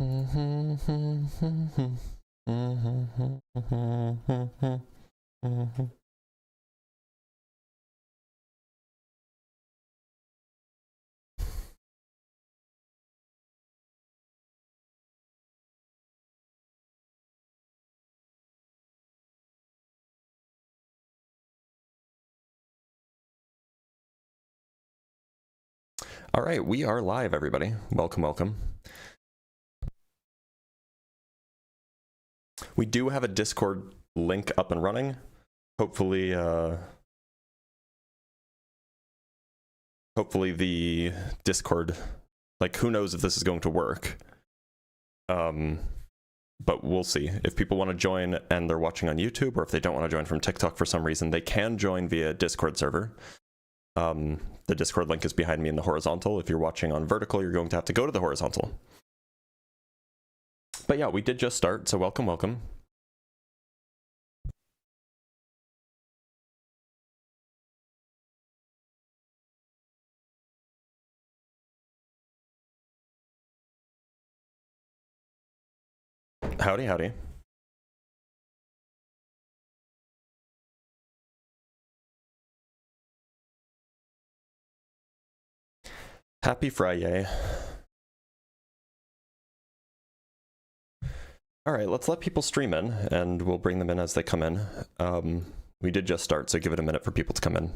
All right, we are live, everybody. Welcome, welcome. We do have a Discord link up and running. Hopefully, hopefully the Discord, like, who knows if this is going to work. But we'll see. If people want to join and they're watching on YouTube, or if they don't want to join from TikTok for some reason, they can join via Discord server. The Discord link is behind me in the horizontal. If you're watching on vertical, you're going to have to go to the horizontal. But yeah, we did just start, so welcome, welcome. Howdy, howdy. Happy Friday. All right, let's let people stream in, and we'll bring them in as they come in. We did just start, so give it a minute for people to come in.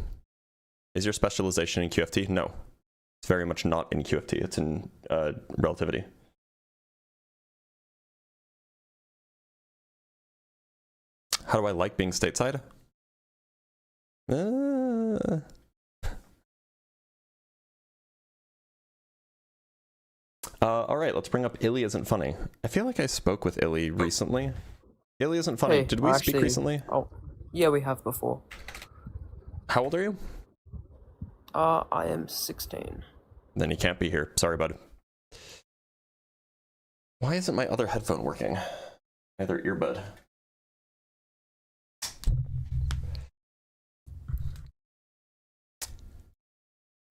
Is your specialization in QFT? No. It's very much not in QFT. It's in relativity. How do I like being stateside? All right, let's bring up Illy Isn't Funny. I feel like I spoke with Illy recently. Illy Isn't Funny. Hey, did we speak recently? Oh, yeah, we have before. How old are you? I am 16. Then you can't be here. Sorry, bud. Why isn't my other headphone working? My other earbud.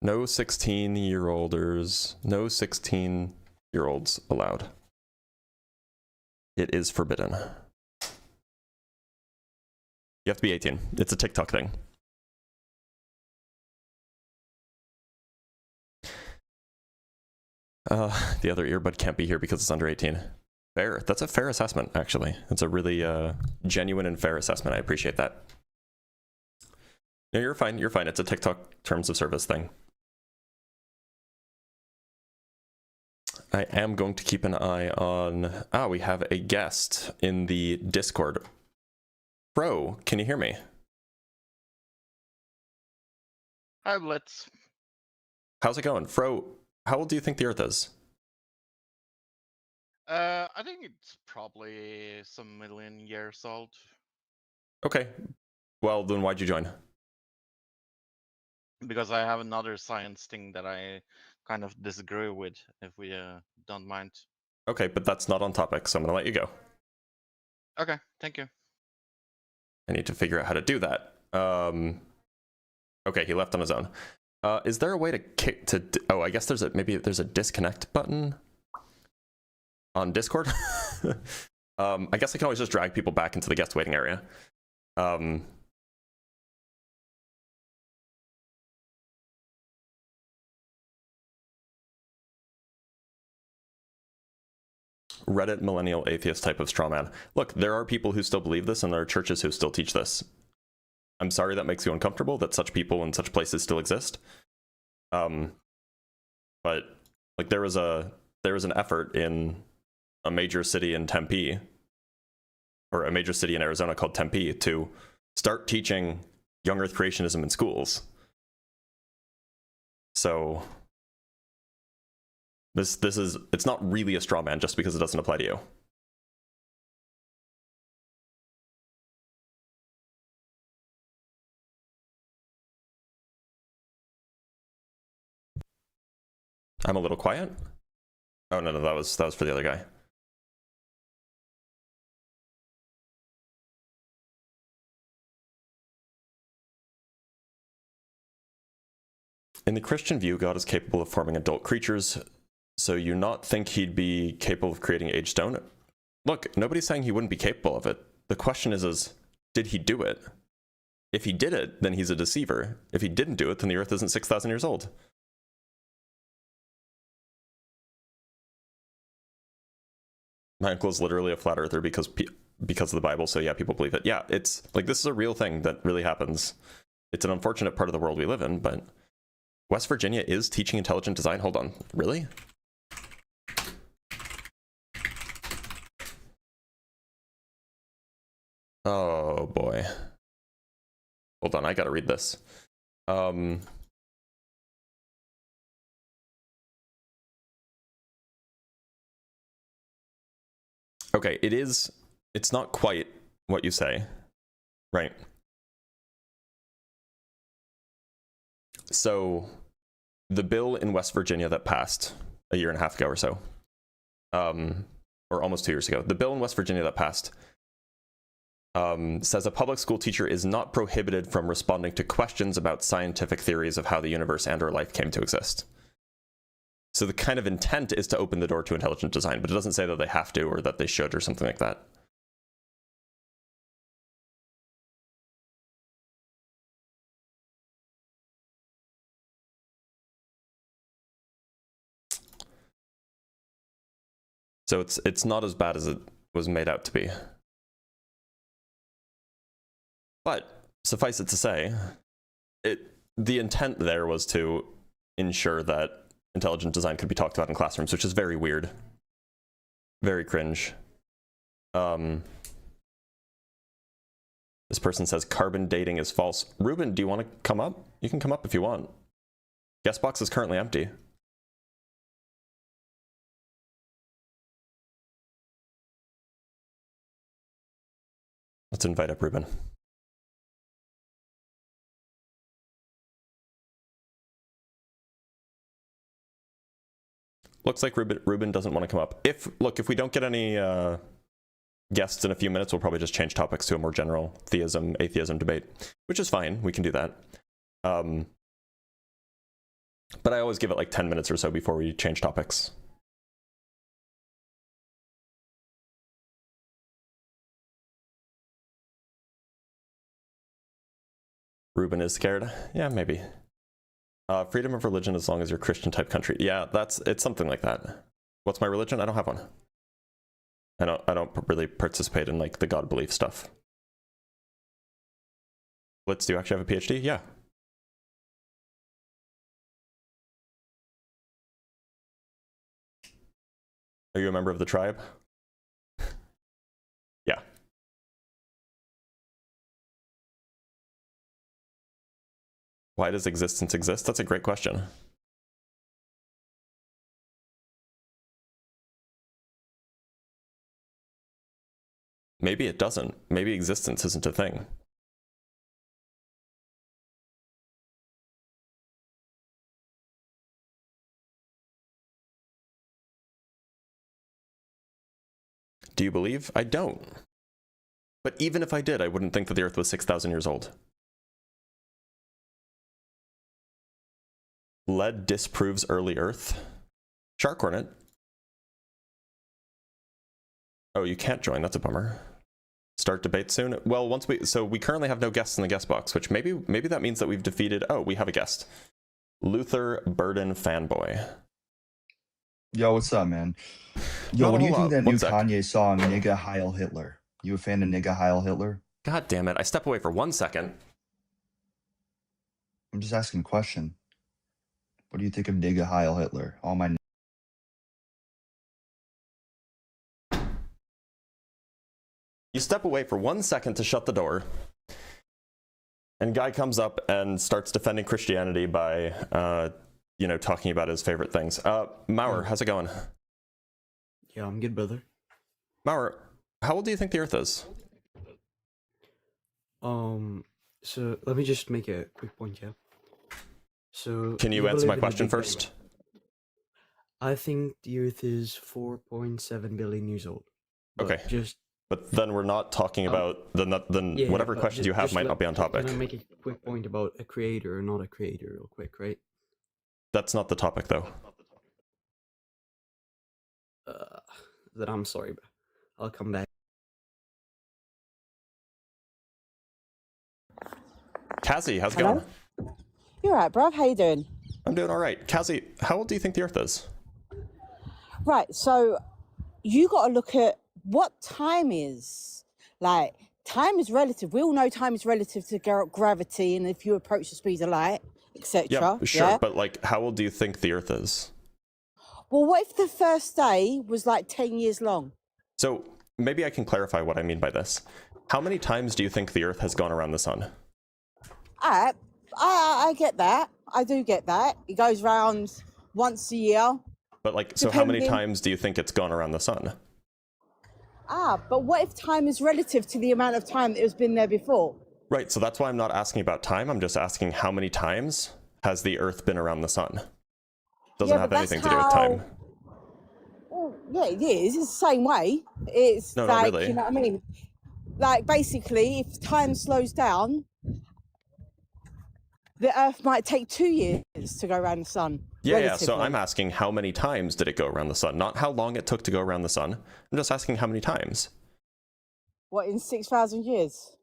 No 16-year-olders. No 16-year-olds allowed. It is forbidden. You have to be 18. It's a TikTok thing. The other earbud can't be here because it's under 18. Fair. That's a fair assessment, actually. It's a really genuine and fair assessment. I appreciate that. No, you're fine. You're fine. It's a TikTok terms of service thing. I am going to keep an eye on... we have a guest in the Discord. Bro, can you hear me? Hi, Blitz. How's it going? Fro, how old do you think the Earth is? I think it's probably some million years old. Okay. Well, then why'd you join? Because I have another science thing that I kind of disagree with, if we don't mind. Okay, but that's not on topic, so I'm gonna let you go. Okay, thank you. I need to figure out how to do that. Okay, he left on his own. Is there a way to kick to... Oh, I guess maybe there's a disconnect button on Discord? I guess I can always just drag people back into the guest waiting area. Reddit millennial atheist type of straw man. Look, there are people who still believe this, and there are churches who still teach this. I'm sorry that makes you uncomfortable, that such people in such places still exist. But like there was an effort in a major city in Tempe, or a major city in Arizona called Tempe, to start teaching young Earth creationism in schools. So it's not really a straw man just because it doesn't apply to you. I'm a little quiet. Oh no, that was for the other guy. In the Christian view, God is capable of forming adult creatures So you not think he'd be capable of creating age stone? Look, nobody's saying he wouldn't be capable of it. The question is did he do it? If he did it, then he's a deceiver. If he didn't do it, then the Earth isn't 6,000 years old. My uncle is literally a flat earther because of the Bible, so yeah, people believe it. Yeah, it's like this is a real thing that really happens. It's an unfortunate part of the world we live in, but West Virginia is teaching intelligent design. Hold on, really? Oh boy. Hold on, I gotta read this. Okay, it's not quite what you say, right? So the bill in West Virginia that passed a year and a half ago or so, or almost 2 years ago, the bill in West Virginia that passed says a public school teacher is not prohibited from responding to questions about scientific theories of how the universe and or life came to exist. So the kind of intent is to open the door to intelligent design, but it doesn't say that they have to or that they should or something like that. So it's not as bad as it was made out to be. But suffice it to say, the intent there was to ensure that intelligent design could be talked about in classrooms, which is very weird. Very cringe. This person says carbon dating is false. Ruben, do you want to come up? You can come up if you want. Guest box is currently empty. Let's invite up Ruben. Looks like Ruben doesn't want to come up. If we don't get any guests in a few minutes, we'll probably just change topics to a more general theism, atheism debate, which is fine. We can do that. But I always give it like 10 minutes or so before we change topics. Ruben is scared. Yeah, maybe. Freedom of religion as long as you're Christian type country. Yeah, it's something like that. What's my religion? I don't have one. I don't really participate in like the God belief stuff. Blitz, do you actually have a PhD? Yeah. Are you a member of the tribe? Yeah. Why does existence exist? That's a great question. Maybe it doesn't. Maybe existence isn't a thing. Do you believe? I don't. But even if I did, I wouldn't think that the Earth was 6,000 years old. Lead disproves early Earth. Shark Hornet. Oh, you can't join. That's a bummer. Start debate soon. Well, we currently have no guests in the guest box, which maybe that means that we've defeated. Oh, we have a guest. Luther Burden fanboy. Yo, what's up, man? Yo, what do you think that new One sec. Kanye song, Nigga Heil Hitler? You a fan of Nigga Heil Hitler? God damn it. I step away for 1 second. I'm just asking a question. What do you think of Nigga Heil Hitler? All my You step away for 1 second to shut the door, and guy comes up and starts defending Christianity by, talking about his favorite things. Maurer, how's it going? Yeah, I'm good, brother. Maurer, how old do you think the Earth is? So let me just make a quick point, yeah. So Can you we answer my believe in the question Big Bang. first? I think the Earth is 4.7 billion years old. But Okay. Just But then we're not talking about yeah, whatever but questions you have just might not be on topic. Can I make a quick point about a creator or not a creator, real quick, right? That's not the topic, though. Then I'm sorry, but I'll come back. Cassie, how's it Hello? going? You're right, bruv. How you doing? I'm doing all right. Cassie, how old do you think the Earth is? Right, so you got to look at what time is. Like, time is relative. We all know time is relative to gravity, and if you approach the speed of light, etc. Yeah, sure. But like, how old do you think the Earth is? Well, what if the first day was like 10 years long? So maybe I can clarify what I mean by this. How many times do you think the Earth has gone around the sun? I get that. I do get that. It goes round once a year. But like, so how many Depending- times do you think it's gone around the sun? But what if time is relative to the amount of time that it's been there before? Right, so that's why I'm not asking about time. I'm just asking how many times has the Earth been around the sun? Doesn't Yeah, have but that's anything to do with time. Well, yeah, it is. It's the same way. It's No, not like, really. you know what I mean? Like, basically, if time slows down, the Earth might take 2 years to go around the sun. Yeah, so relatively. I'm asking how many times did it go around the sun? Not how long it took to go around the sun. I'm just asking how many times. What, in 6,000 years?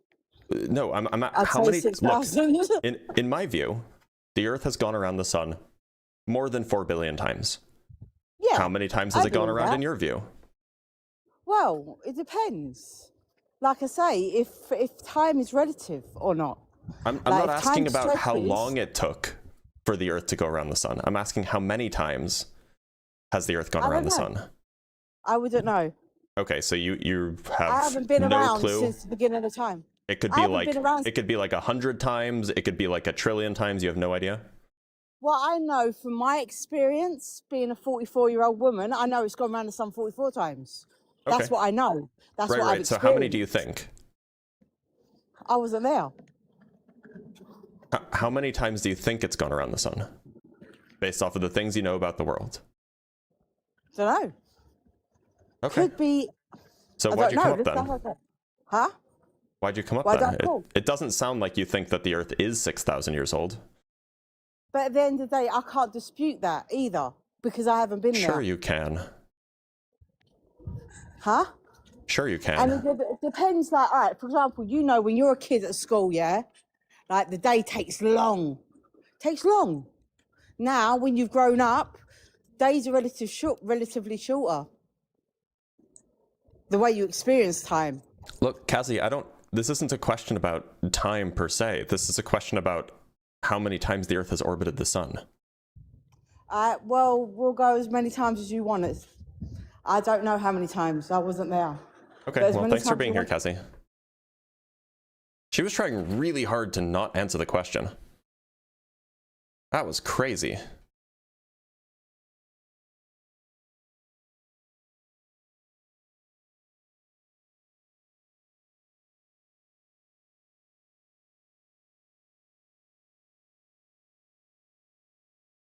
No, I'm I'd how say many? Look, 6,000. in my view, the Earth has gone around the sun more than 4 billion times. Yeah. How many times has I it gone agree with around that. in your view? Well, it depends. Like I say, if time is relative or not. I'm Like, not if asking time about how stretches- long it took for the Earth to go around the sun. I'm asking how many times has the Earth gone I around the don't know. sun? I wouldn't know. Okay, so you I have haven't been no around clue. since the beginning of time. It could I be haven't like been around- it could be like 100 times. It could be like 1,000,000,000,000 times. You have no idea. What I know from my experience, being a 44-year-old woman, I know it's gone around the sun 44 times. That's Okay. what I know. That's Right, what I've right. So how many do you experienced. think? I wasn't there. How many times do you think it's gone around the sun? Based off of the things you know about the world. Don't know. Okay. Could be. So I why'd don't you know. come up Let's then? have a look. Huh? Why'd you come up Why then? don't know? It doesn't sound like you think that the Earth is 6,000 years old. But at the end of the day, I can't dispute that either because I haven't been Sure there. you can. Huh? Sure you And can. it depends. Like, all right, for example, you know, when you're a kid at school, yeah, like the day takes long. Takes long. Now, when you've grown up, days are relatively shorter. The way you experience time. Look, Cassie, this isn't a question about time per se. This is a question about how many times the Earth has orbited the sun. Well, we'll go as many times as you want it. I don't know how many times. I wasn't there. Okay, But as well, many thanks for times being as here, you Cassie. She was trying really hard to not answer the question. That was crazy.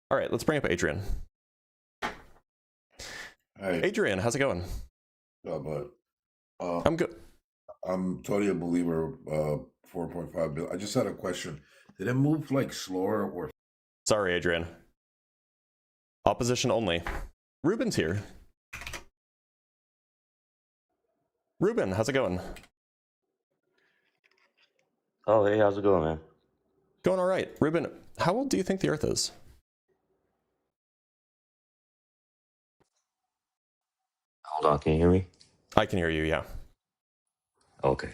All right, let's bring up Adrian. Hey, Adrian, how's it going? but I'm good. I'm totally a believer. 4.5 billion. I just had a question. Did it move like slower or? Sorry, Adrian. Opposition only. Ruben's here. Ruben, how's it going? Oh, hey, how's it going, man? Going all right. Ruben, how old do you think the Earth is? Hold on, can you hear me? I can hear you, yeah. Okay.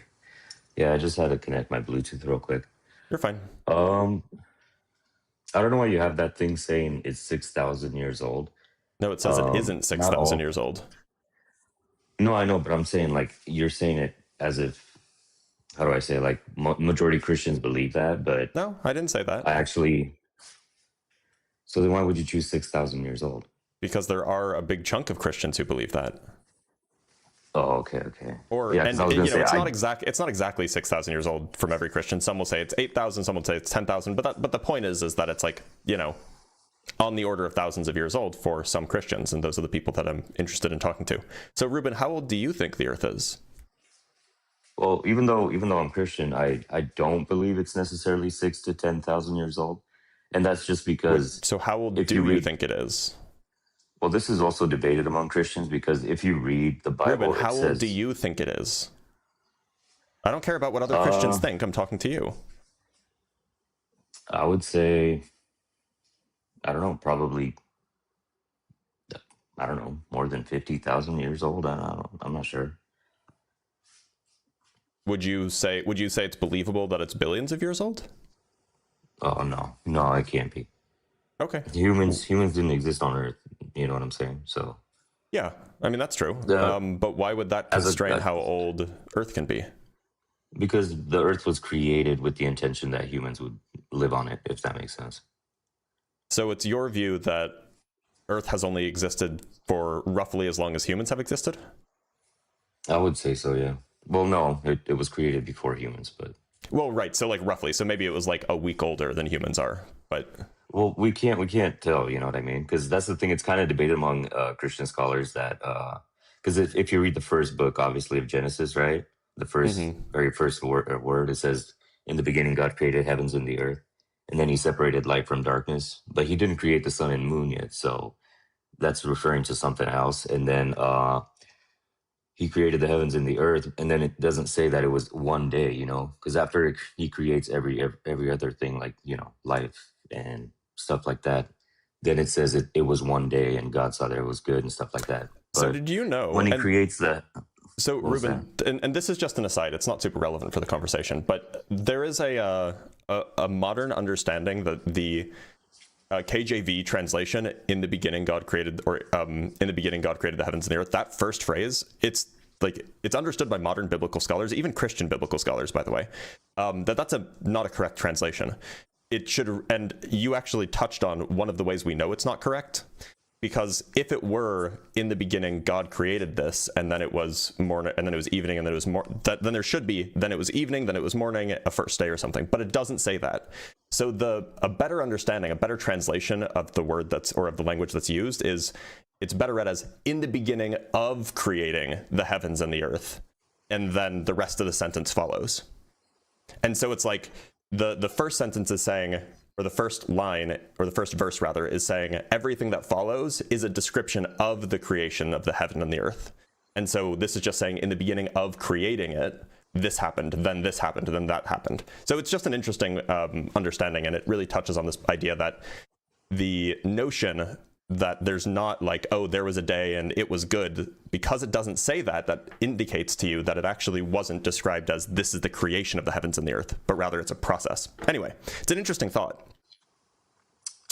Yeah, I just had to connect my Bluetooth real quick. You're fine. I don't know why you have that thing saying it's 6,000 years old. No, it says it isn't not 6,000 all. years old. No, I know, but I'm saying like you're saying it as if, how do I say, like majority Christians believe that, but No, I didn't say that. I actually. So then why would you choose 6,000 years old? Because there are a big chunk of Christians who believe that. Oh, okay, okay. Or, yeah, and 'cause I was gonna say, it's not exactly 6,000 years old from every Christian. Some will say it's 8,000, some will say it's 10,000. But the point is that it's like, on the order of thousands of years old for some Christians, and those are the people that I'm interested in talking to. So, Ruben, how old do you think the Earth is? Well, even though I'm Christian, I don't believe it's necessarily 6 to 10,000 years old, and that's just because. So, how old if do you you read- think it is? Well, this is also debated among Christians because if you read the Bible, Ruben, how it says, old do you think it is? I don't care about what other Christians think. I'm talking to you. I would say, I don't know, probably, I don't know, more than 50,000 years old. I'm not sure. Would you say it's believable that it's billions of years old? Oh, no, it can't be. Okay. Humans didn't exist on Earth. You know what I'm saying? So Yeah, I mean, that's true. But why would that As a- constrain how old Earth can be? because the Earth was created with the intention that humans would live on it, if that makes sense. So it's your view that Earth has only existed for roughly as long as humans have existed? I would say so, yeah. Well, no, it was created before humans, but Well, right. So like roughly. So maybe it was like a week older than humans are. But well, we can't tell. You know what I mean? Because that's the thing. It's kind of debated among Christian scholars that because if you read the first book, obviously of Genesis, right? The very first word, it says, "In the beginning, God created heavens and the earth," and then He separated light from darkness. But He didn't create the sun and moon yet, so that's referring to something else. And then He created the heavens and the earth, and then it doesn't say that it was one day, you know, because after He creates every other thing, like, you know, life and stuff like that, then it says it was one day, and God saw that it was good and stuff like that. But so did you know when He creates the So What was Ruben, and this is just an aside, it's not super relevant for the conversation, but there is a modern understanding that the KJV translation, "in the beginning God created," or "in the beginning God created the heavens and the earth," that first phrase, it's understood by modern biblical scholars, even Christian biblical scholars, by the way, that's not a correct translation. It should, and you actually touched on one of the ways we know it's not correct. Because if it were, "in the beginning God created this," and then it was morning, and then it was evening, and then it was then there should be, then it was evening, then it was morning, a first day or something. But it doesn't say that. So a better understanding, a better translation of the word of the language that's used is, it's better read as "in the beginning of creating the heavens and the earth," and then the rest of the sentence follows. And so it's like the first sentence is saying, or the first line, or the first verse rather, is saying everything that follows is a description of the creation of the heaven and the earth. And so this is just saying, in the beginning of creating it, this happened, then that happened. So it's just an interesting understanding, and it really touches on this idea that the notion that there's not like, oh, there was a day and it was good, because it doesn't say that indicates to you that it actually wasn't described as this is the creation of the heavens and the earth, but rather it's a process. Anyway, it's an interesting thought.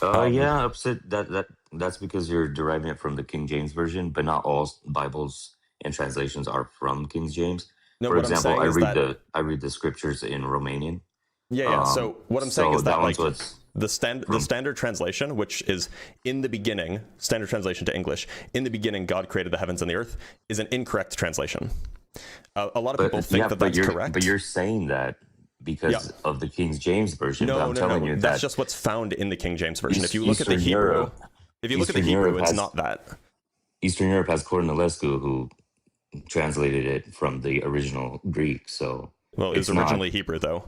yeah, upset that's because you're deriving it from the King James version, but not all Bibles and translations are from King James. No, For what I'm example, saying I read the scriptures in Romanian. Yeah. So what I'm saying is that like what's the standard translation, which is "in the beginning," standard translation to English, "in the beginning God created the heavens and the earth," is an incorrect translation. A lot of people think that's correct. But you're saying that because of the King James version. No, but I'm telling you that's that just what's found in the King James version. If you look at the Eastern Hebrew, Europe- it's has- not that. Eastern Europe has Cornelescu, who translated it from the original Greek. So Well, it was it's not- originally Hebrew, though.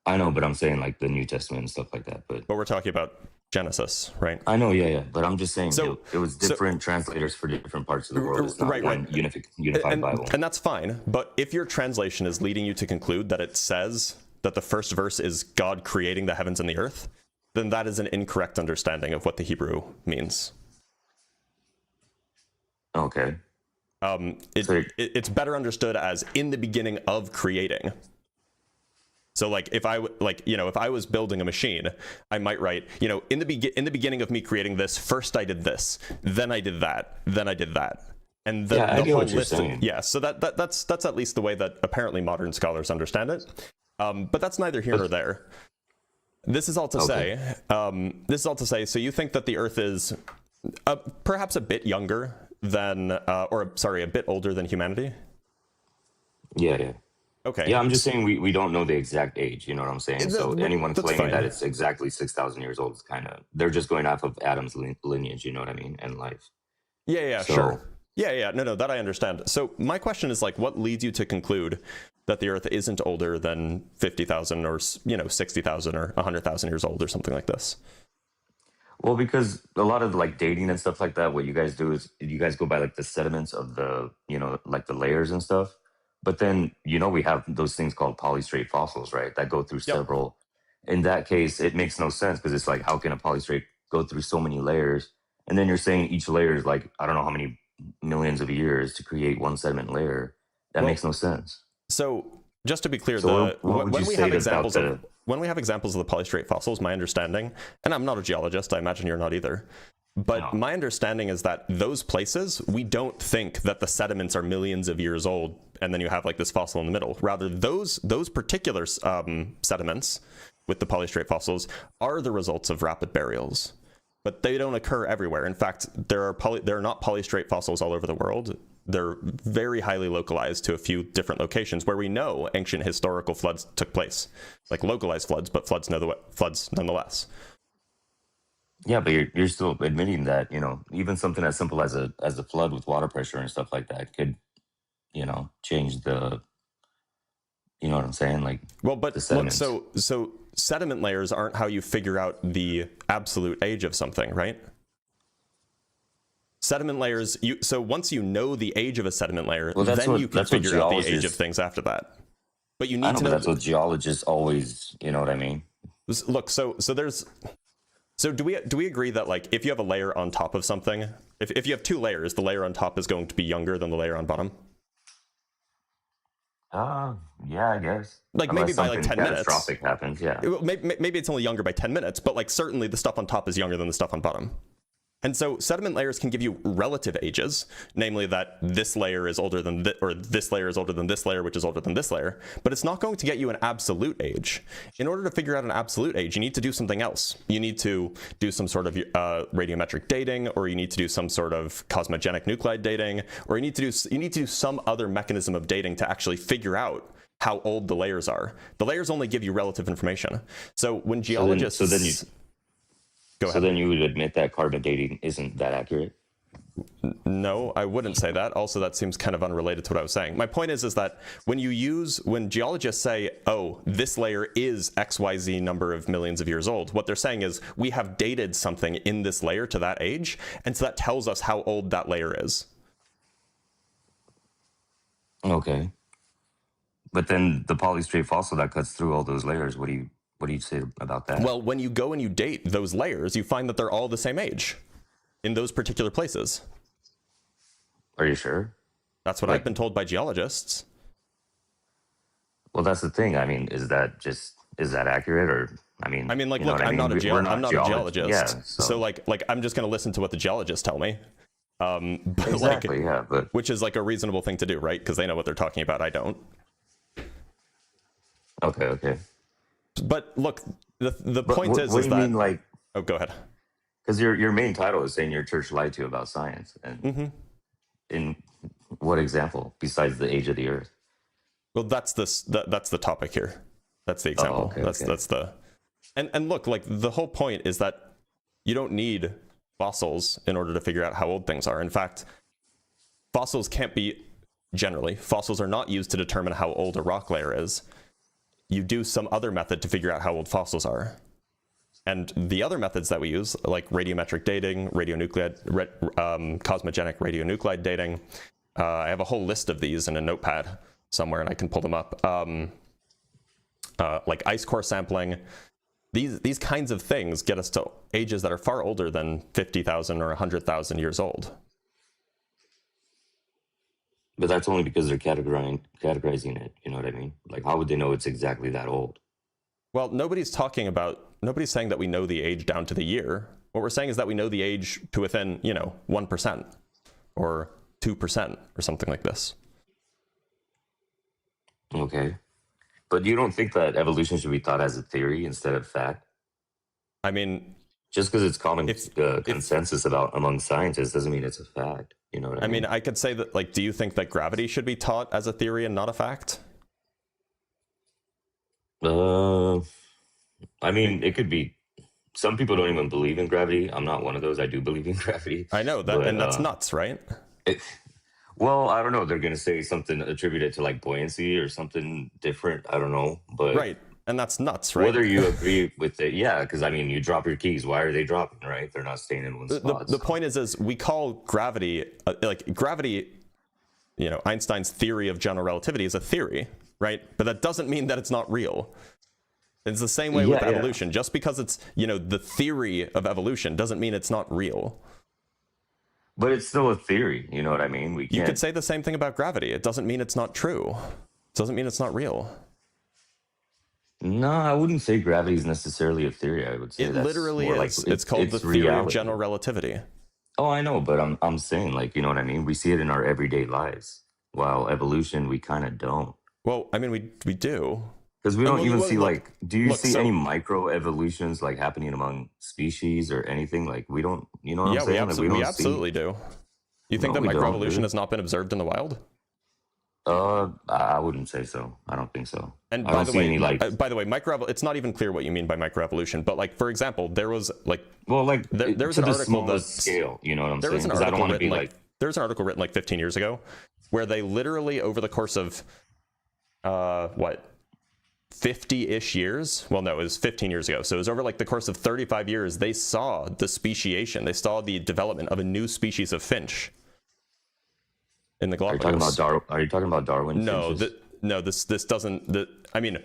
I know, but I'm saying like the New Testament and stuff like that. But We're talking about Genesis, right? I know, yeah. But I'm just saying, So- it was different translators for different parts of the world. It's not one unified Bible. And that's fine. But if your translation is leading you to conclude that it says that the first verse is God creating the heavens and the earth, then that is an incorrect understanding of what the Hebrew means. Okay. It's better understood as "in the beginning of creating." So like if I was building a machine, I might write, in the beginning of me creating this, first I did this, then I did that, then I did that. And the I get whole what you're list saying. so that's at least the way that apparently modern scholars understand it. But that's neither here nor there. This is all to say, so you think that the earth is perhaps a bit younger than, a bit older than humanity? Yeah. Okay. Yeah, I'm just saying we don't know the exact age. You know what I'm saying? So anyone that's claiming fine. that it's exactly 6,000 years old is they're just going off of Adam's lineage. You know what I mean? And life. Yeah, So- sure. Yeah. No, that I understand. So my question is like, what leads you to conclude that the Earth isn't older than 50,000 or 60,000 or 100,000 years old or something like this? Well, because a lot of like dating and stuff like that, what you guys do is you guys go by like the sediments of the, like the layers and stuff. But then, we have those things called polystrate fossils, right? That go through Yep. several. In that case, it makes no sense because it's like, how can a polystrate go through so many layers? And then you're saying each layer is like, I don't know how many millions of years to create one sediment layer. That makes no sense. So just to be clear, So what would when you we say have about examples the- of when we have examples of the polystrate fossils, my understanding, and I'm not a geologist, I imagine you're not either, but No. my understanding is that those places, we don't think that the sediments are millions of years old, and then you have like this fossil in the middle. Rather, those particular sediments with the polystrate fossils are the results of rapid burials, but they don't occur everywhere. In fact, there are not polystrate fossils all over the world. They're very highly localized to a few different locations where we know ancient historical floods took place, like localized floods, but floods nonetheless. Yeah, but you're still admitting that, even something as simple as a flood with water pressure and stuff like that could, change the, you know what I'm saying? Like, well, but the look, sediments. so sediment layers aren't how you figure out the absolute age of something, right? Sediment layers, so once you know the age of a sediment layer, Well, then you can figure out the age of geologists- things after that. But you I need know, to but know. that's what geologists always, you know what I mean? Look, so do we agree that like if you have a layer on top of something, if you have two layers, the layer on top is going to be younger than the layer on bottom? Yeah, I guess. Like Unless maybe by like something 10 minutes. catastrophic happens, yeah. Maybe it's only younger by 10 minutes, but like certainly the stuff on top is younger than the stuff on bottom. And so sediment layers can give you relative ages, namely that this layer is older than this layer is older than this layer, which is older than this layer, but it's not going to get you an absolute age. In order to figure out an absolute age, you need to do something else. You need to do some sort of radiometric dating, or you need to do some sort of cosmogenic nuclide dating, or you need to do some other mechanism of dating to actually figure out how old the layers are. The layers only give you relative information. So when geologists... So then you would admit that carbon dating isn't that accurate? No, I wouldn't say that. Also, that seems kind of unrelated to what I was saying. My point is that when geologists say, oh, this layer is XYZ number of millions of years old, what they're saying is we have dated something in this layer to that age, and so that tells us how old that layer is. Okay. But then the polystrate fossil that cuts through all those layers, what do you say about that? Well, when you go and you date those layers, you find that they're all the same age in those particular places. Are you sure? That's what I've been told by geologists. Well, that's the thing. I mean, is that accurate, or I mean, like, you know look, what I I'm mean? not a geologist. Yeah, so like I'm just going to listen to what the geologists tell me. But exactly. Yeah, but which is like a reasonable thing to do, right? Because they know what they're talking about. I don't. Okay. But look, the point what is do you that... mean, like... Oh, go ahead. Because your main title is saying your church lied to you about science. And in what example, besides the age of the earth? Well, that's the topic here. That's the example. Okay. That's the... And look, like the whole point is that you don't need fossils in order to figure out how old things are. In fact, fossils are not used to determine how old a rock layer is. You do some other method to figure out how old fossils are. And the other methods that we use, like radiometric dating, cosmogenic radionuclide dating, I have a whole list of these in a notepad somewhere, and I can pull them up. Like ice core sampling, these kinds of things get us to ages that are far older than 50,000 or 100,000 years old. But that's only because they're categorizing it. You know what I mean? Like, how would they know it's exactly that old? Well, nobody's saying that we know the age down to the year. What we're saying is that we know the age to within, 1% or 2% or something like this. Okay. But you don't think that evolution should be thought as a theory instead of fact? I mean... Just because it's common consensus among scientists doesn't mean it's a fact. You know what I mean? I could say that, like, do you think that gravity should be taught as a theory and not a fact? I mean, it could be. Some people don't even believe in gravity. I'm not one of those. I do believe in gravity. I know that, and that's nuts, right? Well, I don't know. They're going to say something attributed to like buoyancy or something different. I don't know. But right. And that's nuts, right? Whether you agree with it, yeah, because I mean, you drop your keys. Why are they dropping, right? They're not staying in one spot. The point is we call gravity, like gravity, you know, Einstein's theory of general relativity is a theory, right? But that doesn't mean that it's not real. It's the same way with evolution. Just because it's, you know, the theory of evolution doesn't mean it's not real. But it's still a theory, you know what I mean? You could say the same thing about gravity. It doesn't mean it's not true. It doesn't mean it's not real. No, I wouldn't say gravity is necessarily a theory. I would say it that's literally more is. Like, it's called the theory reality. of general relativity. Oh, I know, but I'm saying, like, you know what I mean? We see it in our everyday lives. While evolution, we kind of don't. Well, I mean, we do. Because we don't even see, look, like, do you see any micro evolutions, like, happening among species or anything? Like, we don't, you know what I'm saying? We absolutely do. You think that microevolution has not been observed in the wild? I wouldn't say so. I don't think so. And by the way, it's not even clear what you mean by microevolution. But like, for example, there was like, there was an article that scale. You know what I'm saying? There was an article written there was an article written like 15 years ago, where they literally over the course of 50-ish years. Well, no, it was 15 years ago. So it was over like the course of 35 years. They saw the speciation. They saw the development of a new species of finch in the Galapagos. Are you talking about Darwin? No, this doesn't. I mean,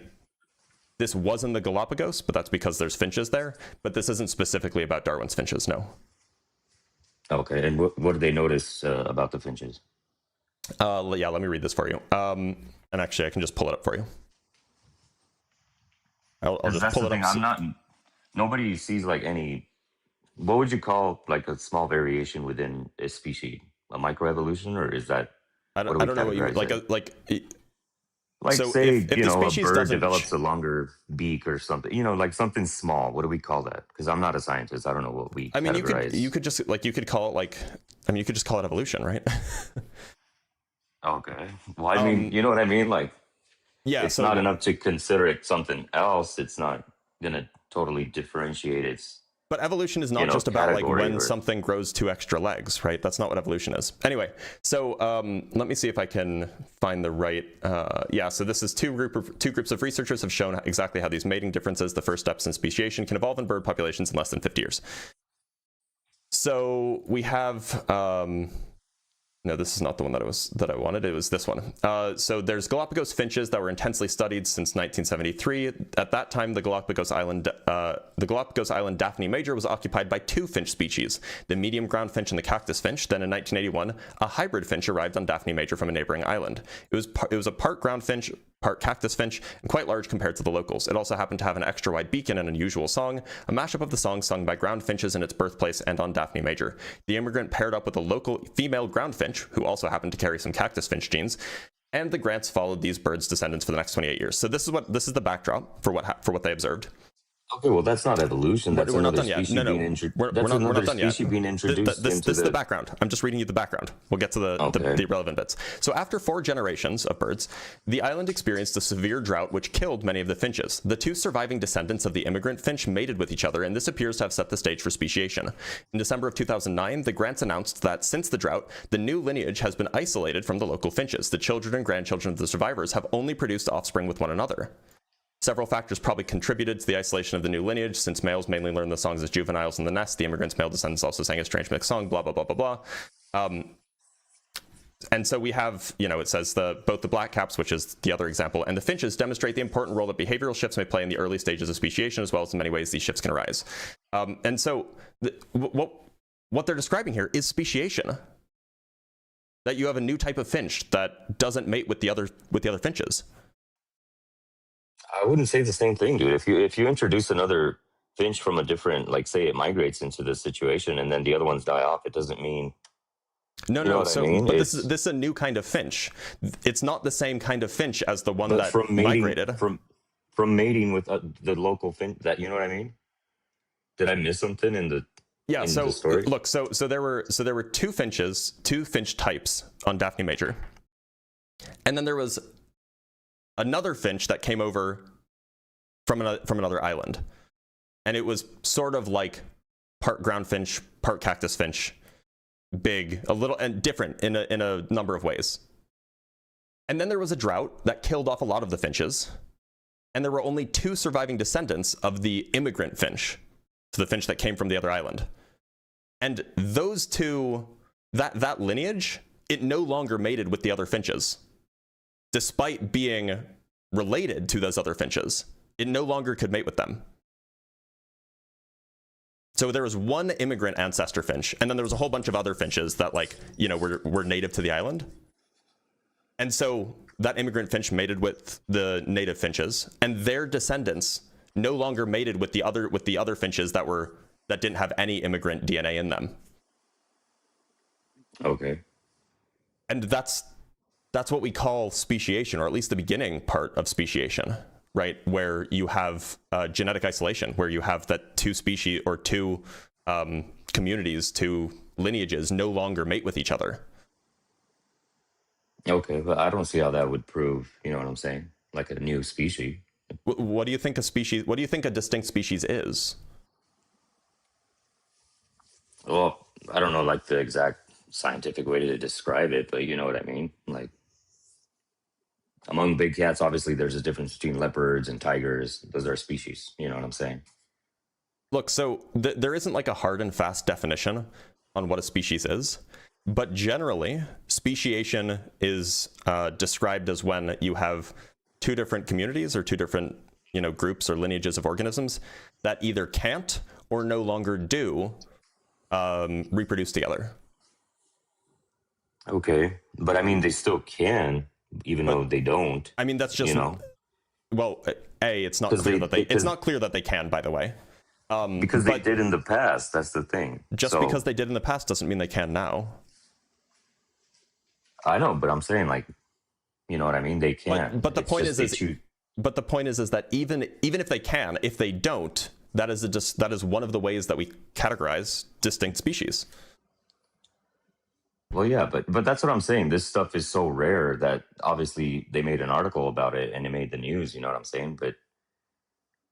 this was in the Galapagos, but that's because there's finches there. But this isn't specifically about Darwin's finches. No. Okay, and what did they notice about the finches? Yeah, let me read this for you. And actually, I can just pull it up for you. I'll just pull it up. Nobody sees like any. What would you call like a small variation within a species? A microevolution, or is that? I don't know what you mean. Like so say, if you the know, a species bird develops a longer beak or something, you know, like something small. What do we call that? Because I'm not a scientist. I don't know what we. I mean, you could just like, you could call it like, I mean, you could just call it evolution, right? Okay. Well, I mean, you know what I mean? Like, yeah, it's not enough to consider it something else. It's not going to totally differentiate its. But evolution is not just about like when something grows 2 extra legs, right? That's not what evolution is. Anyway, so let me see if I can find the right. Yeah, so this is two groups of researchers have shown exactly how these mating differences, the first steps in speciation, can evolve in bird populations in less than 50 years. So we have. No, this is not the one that I wanted. It was this one. So there's Galapagos finches that were intensely studied since 1973. At that time, the Galapagos Island Daphne major was occupied by 2 finch species, the medium ground finch and the cactus finch. Then in 1981, a hybrid finch arrived on Daphne major from a neighboring island. It was a part ground finch, part cactus finch, and quite large compared to the locals. It also happened to have an extra wide beak and an unusual song, a mashup of the songs sung by ground finches in its birthplace and on Daphne major. The immigrant paired up with a local female ground finch, who also happened to carry some cactus finch genes, and the Grants followed these birds' descendants for the next 28 years. So this is the backdrop for what they observed. Okay, well, that's not evolution. That's we're not another done yet. species No, being introduced. we're not done yet. Being introduced this is the background. I'm just reading you the background. We'll get to the relevant bits. So after 4 generations of birds, the island experienced a severe drought which killed many of the finches. The 2 surviving descendants of the immigrant finch mated with each other, and this appears to have set the stage for speciation. In December of 2009, the Grants announced that since the drought, the new lineage has been isolated from the local finches. The children and grandchildren of the survivors have only produced offspring with one another. Several factors probably contributed to the isolation of the new lineage, since males mainly learned the songs as juveniles in the nest. The immigrants' male descendants also sang a strange mixed song, blah, blah, blah, blah, blah. And so we have, you know, it says both the blackcaps, which is the other example, and the finches demonstrate the important role that behavioral shifts may play in the early stages of speciation, as well as in many ways these shifts can arise. And so what they're describing here is speciation. That you have a new type of finch that doesn't mate with the other finches. I wouldn't say the same thing, dude. If you introduce another finch from a different, like say it migrates into this situation and then the other ones die off, it doesn't mean. No. So, I mean? But this is a new kind of finch. It's not the same kind of finch as the one that migrated from mating with the local finch. That, you know what I mean? Did I miss something in the? Yeah. In so the story? Look. So there were 2 finch types on Daphne major, and then there was another finch that came over from another island, and it was sort of like part ground finch, part cactus finch, big, a little, and different in a number of ways. And then there was a drought that killed off a lot of the finches, And there were only 2 surviving descendants of the immigrant finch, so the finch that came from the other island. And those 2, that lineage, it no longer mated with the other finches. Despite being related to those other finches, it no longer could mate with them. So there was one immigrant ancestor finch, and then there was a whole bunch of other finches that, like, you know, were native to the island. And so that immigrant finch mated with the native finches, and their descendants no longer mated with the other finches that didn't have any immigrant DNA in them. Okay. And that's what we call speciation, or at least the beginning part of speciation, right? Where you have genetic isolation, where you have that 2 species or 2 communities, 2 lineages no longer mate with each other. Okay, but I don't see how that would prove, you know what I'm saying? Like a new species. What do you think a distinct species is? Well, I don't know like the exact scientific way to describe it, but you know what I mean? Like among big cats, obviously there's a difference between leopards and tigers. Those are species, you know what I'm saying? Look, so there isn't like a hard and fast definition on what a species is, but generally speciation is described as when you have 2 different communities or 2 different, you know, groups or lineages of organisms that either can't or no longer do reproduce together. Okay, but I mean they still can, even though they don't. I mean, that's just, you know, well, it's not clear it's not clear that they can, by the way. Because they did in the past, that's the thing. Just because they did in the past doesn't mean they can now. I know, but I'm saying, like, you know what I mean? They can. But the point is that even if they can, if they don't, that is one of the ways that we categorize distinct species. Well, yeah, but that's what I'm saying. This stuff is so rare that obviously they made an article about it and it made the news, you know what I'm saying? But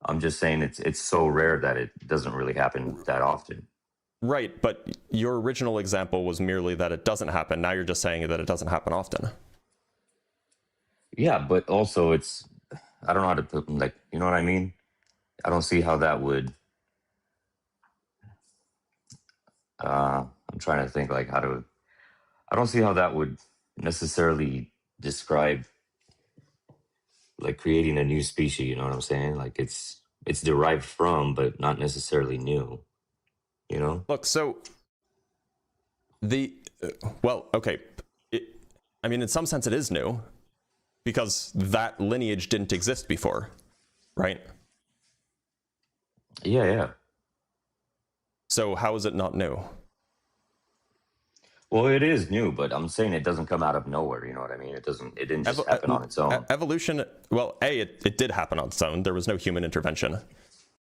I'm just saying it's so rare that it doesn't really happen that often. Right, but your original example was merely that it doesn't happen. Now you're just saying that it doesn't happen often. Yeah, but also I don't know how to put, like, you know what I mean? I don't see how that would, I'm trying to think like I don't see how that would necessarily describe like creating a new species, you know what I'm saying? Like it's derived from, but not necessarily new, you know? Look, so okay. I mean, in some sense it is new because that lineage didn't exist before, right? Yeah. So how is it not new? Well, it is new, but I'm saying it doesn't come out of nowhere. You know what I mean? It didn't just happen on its own. Evolution, well, it did happen on its own. There was no human intervention.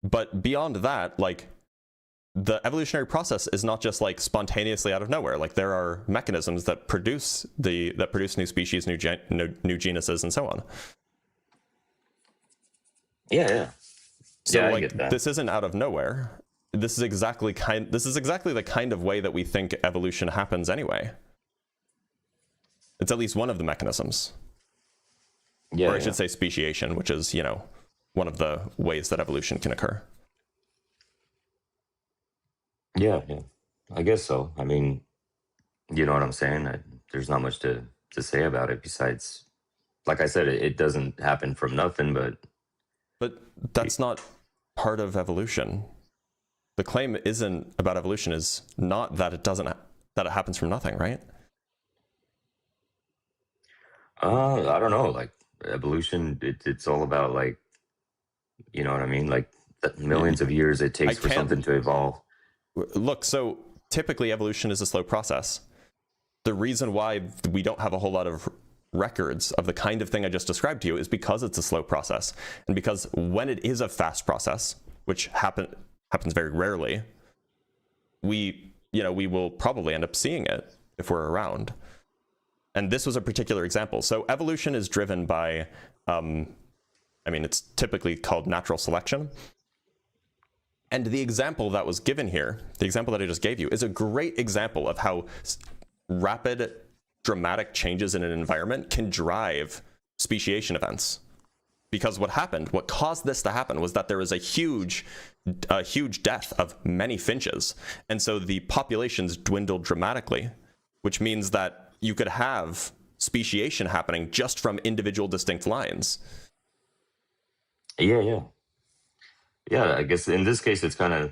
But beyond that, like, the evolutionary process is not just like spontaneously out of nowhere. Like, there are mechanisms that produce new species, new genuses, and so on. Yeah. So yeah, I like, get that. this isn't out of nowhere. This is exactly the kind of way that we think evolution happens anyway. It's at least one of the mechanisms. Yeah, or I should say speciation, which is, you know, one of the ways that evolution can occur. Yeah. I guess so. I mean, you know what I'm saying? There's not much to say about it besides, like I said, it doesn't happen from nothing, but that's not part of evolution. The claim isn't about evolution is not that it happens from nothing, right? I don't know. Like evolution, it's all about like, you know what I mean? Like millions of years it takes for something to evolve. Look, so typically evolution is a slow process. The reason why we don't have a whole lot of records of the kind of thing I just described to you is because it's a slow process. And because when it is a fast process, which happens very rarely, we will probably end up seeing it if we're around. And this was a particular example. So evolution is driven by, it's typically called natural selection. And the example that was given here, the example that I just gave you, is a great example of how rapid, dramatic changes in an environment can drive speciation events. Because what caused this to happen was that there was a huge death of many finches. And so the populations dwindled dramatically, which means that you could have speciation happening just from individual distinct lines. Yeah. I guess in this case, it's kind of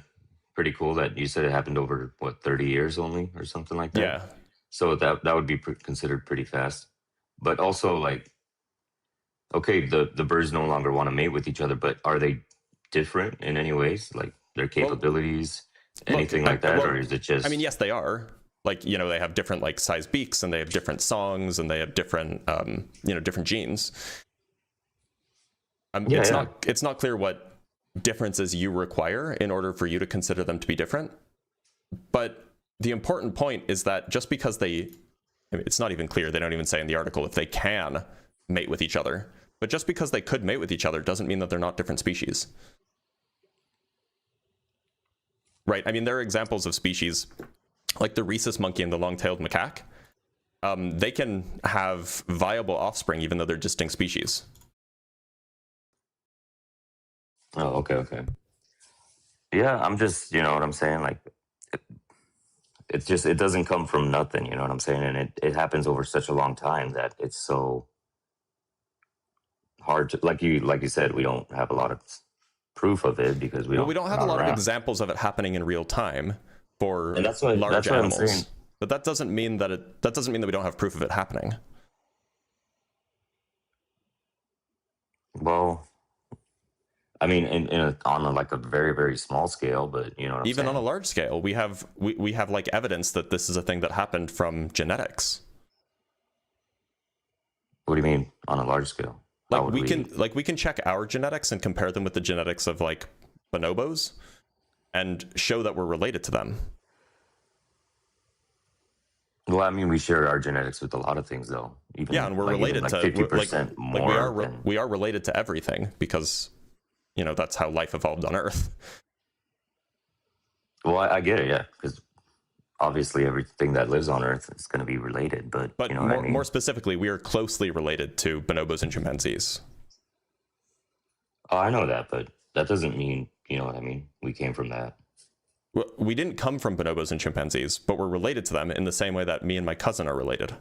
pretty cool that you said it happened over, 30 years only or something like that? Yeah. So that would be considered pretty fast. But also, like, okay, the birds no longer want to mate with each other, but are they different in any ways? Like their capabilities, anything like that? Or is it just... I mean, yes, they are. Like, they have different like size beaks, and they have different songs, and they have different, different genes. It's not clear what differences you require in order for you to consider them to be different. But the important point is that just because it's not even clear, they don't even say in the article if they can mate with each other. But just because they could mate with each other doesn't mean that they're not different species. Right? I mean, there are examples of species like the rhesus monkey and the long-tailed macaque. They can have viable offspring even though they're distinct species. Oh, okay. Yeah, I'm just, you know what I'm saying? Like, it doesn't come from nothing, you know what I'm saying? And it happens over such a long time that it's so hard to, like you said, we don't have a lot of proof of it because we don't have a lot of examples of it happening in real time for large animals. But that doesn't mean that we don't have proof of it happening. Well, I mean, on a very, very small scale, but you know what I'm even saying? On a large scale, we have like evidence that this is a thing that happened from genetics. What do you mean on a large scale? Like we can check our genetics and compare them with the genetics of like bonobos and show that we're related to them. Well, I mean, we share our genetics with a lot of things, though. And we're related to 50% more. We are related to everything because, that's how life evolved on Earth. Well, I get it, yeah, because obviously everything that lives on Earth is going to be related. But you know what I mean? More specifically, we are closely related to bonobos and chimpanzees. Oh, I know that, but that doesn't mean, you know what I mean? We came from that. We didn't come from bonobos and chimpanzees, but we're related to them in the same way that me and my cousin are related.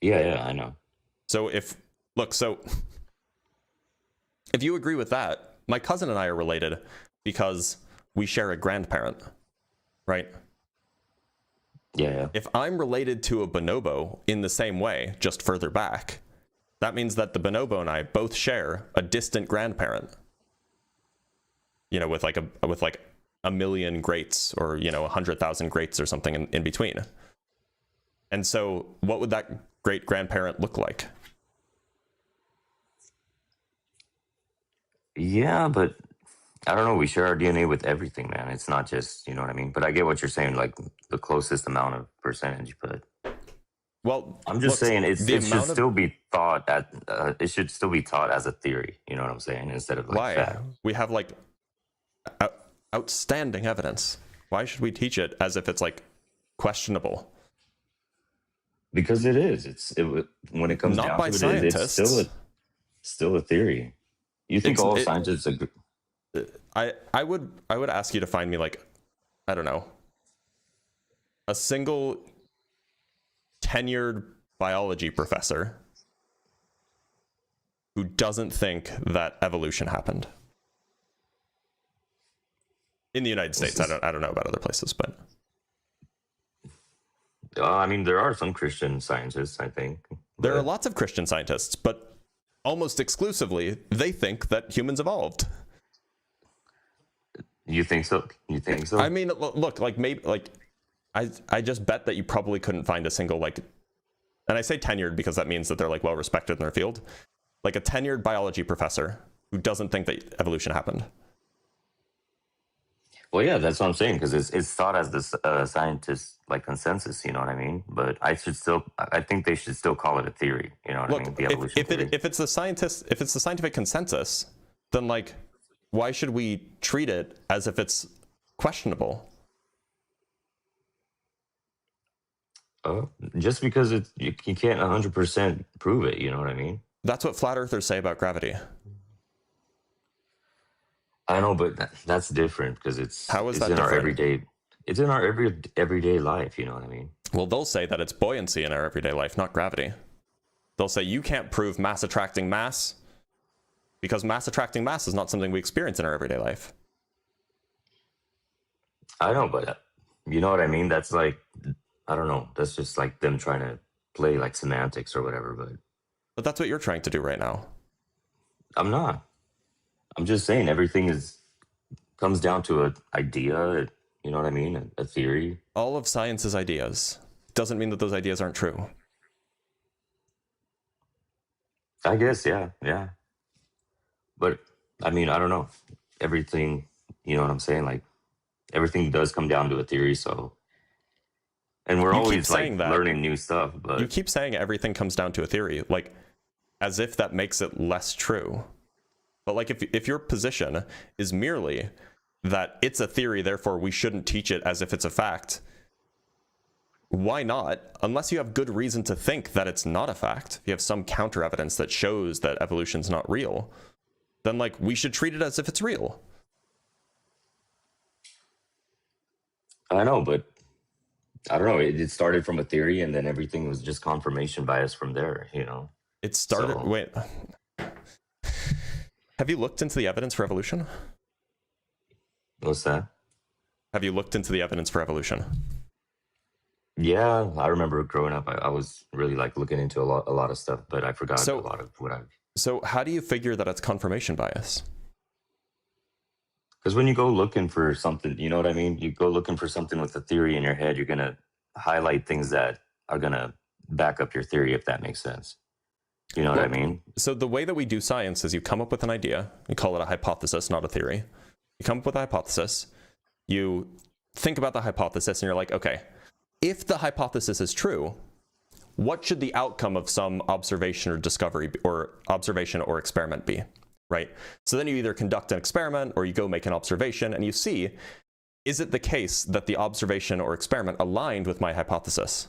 Yeah, I know. So if you agree with that, my cousin and I are related because we share a grandparent, right? Yeah. If I'm related to a bonobo in the same way, just further back, that means that the bonobo and I both share a distant grandparent. With like a million greats or 100,000 greats or something in between. And so what would that great grandparent look like? Yeah, but I don't know. We share our DNA with everything, man. It's not just, you know what I mean? But I get what you're saying, like the closest amount of percentage, but well, I'm just saying it should still be taught it should still be taught as a theory, you know what I'm saying? Instead of like fact. We have like outstanding evidence. Why should we teach it as if it's like questionable? Because it is. When it comes down to it, it's still a theory. You think all scientists agree? I would ask you to find me like, I don't know, a single tenured biology professor who doesn't think that evolution happened. In the United States, I don't know about other places, but I mean, there are some Christian scientists, I think. There are lots of Christian scientists, but almost exclusively, they think that humans evolved. You think so? I mean, look, like maybe, like I just bet that you probably couldn't find a single and I say tenured because that means that they're like well respected in their field, like a tenured biology professor who doesn't think that evolution happened. Well, yeah, that's what I'm saying, because it's thought as this scientist like consensus, you know what I mean? But I think they should still call it a theory, you know what I mean? The evolution theory. If it's the scientific consensus, then like, why should we treat it as if it's questionable? Just because you can't 100% prove it, you know what I mean? That's what flat earthers say about gravity. I know, but that's different because How is it's that in our different? everyday. It's in our everyday life. You know what I mean? Well, they'll say that it's buoyancy in our everyday life, not gravity. They'll say you can't prove mass attracting mass because mass attracting mass is not something we experience in our everyday life. I know, but you know what I mean? That's like, I don't know. That's just like them trying to play like semantics or whatever. But that's what you're trying to do right now. I'm not. I'm just saying everything comes down to an idea. You know what I mean? A theory. All of science is ideas. Doesn't mean that those ideas aren't true. I guess, yeah. But I mean, I don't know. Everything, you know what I'm saying? Like everything does come down to a theory. So, and we're You keep always like saying that. learning new stuff. But You keep saying everything comes down to a theory, like as if that makes it less true. But like if your position is merely that it's a theory, therefore we shouldn't teach it as if it's a fact, why not? Unless you have good reason to think that it's not a fact, if you have some counter evidence that shows that evolution's not real, then like we should treat it as if it's real. I know, but I don't know. It started from a theory, and then everything was just confirmation bias from there. You know, It started. So- Wait. Have you looked into the evidence for evolution? what's that? Have you looked into the evidence for evolution? Yeah, I remember growing up. I was really like looking into a lot of stuff, but I forgot So- a lot of what I. So how do you figure that it's confirmation bias? Because when you go looking for something, you know what I mean? You go looking for something with a theory in your head, you're going to highlight things that are going to back up your theory, if that makes sense. You know what I mean? So the way that we do science is you come up with an idea, you call it a hypothesis, not a theory. You come up with a hypothesis, you think about the hypothesis, and you're like, okay, if the hypothesis is true, what should the outcome of some observation or discovery or observation or experiment be? Right? So then you either conduct an experiment or you go make an observation and you see, is it the case that the observation or experiment aligned with my hypothesis?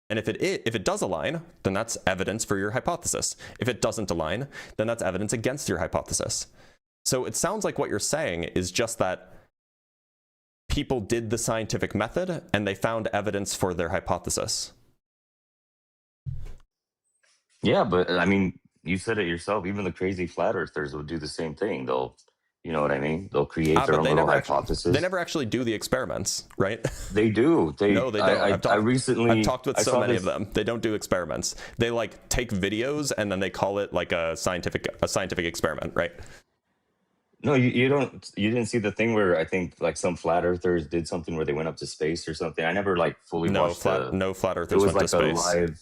And if it does align, then that's evidence for your hypothesis. If it doesn't align, then that's evidence against your hypothesis. So it sounds like what you're saying is just that people did the scientific method and they found evidence for their hypothesis. Yeah, but I mean, you said it yourself. Even the crazy flat earthers will do the same thing. They'll, you know what I mean? They'll create their But own little hypothesis. They never actually do the experiments, right? They do. No, they don't. I recently I've talked with I so saw many this- of them. They don't do experiments. They like take videos and then they call it like a scientific experiment, right? No, you didn't see the thing where I think like some flat earthers did something where they went up to space or something. I never like fully No watched no flat it earthers was went to like a space. live.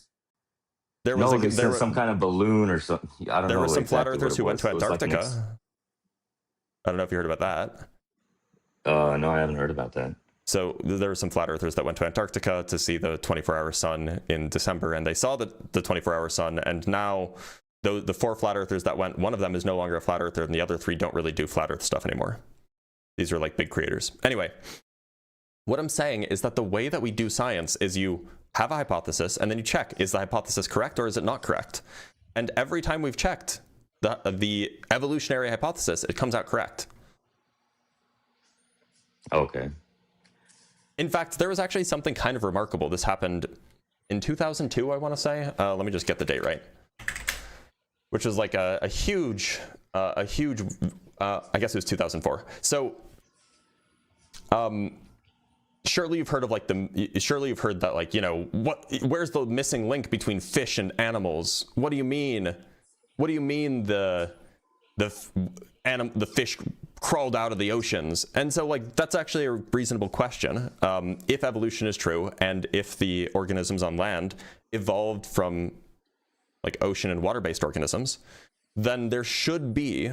There No, was they there said were, some kind of balloon or something. I don't know. there were some flat exactly what earthers it who went to was. It was like an Antarctica. I don't know if you heard about that. No, I haven't heard about that. So there were some flat earthers that went to Antarctica to see the 24-hour sun in December, and they saw the 24-hour sun, and now the 4 flat earthers that went, one of them is no longer a flat earther, and the other 3 don't really do flat earth stuff anymore. These are like big creators. Anyway, what I'm saying is that the way that we do science is you have a hypothesis, and then you check, is the hypothesis correct or is it not correct? And every time we've checked the evolutionary hypothesis, it comes out correct. Okay. In fact, there was actually something kind of remarkable. This happened in 2002, I want to say. Let me just get the date right. Which was like a huge, I guess it was 2004. So, surely you've heard of like surely you've heard that, like, you know, where's the missing link between fish and animals? What do you mean? What do you mean the fish crawled out of the oceans? And so, like, that's actually a reasonable question. If evolution is true, and if the organisms on land evolved from like ocean and water-based organisms, then there should be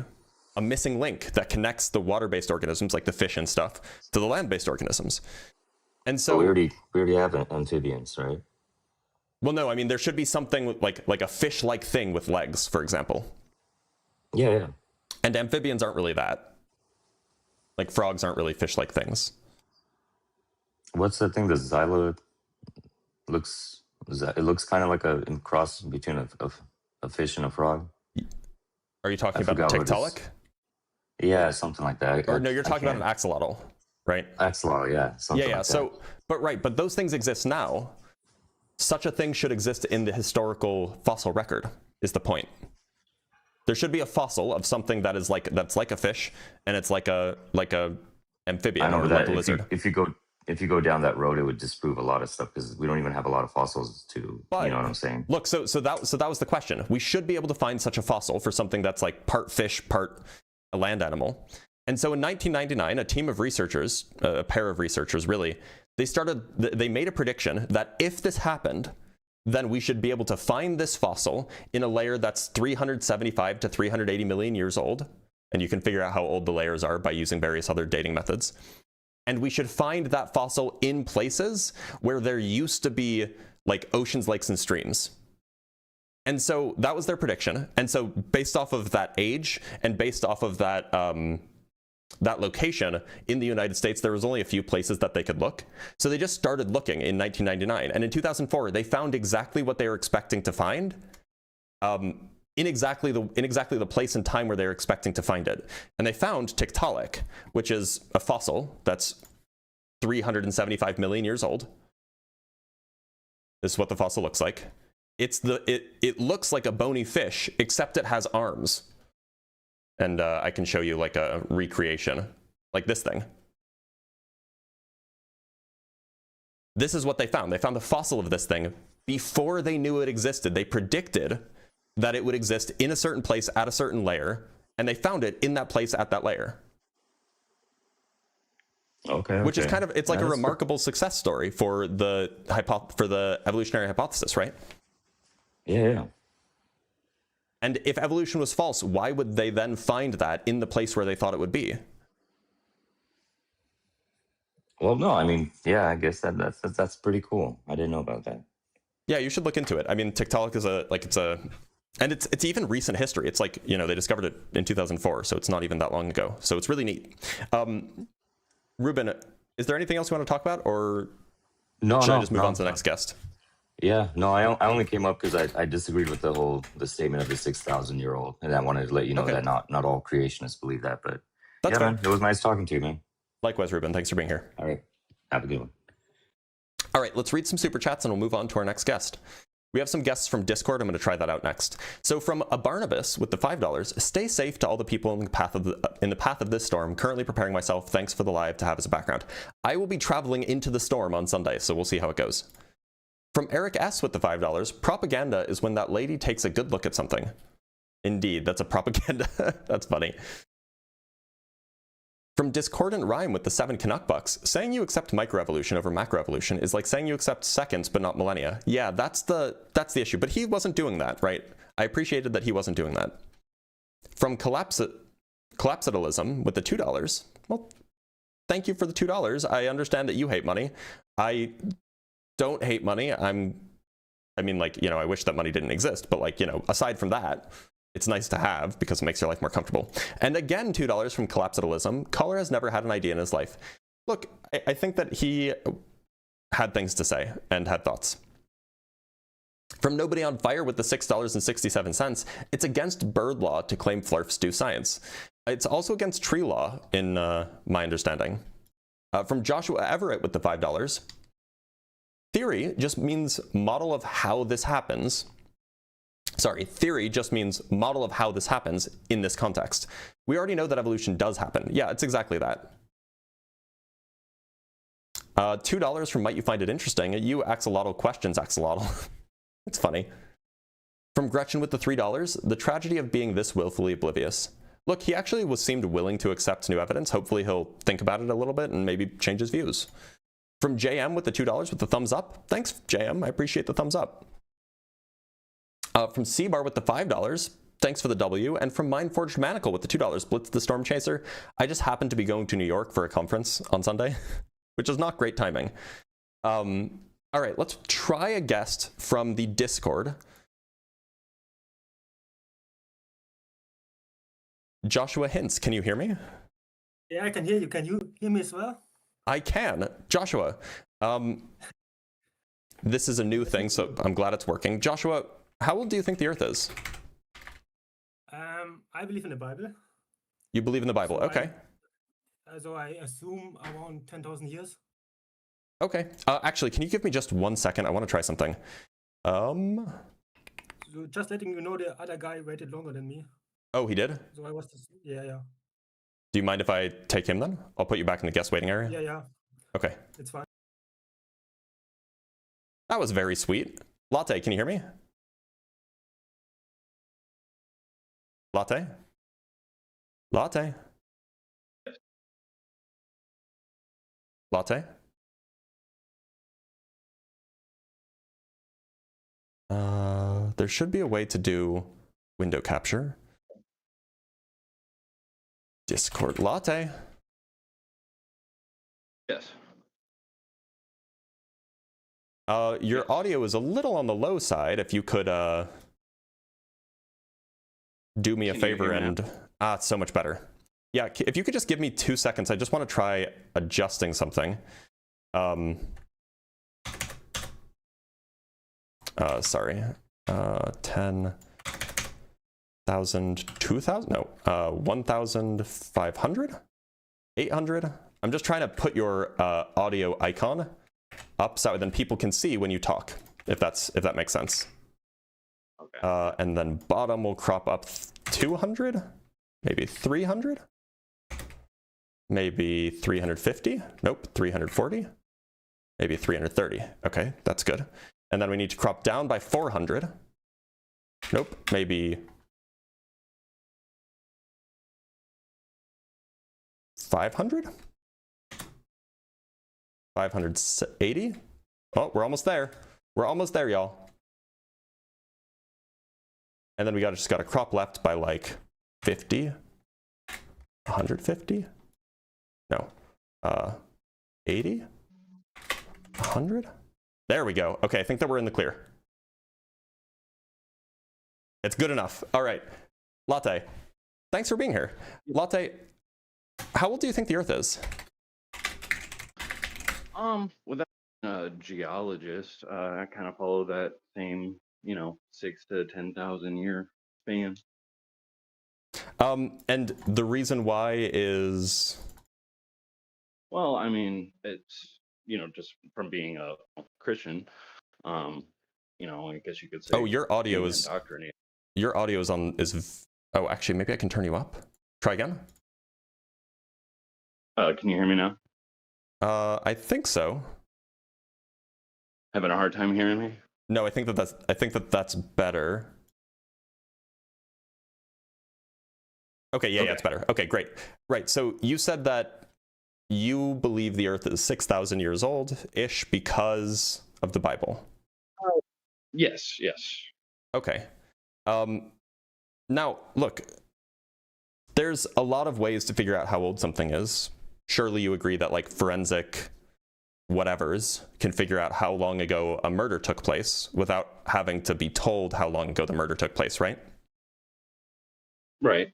a missing link that connects the water-based organisms, like the fish and stuff, to the land-based organisms. And so we already have amphibians, right? Well, no, I mean, there should be something like a fish-like thing with legs, for example. Yeah. And amphibians aren't really that. Like frogs aren't really fish-like things. What's the thing? The xyla looks. It looks kind of like a cross between A fish and a frog. Are you talking I about forgot what Tiktaalik? it's- Yeah, something like that. Or no, you're talking about an axolotl, right? axolotl. Yeah, something Yeah. like So, but those things exist now. Such a thing should exist in the historical fossil record. Is the point? There should be a fossil of something that's like a fish, and it's like a amphibian I know or that like a lizard. if you go down that road, it would disprove a lot of stuff because we don't even have a lot of fossils to. But, you know what I'm saying? Look, so that was the question. We should be able to find such a fossil for something that's like part fish, part a land animal. And so in 1999, a team of researchers, a pair of researchers really, they made a prediction that if this happened, then we should be able to find this fossil in a layer that's 375 to 380 million years old. And you can figure out how old the layers are by using various other dating methods. And we should find that fossil in places where there used to be like oceans, lakes, and streams. And so that was their prediction. And so based off of that age and based off of that that location in the United States, there was only a few places that they could look. So they just started looking in 1999. And in 2004, they found exactly what they were expecting to find in exactly the place and time where they were expecting to find it. And they found Tiktaalik, which is a fossil that's 375 million years old. This is what the fossil looks like. It looks like a bony fish, except it has arms. And I can show you like a recreation, like this thing. This is what they found. They found the fossil of this thing before they knew it existed. They predicted that it would exist in a certain place at a certain layer, and they found it in that place at that layer. Okay. Which is kind of, it's like a remarkable success story for the evolutionary hypothesis, right? Yeah. And if evolution was false, why would they then find that in the place where they thought it would be? Well, no, I mean, yeah, I guess that's pretty cool. I didn't know about that. Yeah, you should look into it. I mean, Tiktaalik is and it's even recent history. It's like, you know, they discovered it in 2004, so it's not even that long ago. So it's really neat. Ruben, is there anything else you want to talk about, or should I just move on to the next guest? Yeah, no, I only came up because I disagreed with the statement of the 6,000-year-old, and I wanted to let you know that not all creationists believe that. But that's man, it was nice talking to you, man. Likewise, Ruben. Thanks for being here. All right, have a good one. All right, let's read some super chats and we'll move on to our next guest. We have some guests from Discord. I'm going to try that out next. So from a Barnabas with the $5, stay safe to all the people in the path of this storm. Currently preparing myself. Thanks for the live to have as a background. I will be traveling into the storm on Sunday, so we'll see how it goes. From Eric S with the $5, propaganda is when that lady takes a good look at something. Indeed, that's a propaganda. That's funny. From Discordant Rhyme with the 7 Canuck bucks, saying you accept microevolution over macroevolution is like saying you accept seconds but not millennia. Yeah, that's the issue. But he wasn't doing that, right? I appreciated that he wasn't doing that. From Collapsitalism with the $2, well, thank you for the $2. I understand that you hate money. I don't hate money. I mean, like, you know, I wish that money didn't exist, but like, you know, aside from that, it's nice to have because it makes your life more comfortable. And again, $2 from Collapsitalism. Caller has never had an idea in his life. Look, I think that he had things to say and had thoughts. From Nobody on Fire with the $6.67, it's against bird law to claim flurfs do science. It's also against tree law in my understanding. From Joshua Everett with the $5, theory just means model of how this happens. Sorry, theory just means model of how this happens in this context. We already know that evolution does happen. Yeah, it's exactly that. $2 from Might You Find It Interesting. You axolotl questions, axolotl. It's funny. From Gretchen with the $3, the tragedy of being this willfully oblivious. Look, he actually seemed willing to accept new evidence. Hopefully he'll think about it a little bit and maybe change his views. From JM with the $2 with the thumbs up. Thanks, JM. I appreciate the thumbs up. From C-Bar with the $5, thanks for the W. And from Mindforged Manacle with the $2, Blitz the Storm Chaser. I just happened to be going to New York for a conference on Sunday, which is not great timing. All right, let's try a guest from the Discord. Joshua Hintz, can you hear me? Yeah, I can hear you. Can you hear me as well? I can. Joshua, this is a new thing, so I'm glad it's working. Joshua, How old do you think the Earth is? I believe in the Bible. You believe in the Bible? So Okay. So I assume around 10,000 years. Okay. Actually, can you give me just 1 second? I want to try something. So just letting you know, the other guy waited longer than me. Oh, he did? So I was yeah. Do you mind if I take him then? I'll put you back in the guest waiting area. Yeah. Okay. It's fine. That was very sweet. Latte, can you hear me? Latte? Latte? Latte? There should be a way to do window capture. Discord. Latte? Yes. Your audio is a little on the low side. If you could do me a favor and... it's so much better. Yeah, if you could just give me 2 seconds, I just want to try adjusting something. Sorry. 10,000, 2,000? No, 1,500? 800? I'm just trying to put your audio icon up so then people can see when you talk, if that makes sense. Okay. And then bottom will crop up 200, maybe 300, maybe 350. Nope, 340, maybe 330. Okay, that's good. And then we need to crop down by 400. Nope, maybe 500. 580. Oh, we're almost there. We're almost there, y'all. And then we just got to crop left by like 50, 150. No, 80, 100. There we go. Okay, I think that we're in the clear. It's good enough. All right, Latte, thanks for being here. Latte, how old do you think the Earth is? Without a geologist, I kind of follow that same, 6 to 10,000 year span. And the reason why is... Well, I mean, it's, just from being a Christian, I guess you could say. Oh, your audio is... Your audio is on... Oh, actually, maybe I can turn you up. Try again. Can you hear me now? I think so. Having a hard time hearing me? No, I think that's better. Okay, yeah, it's better. Okay, great. Right, so you said that you believe the Earth is 6,000 years old-ish because of the Bible. Yes. Okay. Now, look, there's a lot of ways to figure out how old something is. Surely you agree that, like, forensic whatevers can figure out how long ago a murder took place without having to be told how long ago the murder took place, right? Right.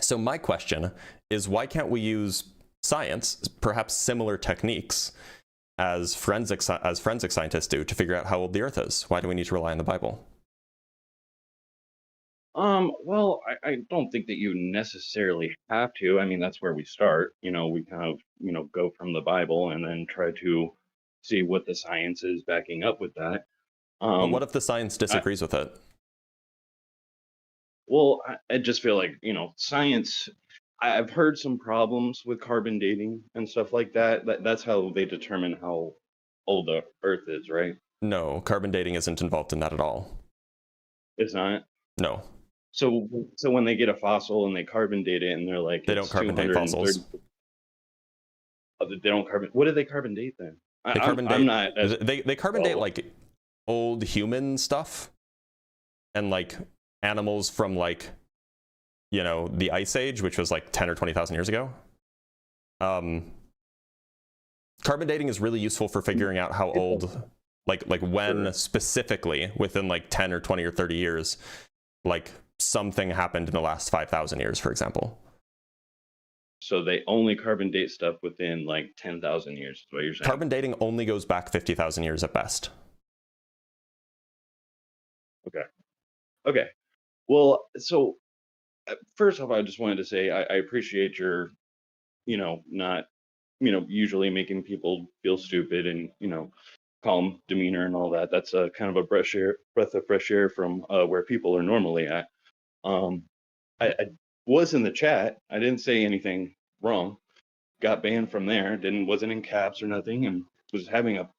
So my question is, why can't we use science, perhaps similar techniques as forensic scientists do, to figure out how old the Earth is? Why do we need to rely on the Bible? Well, I don't think that you necessarily have to. I mean, that's where we start. We kind of, go from the Bible and then try to see what the science is backing up with that. But what if the science disagrees with it? Well, I just feel like, science, I've heard some problems with carbon dating and stuff like that. That's how they determine how old the Earth is, right? No, carbon dating isn't involved in that at all. It's not? No. So when they get a fossil and they carbon date it and they're like, they don't carbon date fossils. They don't carbon. What do they carbon date then? They carbon date. They carbon date like old human stuff and like animals from like, the Ice Age, which was like 10 or 20,000 years ago. Carbon dating is really useful for figuring out how old, like when specifically within like 10 or 20 or 30 years, like something happened in the last 5,000 years, for example. So they only carbon date stuff within like 10,000 years, is what you're saying? Carbon dating only goes back 50,000 years at best. Okay. Well, so first off, I just wanted to say I appreciate your, not, usually making people feel stupid and, calm demeanor and all that. That's a kind of a breath of fresh air from where people are normally at. I was in the chat. I didn't say anything wrong. Got banned from there. Wasn't in caps or nothing, and was having a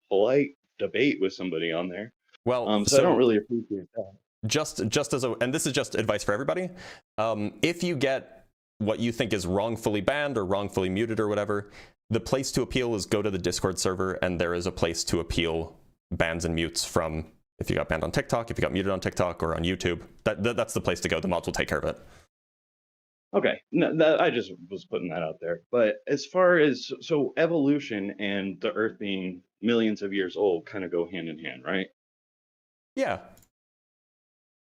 polite debate with somebody on there. Well, so I don't really appreciate that. Just as a, and this is just advice for everybody. If you get what you think is wrongfully banned or wrongfully muted or whatever, the place to appeal is go to the Discord server, and there is a place to appeal bans and mutes from if you got banned on TikTok, if you got muted on TikTok or on YouTube. That's the place to go. The mods will take care of it. Okay, no, I just was putting that out there. But as far as, so evolution and the Earth being millions of years old kind of go hand in hand, right? Yeah.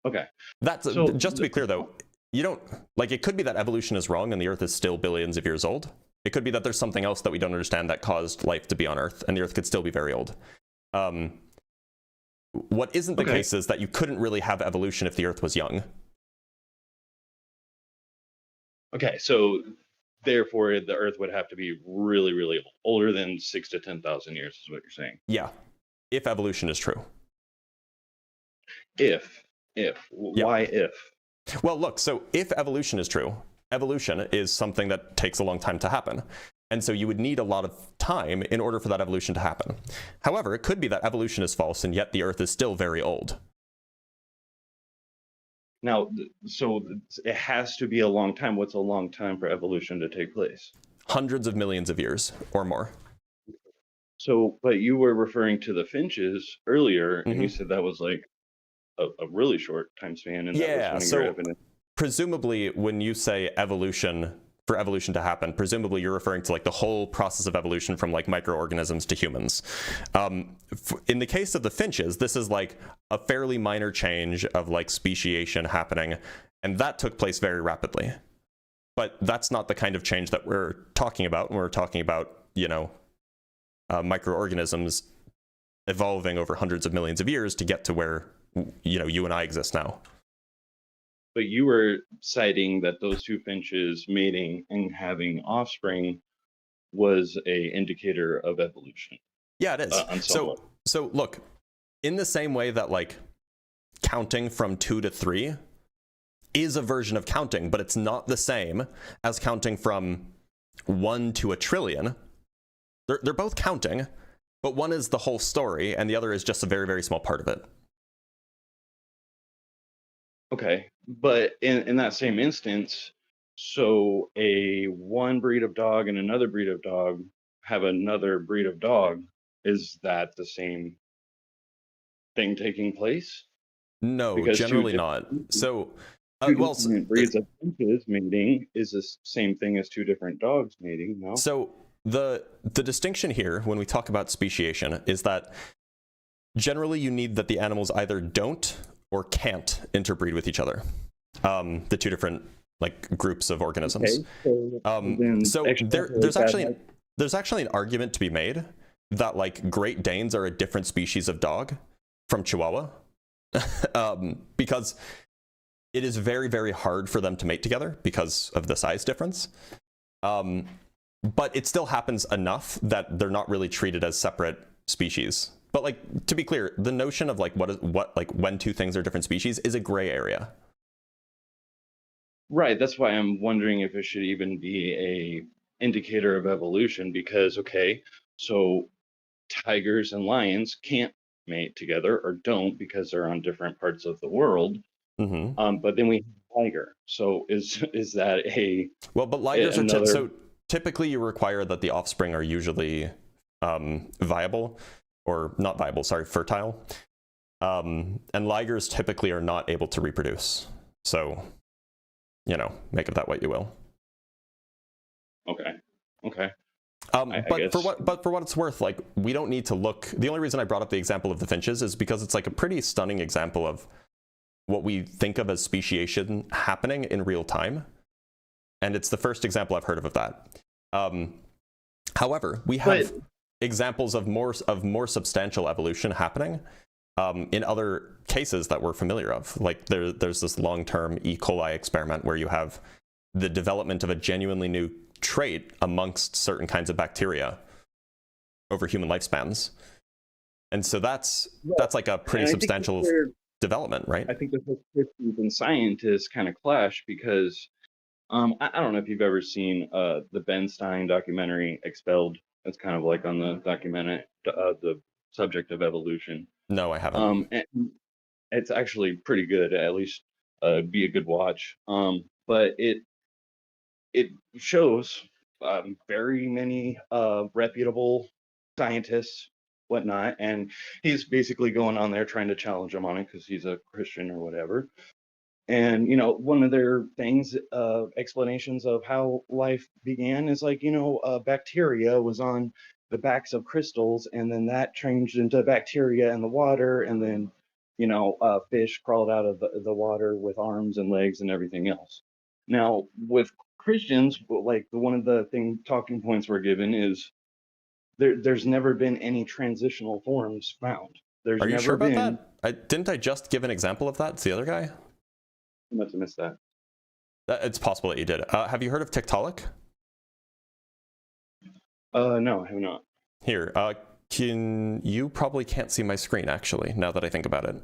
Okay. That's so, just to be clear though, you don't, like, it could be that evolution is wrong and the Earth is still billions of years old. It could be that there's something else that we don't understand that caused life to be on Earth, and the Earth could still be very old. What isn't the case is that you couldn't really have evolution if the Earth was young. Okay, so therefore the Earth would have to be really, really older than 6,000 to 10,000 years is what you're saying. Yeah, if evolution is true. Why if? Well, look, so if evolution is true, evolution is something that takes a long time to happen. And so you would need a lot of time in order for that evolution to happen. However, it could be that evolution is false and yet the Earth is still very old. Now, so it has to be a long time. What's a long time for evolution to take place? Hundreds of millions of years or more. So, but you were referring to the finches earlier, and you said that was like a really short time span. And yeah, that was so your evidence. Presumably when you say evolution, for evolution to happen, presumably you're referring to like the whole process of evolution from like microorganisms to humans. In the case of the finches, this is like a fairly minor change of like speciation happening, and that took place very rapidly. But that's not the kind of change that we're talking about when we're talking about, microorganisms evolving over hundreds of millions of years to get to where, you and I exist now. But you were citing that those two finches mating and having offspring was a indicator of evolution. Yeah, it is. So look, in the same way that like counting from 2 to 3 is a version of counting, but it's not the same as counting from 1 to a trillion. They're both counting, but one is the whole story and the other is just a very, very small part of it. Okay, but in that same instance, so one breed of dog and another breed of dog have another breed of dog. Is that the same thing taking place? No, because generally not. So, breeds of finches mating is the same thing as two different dogs mating. No. So the distinction here, when we talk about speciation, is that generally you need that the animals either don't or can't interbreed with each other. The two different like groups of organisms. Okay, so there's actually an argument to be made that like Great Danes are a different species of dog from Chihuahua, because it is very, very hard for them to mate together because of the size difference. But it still happens enough that they're not really treated as separate species. But like, to be clear, the notion of like when two things are different species is a gray area. Right. That's why I'm wondering if it should even be a indicator of evolution, because so tigers and lions can't mate together or don't because they're on different parts of the world. But then we have tiger. So is that a but ligers are so typically you require that the offspring are usually viable. Or not viable, sorry, fertile. And ligers typically are not able to reproduce. So, make of that what you will. Okay. But for what it's worth, like, we don't need to look. The only reason I brought up the example of the finches is because it's like a pretty stunning example of what we think of as speciation happening in real time. And it's the first example I've heard of that. However, we have examples of more substantial evolution happening in other cases that we're familiar of. Like there's this long-term E. coli experiment where you have the development of a genuinely new trait amongst certain kinds of bacteria over human lifespans. And so that's like a pretty substantial development, right? I think the whole Christians and scientists kind of clash because I don't know if you've ever seen the Ben Stein documentary Expelled. It's kind of like on the the subject of evolution. No, I haven't. And it's actually pretty good. At least be a good watch. But it shows very many reputable scientists, whatnot, and he's basically going on there trying to challenge him on it because he's a Christian or whatever. And one of their things, explanations of how life began is like bacteria was on the backs of crystals, and then that changed into bacteria in the water, and then fish crawled out of the water with arms and legs and everything else. Now with Christians, like one of the talking points we're given is there's never been any transitional forms found. There's Are you never sure about been, that? Didn't I just give an example of that? It's the other guy? I must have missed that. It's possible that you did. Have you heard of Tiktaalik? No, I have not. Here, you probably can't see my screen, actually, now that I think about it.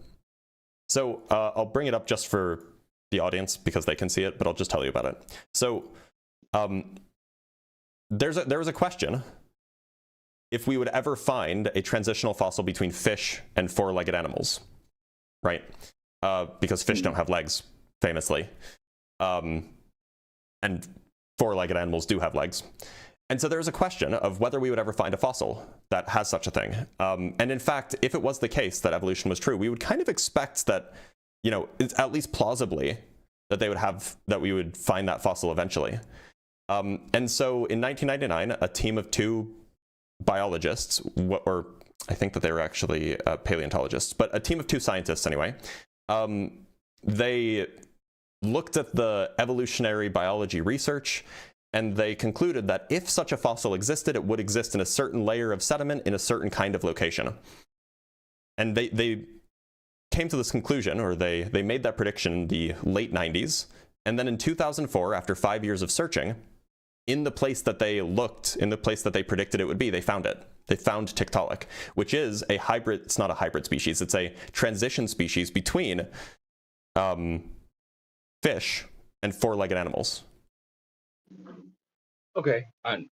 So I'll bring it up just for the audience because they can see it, but I'll just tell you about it. So there was a question if we would ever find a transitional fossil between fish and four-legged animals, right? Because fish don't have legs, famously. And four-legged animals do have legs. And so there's a question of whether we would ever find a fossil that has such a thing. And in fact, if it was the case that evolution was true, we would kind of expect that, at least plausibly, that we would find that fossil eventually. And so in 1999, a team of two biologists, or I think that they were actually paleontologists, but a team of two scientists anyway, they looked at the evolutionary biology research, and they concluded that if such a fossil existed, it would exist in a certain layer of sediment in a certain kind of location. And they came to this conclusion, or they made that prediction in the late 90s. And then in 2004, after 5 years of searching, in the place that they looked, in the place that they predicted it would be, they found it. They found Tiktaalik, which is a hybrid, it's not a hybrid species, it's a transition species between fish and four-legged animals. Okay, I'm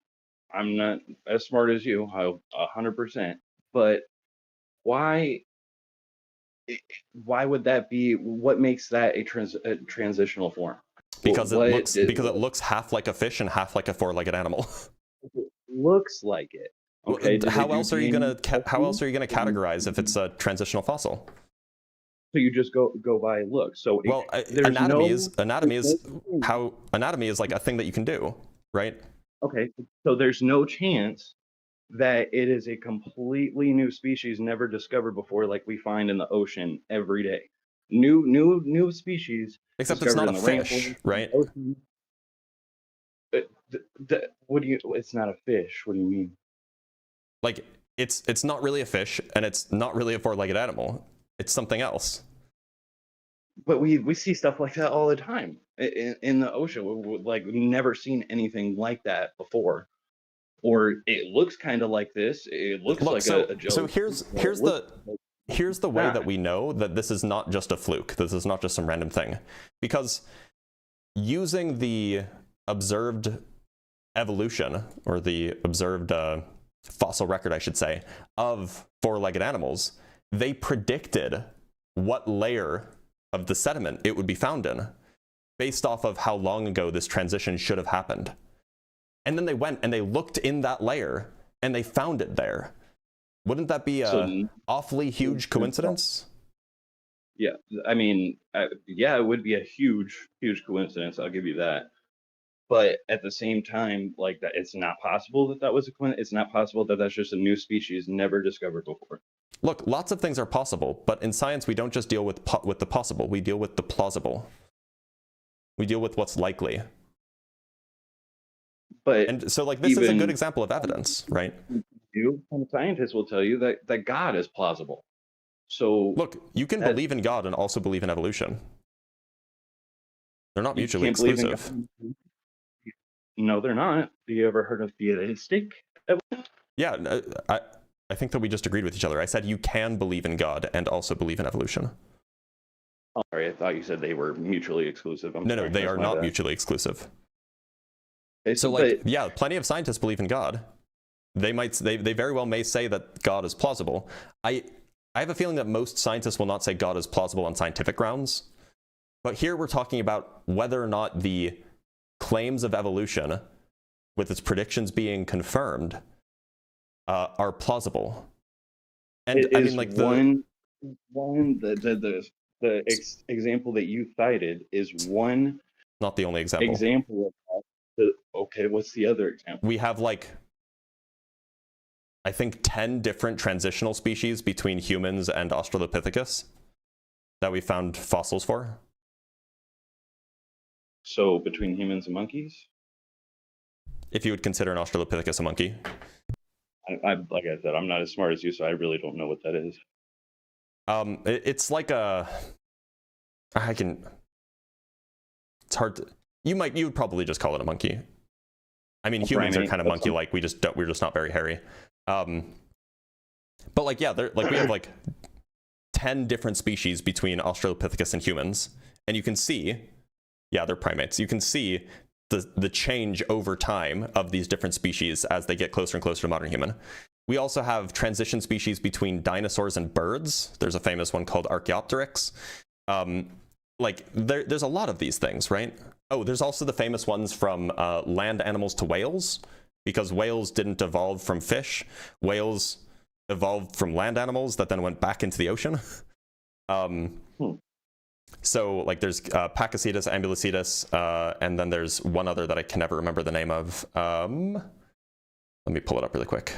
not as smart as you, 100%. But why would that be? What makes that a transitional form? Because it looks half like a fish and half like a four-legged animal. It looks like it. Okay. How else are you gonna categorize if it's a transitional fossil? So you just go by and look. So anatomy is like a thing that you can do, right? Okay. So there's no chance that it is a completely new species never discovered before, like we find in the ocean every day. New species. Except it's not a fish, right? What do you? It's not a fish. What do you mean? Like it's not really a fish, and it's not really a four-legged animal. It's something else. But we see stuff like that all the time in the ocean. We've never seen anything like that before. Or it looks kind of like this. It looks like a joke. So here's the way that we know that this is not just a fluke. This is not just some random thing. Because using the observed evolution, or the observed fossil record, I should say, of four-legged animals, they predicted what layer of the sediment it would be found in based off of how long ago this transition should have happened. And then they went and they looked in that layer and they found it there. Wouldn't that be an awfully huge coincidence? Yeah, I mean, yeah, it would be a huge coincidence. I'll give you that. But at the same time, like that, it's not possible that was a coincidence. It's not possible that that's just a new species never discovered before. Look, lots of things are possible, but in science, we don't just deal with the possible. We deal with the plausible. We deal with what's likely. And so, like, this is a good example of evidence, right? Some scientists will tell you that God is plausible. So Look, you can that- believe in God and also believe in evolution. They're not you mutually can't believe in exclusive. God. No, they're not. Do you ever heard of theistic evolution? Yeah, I think that we just agreed with each other. I said you can believe in God and also believe in evolution. Oh, sorry, I thought you said they were mutually exclusive. No, sorry, they that's are my not bad. mutually exclusive. Okay, So, but- like, yeah, plenty of scientists believe in God. They very well may say that God is plausible. I have a feeling that most scientists will not say God is plausible on scientific grounds. But here we're talking about whether or not the claims of evolution, with its predictions being confirmed, are plausible. And it I is mean, like the example that you cited is one not the only example. Example of that. Okay, what's the other example? We have like, I think 10 different transitional species between humans and Australopithecus that we found fossils for. So between humans and monkeys? If you would consider an Australopithecus a monkey. I like I said, I'm not as smart as you, so I really don't know what that is. It's like a, it's hard to, you would probably just call it a monkey. I mean, humans are kind of monkey-like. We're just not very hairy. But like, yeah, we have like 10 different species between Australopithecus and humans, and you can see, yeah, they're primates. You can see the change over time of these different species as they get closer and closer to modern human. We also have transition species between dinosaurs and birds. There's a famous one called Archaeopteryx. Like there's a lot of these things, right? Oh, there's also the famous ones from land animals to whales, because whales didn't evolve from fish. Whales evolved from land animals that then went back into the ocean. So like there's Pakicetus, Ambulocetus, and then there's one other that I can never remember the name of. Let me pull it up really quick.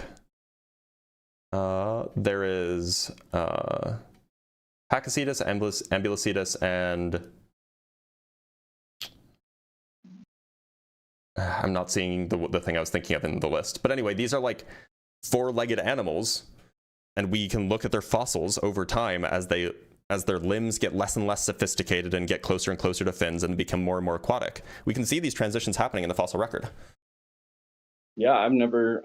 There is Pakicetus, Ambulocetus, and I'm not seeing the thing I was thinking of in the list. But anyway, these are like four-legged animals, and we can look at their fossils over time as their limbs get less and less sophisticated and get closer and closer to fins and become more and more aquatic. We can see these transitions happening in the fossil record. Yeah, I've never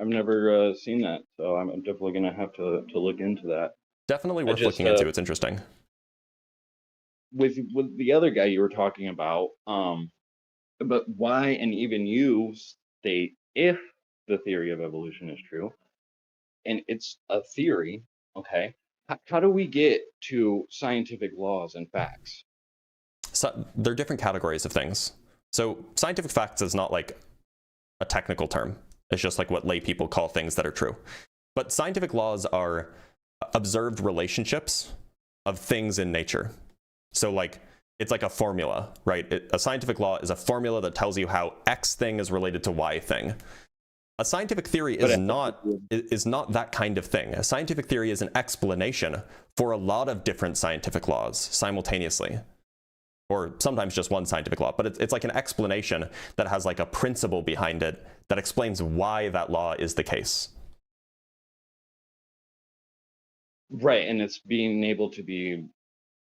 seen that, so I'm definitely gonna have to look into that. Definitely worth looking into. It's interesting. With the other guy you were talking about, but why, and even you state, if the theory of evolution is true, and it's a theory, okay, how do we get to scientific laws and facts? So they're different categories of things. So scientific facts is not like a technical term. It's just like what lay people call things that are true. But scientific laws are observed relationships of things in nature. So like, it's like a formula, right? A scientific law is a formula that tells you how X thing is related to Y thing. A scientific theory is not that kind of thing. A scientific theory is an explanation for a lot of different scientific laws simultaneously. Or sometimes just one scientific law, but it's like an explanation that has like a principle behind it that explains why that law is the case. Right, and it's being able to be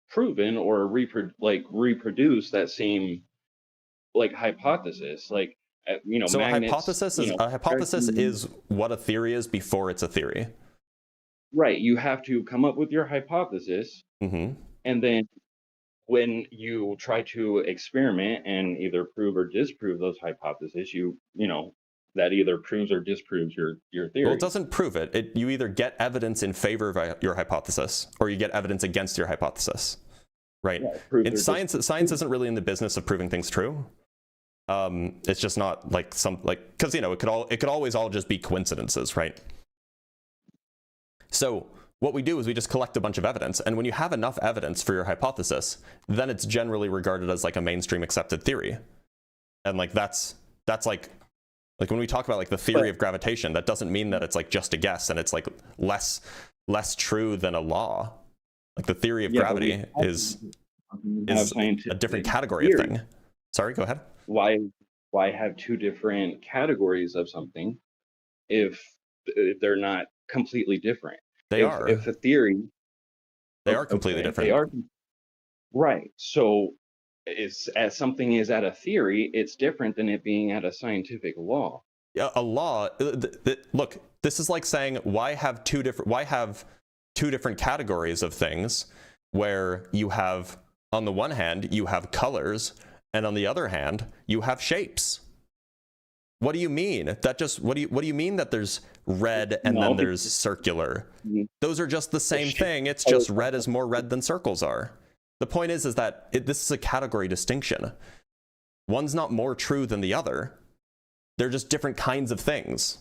proven or reproduce that same like hypothesis, like So magnets, a hypothesis is what a theory is before it's a theory. Right, you have to come up with your hypothesis, and then when you try to experiment and either prove or disprove those hypotheses, that either proves or disproves your theory. Well, it doesn't prove it. You either get evidence in favor of your hypothesis, or you get evidence against your hypothesis, right? Yeah, in science isn't really in the business of proving things true. It's just not like because it could always all just be coincidences, right? So what we do is we just collect a bunch of evidence, and when you have enough evidence for your hypothesis, then it's generally regarded as like a mainstream accepted theory. And like that's like when we talk about like the theory of gravitation, that doesn't mean that it's like just a guess and it's like less true than a law. Like the theory of gravity is a different category of thing. Sorry, go ahead. Why have two different categories of something if they're not completely different? They are. If a theory They are completely different. They are right. So, as something is at a theory, it's different than it being at a scientific law. Yeah, a law. Look, this is like saying why have two different categories of things, where you have, on the one hand, you have colors, and on the other hand, you have shapes. What do you mean? What do you mean that there's red and then there's circular? Those are just the same thing. It's just red is more red than circles are. The point is that this is a category distinction. One's not more true than the other. They're just different kinds of things.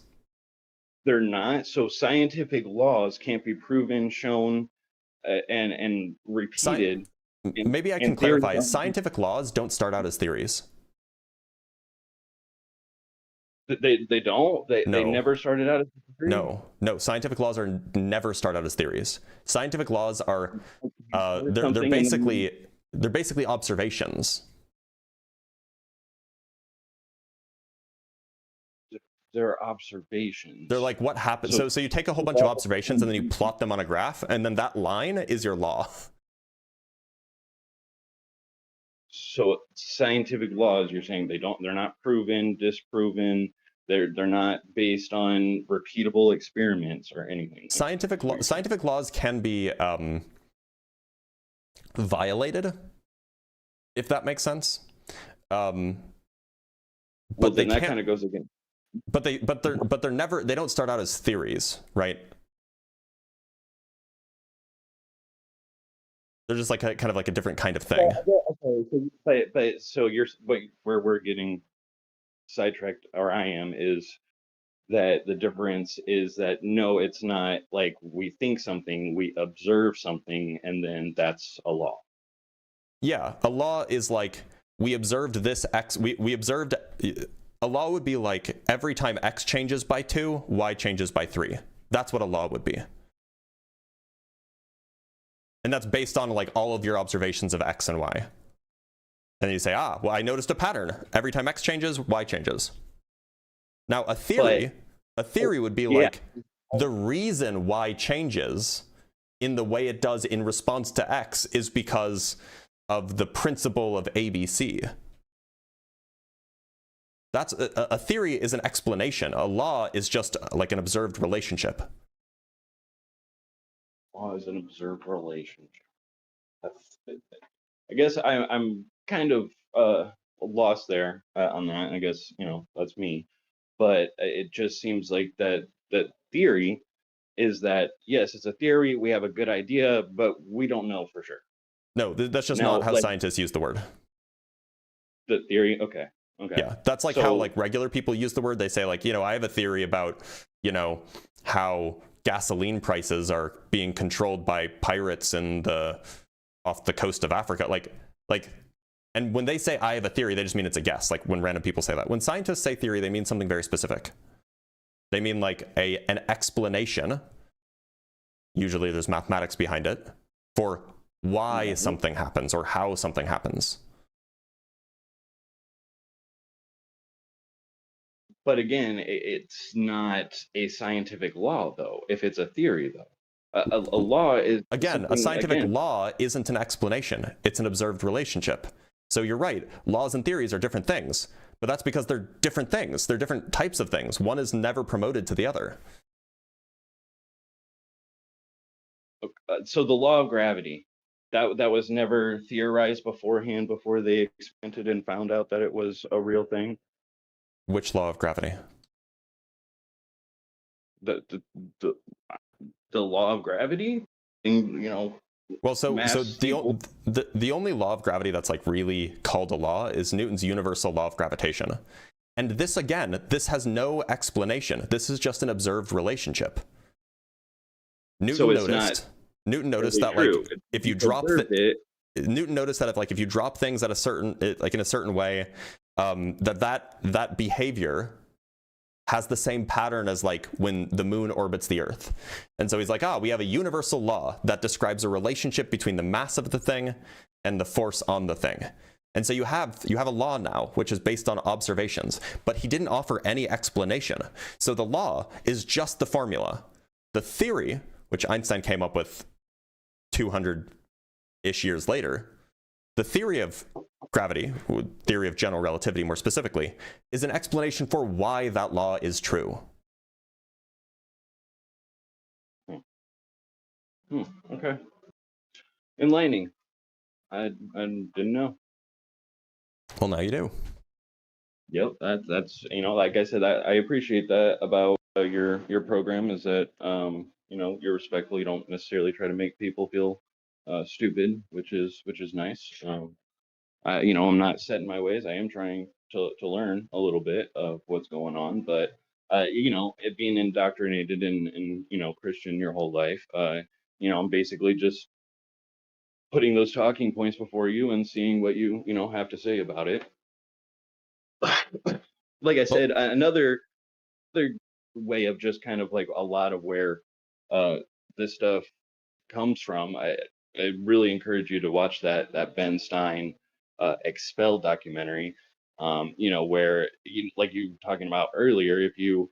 They're not. So scientific laws can't be proven, shown, and repeated. Maybe I can clarify. Scientific laws don't start out as theories. They don't. They never started out as theories? No. Scientific laws are never start out as theories. Scientific laws are they're basically observations. They're observations. They're like what happens. So you take a whole bunch of observations and then you plot them on a graph, and then that line is your law. So scientific laws, you're saying they're not proven, disproven. They're not based on repeatable experiments or anything. Scientific laws can be violated, if that makes sense. But then that kind of goes again. But they're never, they don't start out as theories, right? They're just like kind of like a different kind of thing. Okay, so where we're getting sidetracked, or I am, is that the difference is that no, it's not like we think something, we observe something, and then that's a law. Yeah, a law is like we observed this X. We observed. A law would be like every time X changes by 2, Y changes by 3. That's what a law would be. And that's based on like all of your observations of X and Y. And then you say, well, I noticed a pattern. Every time X changes, Y changes. Now, a theory would be like the reason Y changes in the way it does in response to X is because of the principle of ABC. That's a theory is an explanation. A law is just like an observed relationship. Law is an observed relationship. I guess I'm kind of lost there on that. I guess, that's me. But it just seems like that theory is that, yes, it's a theory. We have a good idea, but we don't know for sure. No, that's just not how scientists use the word. The theory? Okay. Yeah, that's like how like regular people use the word. They say like, I have a theory about, how gasoline prices are being controlled by pirates off the coast of Africa. Like, and when they say I have a theory, they just mean it's a guess. Like when random people say that. When scientists say theory, they mean something very specific. They mean like an explanation. Usually there's mathematics behind it for why something happens or how something happens. But again, it's not a scientific law, though, if it's a theory, though. A law is... Again, a scientific law isn't an explanation. It's an observed relationship. So you're right. Laws and theories are different things. But that's because they're different things. They're different types of things. One is never promoted to the other. So the law of gravity, that was never theorized beforehand before they experimented and found out that it was a real thing? Which law of gravity? The law of gravity, Well, so the only law of gravity that's like really called a law is Newton's universal law of gravitation. And this has no explanation. This is just an observed relationship. Newton noticed that like if you drop Newton noticed that if you drop things at a certain in a certain way, that behavior has the same pattern as like when the moon orbits the Earth. And so he's like, we have a universal law that describes a relationship between the mass of the thing and the force on the thing. And so you have a law now, which is based on observations, but he didn't offer any explanation. So the law is just the formula. The theory, which Einstein came up with 200-ish years later, the theory of gravity, theory of general relativity more specifically, is an explanation for why that law is true. Okay. Enlightening. I didn't know. Well, now you do. Yep, that's like I said, I appreciate that about your program, is that you're respectful. You don't necessarily try to make people feel stupid, which is nice. I'm not set in my ways. I am trying to learn a little bit of what's going on, but it being indoctrinated in Christian your whole life, I'm basically just putting those talking points before you and seeing what you have to say about it. Like I said, another way of just kind of like a lot of where this stuff comes from. I really encourage you to watch that Ben Stein Expelled documentary. Where like you were talking about earlier, if you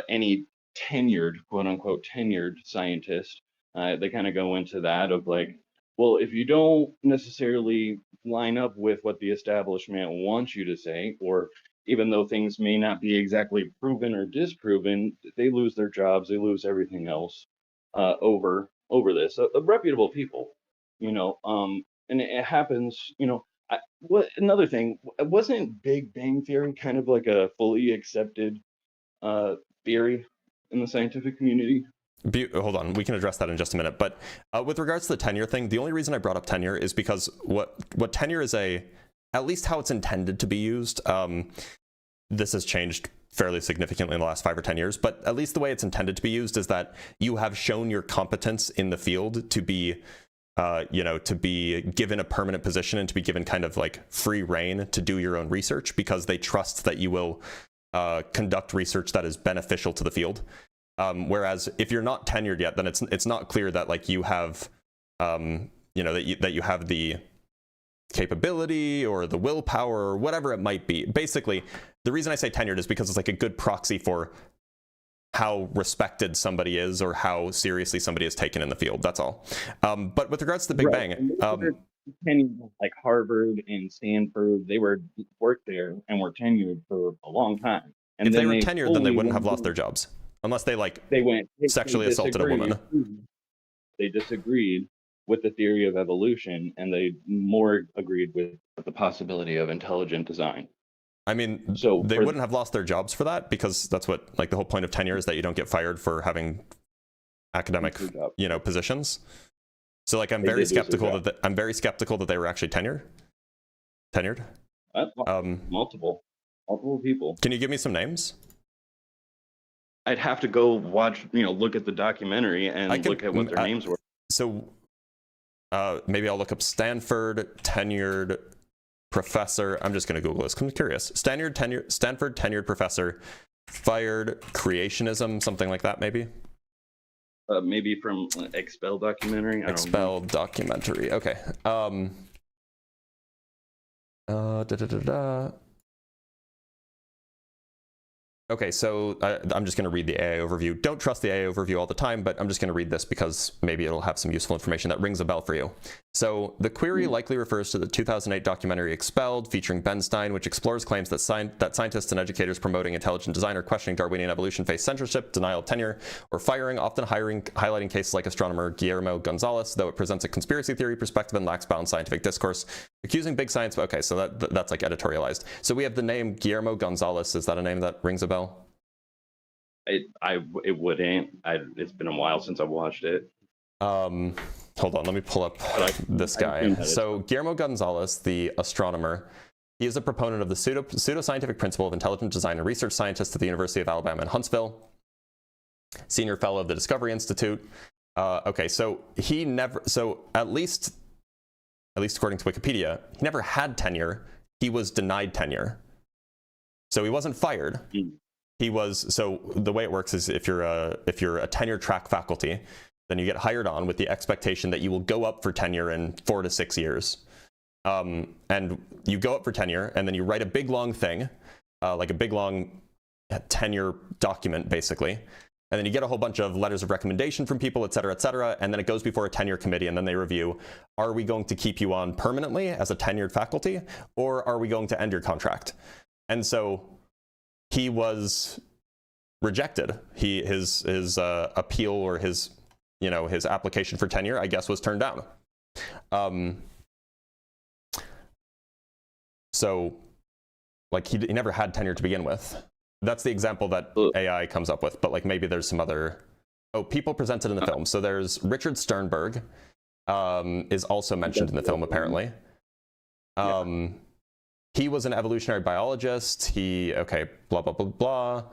any tenured, quote unquote tenured scientist, they kind of go into that of like, well, if you don't necessarily line up with what the establishment wants you to say, or even though things may not be exactly proven or disproven, they lose their jobs, they lose everything else over this. Reputable people, and it happens. What another thing, wasn't Big Bang Theory kind of like a fully accepted theory in the scientific community? Hold on, we can address that in just a minute. But with regards to the tenure thing, the only reason I brought up tenure is because what tenure is at least how it's intended to be used. This has changed fairly significantly in the last 5 or 10 years, but at least the way it's intended to be used is that you have shown your competence in the field to be, to be given a permanent position and to be given kind of like free reign to do your own research, because they trust that you will conduct research that is beneficial to the field. Whereas if you're not tenured yet, then it's not clear that like you have, that you have the capability or the willpower or whatever it might be. Basically, the reason I say tenured is because it's like a good proxy for how respected somebody is or how seriously somebody is taken in the field. That's all. But with regards to the Big Bang, like Harvard and Stanford, they worked there and were tenured for a long time. And if they were tenured, then they wouldn't have lost their jobs, unless they sexually assaulted a woman. They disagreed with the theory of evolution, and they more agreed with the possibility of intelligent design. I mean, so they wouldn't have lost their jobs for that, because that's what, like, the whole point of tenure is that you don't get fired for having academic, positions. So, like, I'm very skeptical that they were actually tenured. Multiple people. Can you give me some names? I'd have to go watch, look at the documentary and look at what their names were. So, maybe I'll look up Stanford tenured professor. I'm just going to Google this. I'm curious. Stanford tenured professor fired, creationism, something like that, maybe. Maybe from Expelled documentary. Expelled documentary. Okay. Okay, so I'm just going to read the AA overview. Don't trust the AA overview all the time, but I'm just going to read this because maybe it'll have some useful information that rings a bell for you. So the query likely refers to the 2008 documentary Expelled, featuring Ben Stein, which explores claims that scientists and educators promoting intelligent design or questioning Darwinian evolution face censorship, denial of tenure, or firing, often highlighting cases like astronomer Guillermo Gonzalez, though it presents a conspiracy theory perspective and lacks balanced scientific discourse, accusing big science. Okay, so that's like editorialized. So we have the name Guillermo Gonzalez. Is that a name that rings a bell? It wouldn't. It's been a while since I've watched it. Hold on, let me pull up this guy. So Guillermo Gonzalez, the astronomer, he is a proponent of the pseudoscientific principle of intelligent design and research scientist at the University of Alabama in Huntsville, senior fellow of the Discovery Institute. Okay, so at least according to Wikipedia, he never had tenure. He was denied tenure. So he wasn't fired. He was, so the way it works is if you're a tenure track faculty, then you get hired on with the expectation that you will go up for tenure in 4 to 6 years. And you go up for tenure, and then you write a big long thing, like a big long tenure document, basically. And then you get a whole bunch of letters of recommendation from people, et cetera, and then it goes before a tenure committee, and then they review, are we going to keep you on permanently as a tenured faculty, or are we going to end your contract? And so he was rejected. His appeal, or his application for tenure, I guess, was turned down. So like he never had tenure to begin with. That's the example that AI comes up with, but like maybe there's some other people presented in the film. So there's Richard Sternberg, is also mentioned in the film, apparently. He was an evolutionary biologist. He blah blah blah blah.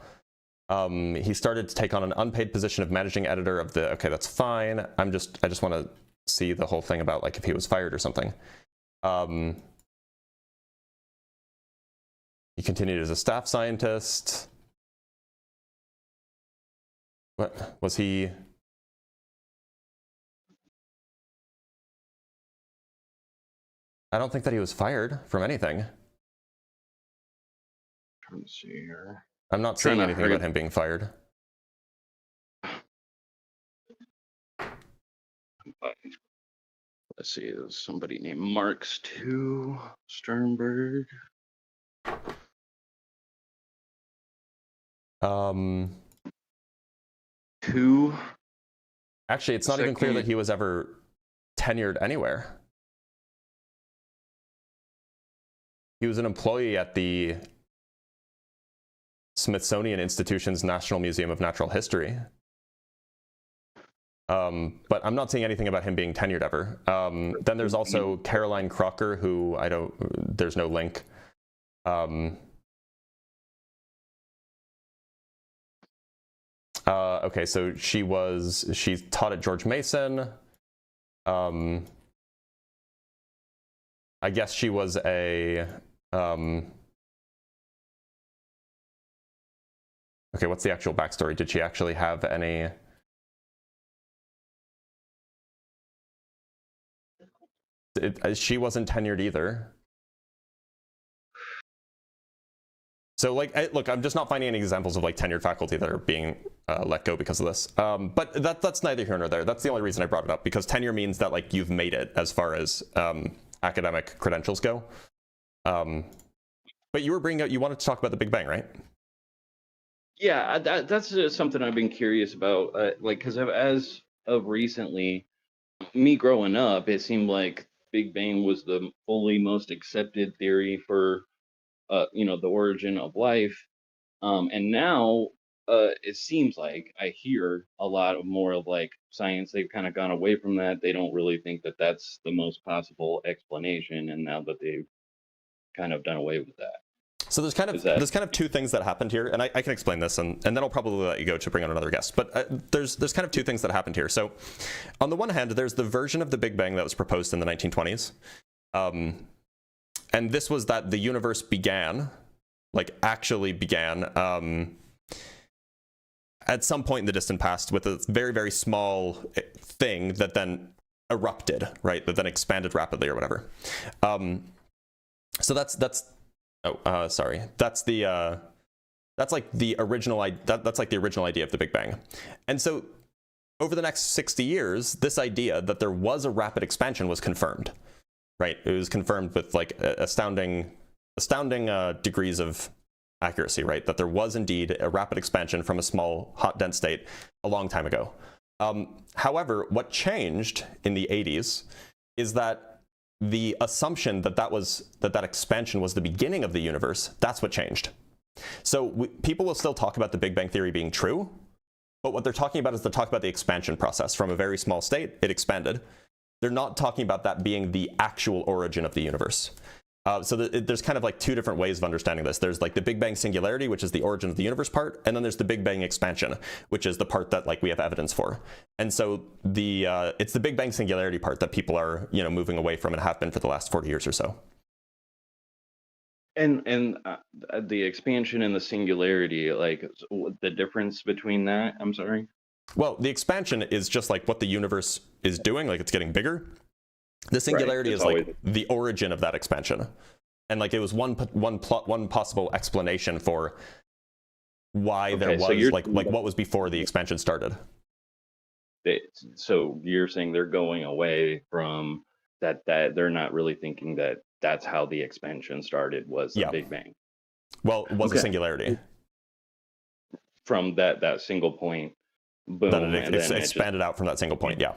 He started to take on an unpaid position of managing editor of the. Okay, that's fine. I just want to see the whole thing about like if he was fired or something. He continued as a staff scientist. What was he? I don't think that he was fired from anything. Trying to see here. I'm not seeing anything about him being fired. Let's see, there's somebody named Marks too. Sternberg. Who? Actually, it's not even clear that he was ever tenured anywhere. He was an employee at the Smithsonian Institution's National Museum of Natural History. But I'm not seeing anything about him being tenured ever. Then there's also Caroline Crocker, who there's no link. Okay, so she taught at George Mason. I guess she was a, okay, what's the actual backstory? Did she actually have any? She wasn't tenured either. So like, look, I'm just not finding any examples of like tenured faculty that are being let go because of this. But that's neither here nor there. That's the only reason I brought it up, because tenure means that like you've made it as far as academic credentials go. But you wanted to talk about the Big Bang, right? Yeah, that's something I've been curious about. Like, because as of recently, me growing up, it seemed like Big Bang was the fully most accepted theory for the origin of life. And now it seems like I hear a lot more of like science. They've kind of gone away from that. They don't really think that that's the most possible explanation. And now that they've kind of done away with that. So there's kind of two things that happened here, and I can explain this, and then I'll probably let you go to bring on another guest. But there's kind of two things that happened here. So on the one hand, there's the version of the Big Bang that was proposed in the 1920s. And this was that the universe began, like actually began, at some point in the distant past with a very, very small thing that then erupted, right? That then expanded rapidly or whatever. So that's like the original idea of the Big Bang. And so over the next 60 years, this idea that there was a rapid expansion was confirmed. Right, it was confirmed with like astounding degrees of accuracy, right? That there was indeed a rapid expansion from a small, hot, dense state a long time ago. However, what changed in the 80s is that the assumption that expansion was the beginning of the universe, that's what changed. So people will still talk about the Big Bang Theory being true, but what they're talking about is the expansion process. From a very small state, it expanded. They're not talking about that being the actual origin of the universe. So there's kind of like two different ways of understanding this. There's like the Big Bang singularity, which is the origin of the universe part, and then there's the Big Bang expansion, which is the part that like we have evidence for. And so it's the Big Bang singularity part that people are moving away from and have been for the last 40 years or so. And the expansion and the singularity, like the difference between that, I'm sorry? Well, the expansion is just like what the universe is doing, like it's getting bigger. The singularity is like the origin of that expansion. And like it was one possible explanation for why there Okay, so was you're like what was before the expansion started. So you're saying they're going away from that they're not really thinking that that's how the expansion started, was the Yeah. Big Bang. Well, it was a Okay. singularity. From that single point, boom, That and it then it just expanded out from that single point, yeah.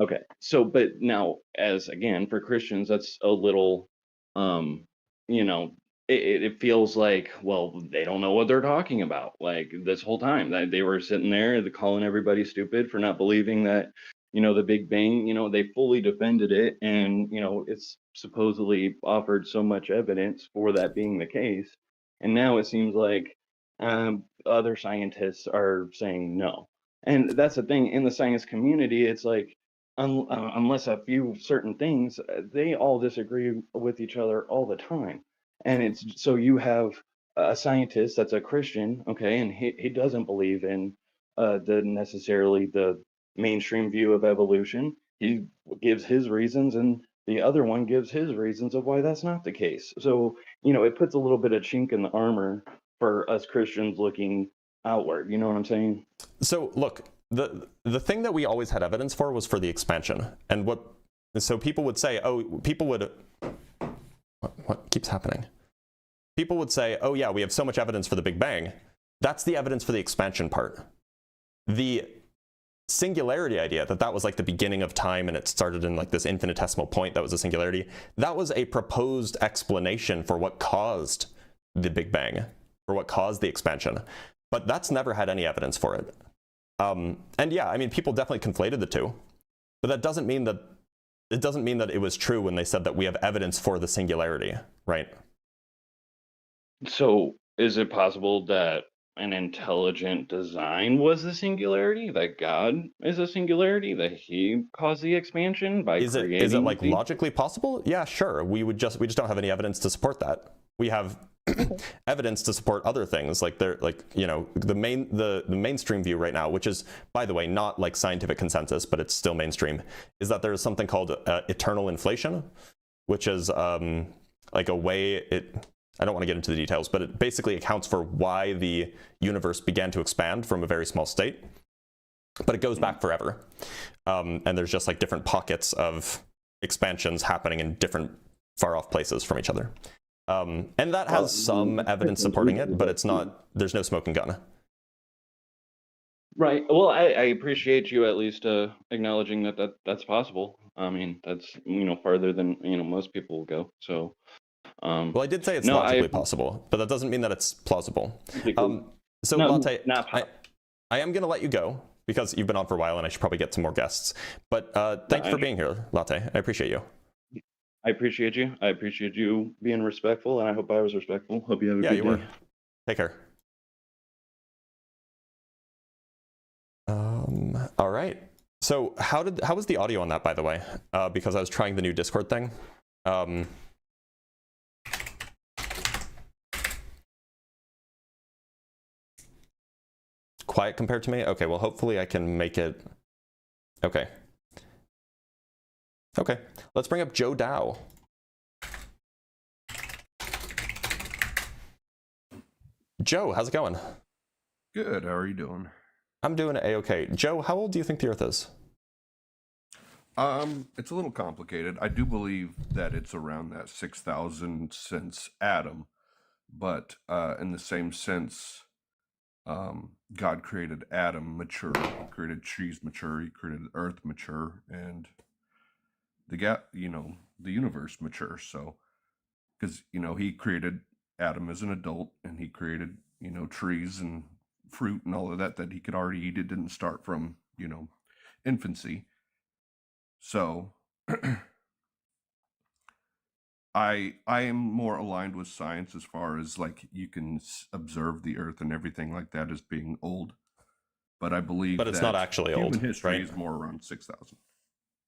okay. So, but now, as again, for Christians, that's a little, you know, it feels like, well, they don't know what they're talking about. Like this whole time that they were sitting there calling everybody stupid for not believing that, the Big Bang, they fully defended it. And, it's supposedly offered so much evidence for that being the case. And now it seems like other scientists are saying no. And that's the thing in the science community. It's like, unless a few certain things, they all disagree with each other all the time. And it's so you have a scientist that's a Christian, okay, and he doesn't believe in the mainstream view of evolution. He gives his reasons, and the other one gives his reasons of why that's not the case. So, it puts a little bit of chink in the armor for us Christians looking outward. You know what I'm saying? So look, the thing that we always had evidence for was for the expansion. And so people would say, what keeps happening? People would say, oh yeah, we have so much evidence for the Big Bang. That's the evidence for the expansion part. The singularity idea, that was like the beginning of time and it started in like this infinitesimal point that was a singularity, that was a proposed explanation for what caused the Big Bang, or what caused the expansion. But that's never had any evidence for it. And yeah, I mean, people definitely conflated the two, but that doesn't mean that it was true when they said that we have evidence for the singularity, right? So is it possible that an intelligent design was a singularity, that God is a singularity, that he caused the expansion by creating? Is it like logically possible? Yeah, sure. We just don't have any evidence to support that. We have evidence to support other things, like the mainstream view right now, which is, by the way, not like scientific consensus, but it's still mainstream, is that there's something called eternal inflation, which is like a way I don't want to get into the details, but it basically accounts for why the universe began to expand from a very small state, but it goes back forever. And there's just like different pockets of expansions happening in different far off places from each other. And that has some evidence supporting it, but there's no smoking gun. Right. Well, I appreciate you at least acknowledging that's possible. I mean, that's, farther than, most people will go. So, well, I did say it's logically possible, but that doesn't mean that it's plausible. So Latte, I am going to let you go because you've been on for a while and I should probably get some more guests. But thank you for being here, Latte. I appreciate you. I appreciate you. I appreciate you being respectful, and I hope I was respectful. Hope you have a good day. Yeah, you were. Take care. All right. So how was the audio on that, by the way? Because I was trying the new Discord thing. Quiet compared to me? Okay, well, hopefully I can make it. Okay. Okay, let's bring up Joe Dow. Joe, how's it going? Good, how are you doing? I'm doing A-okay. Joe, how old do you think the Earth is? It's a little complicated. I do believe that it's around that 6,000 since Adam, but in the same sense, God created Adam mature, he created trees mature, he created the Earth mature, and the universe mature. So, because he created Adam as an adult, and he created trees and fruit and all of that he could already eat. It didn't start from infancy. So I am more aligned with science as far as like you can observe the Earth and everything like that as being old, but I believe but it's not actually old. Human history right? is more around 6,000.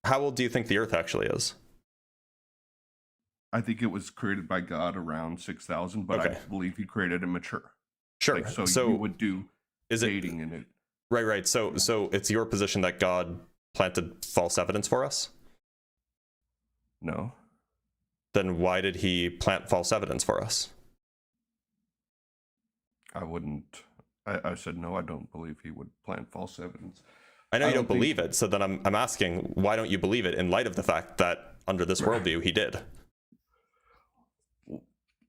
How old do you think the Earth actually is? I think it was created by God around 6,000, but I believe he created it mature. Sure. Like, so you would do dating in it. Right. So it's your position that God planted false evidence for us? No. Then why did he plant false evidence for us? I wouldn't. I said no. I don't believe he would plant false evidence. I know you don't think- believe it, so then I'm asking, why don't you believe it in light of the fact that under this worldview he did?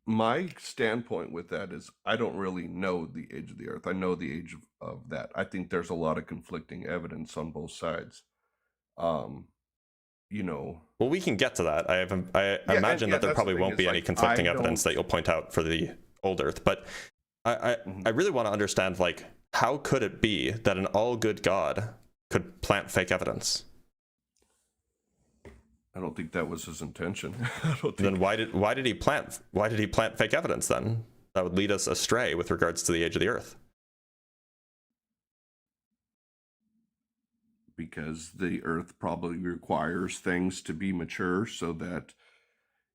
My standpoint with that is I don't really know the age of the Earth. I know the age of that. I think there's a lot of conflicting evidence on both sides. You know. Well, we can get to that. I imagine that there that's the probably thing, won't is be any like, conflicting I evidence that don't- you'll point out for the old Earth, but I really want to understand, like, how could it be that an all good God could plant fake evidence? I don't think that was his intention. I don't think... Then why did he plant fake evidence then that would lead us astray with regards to the age of the Earth? Because the Earth probably requires things to be mature so that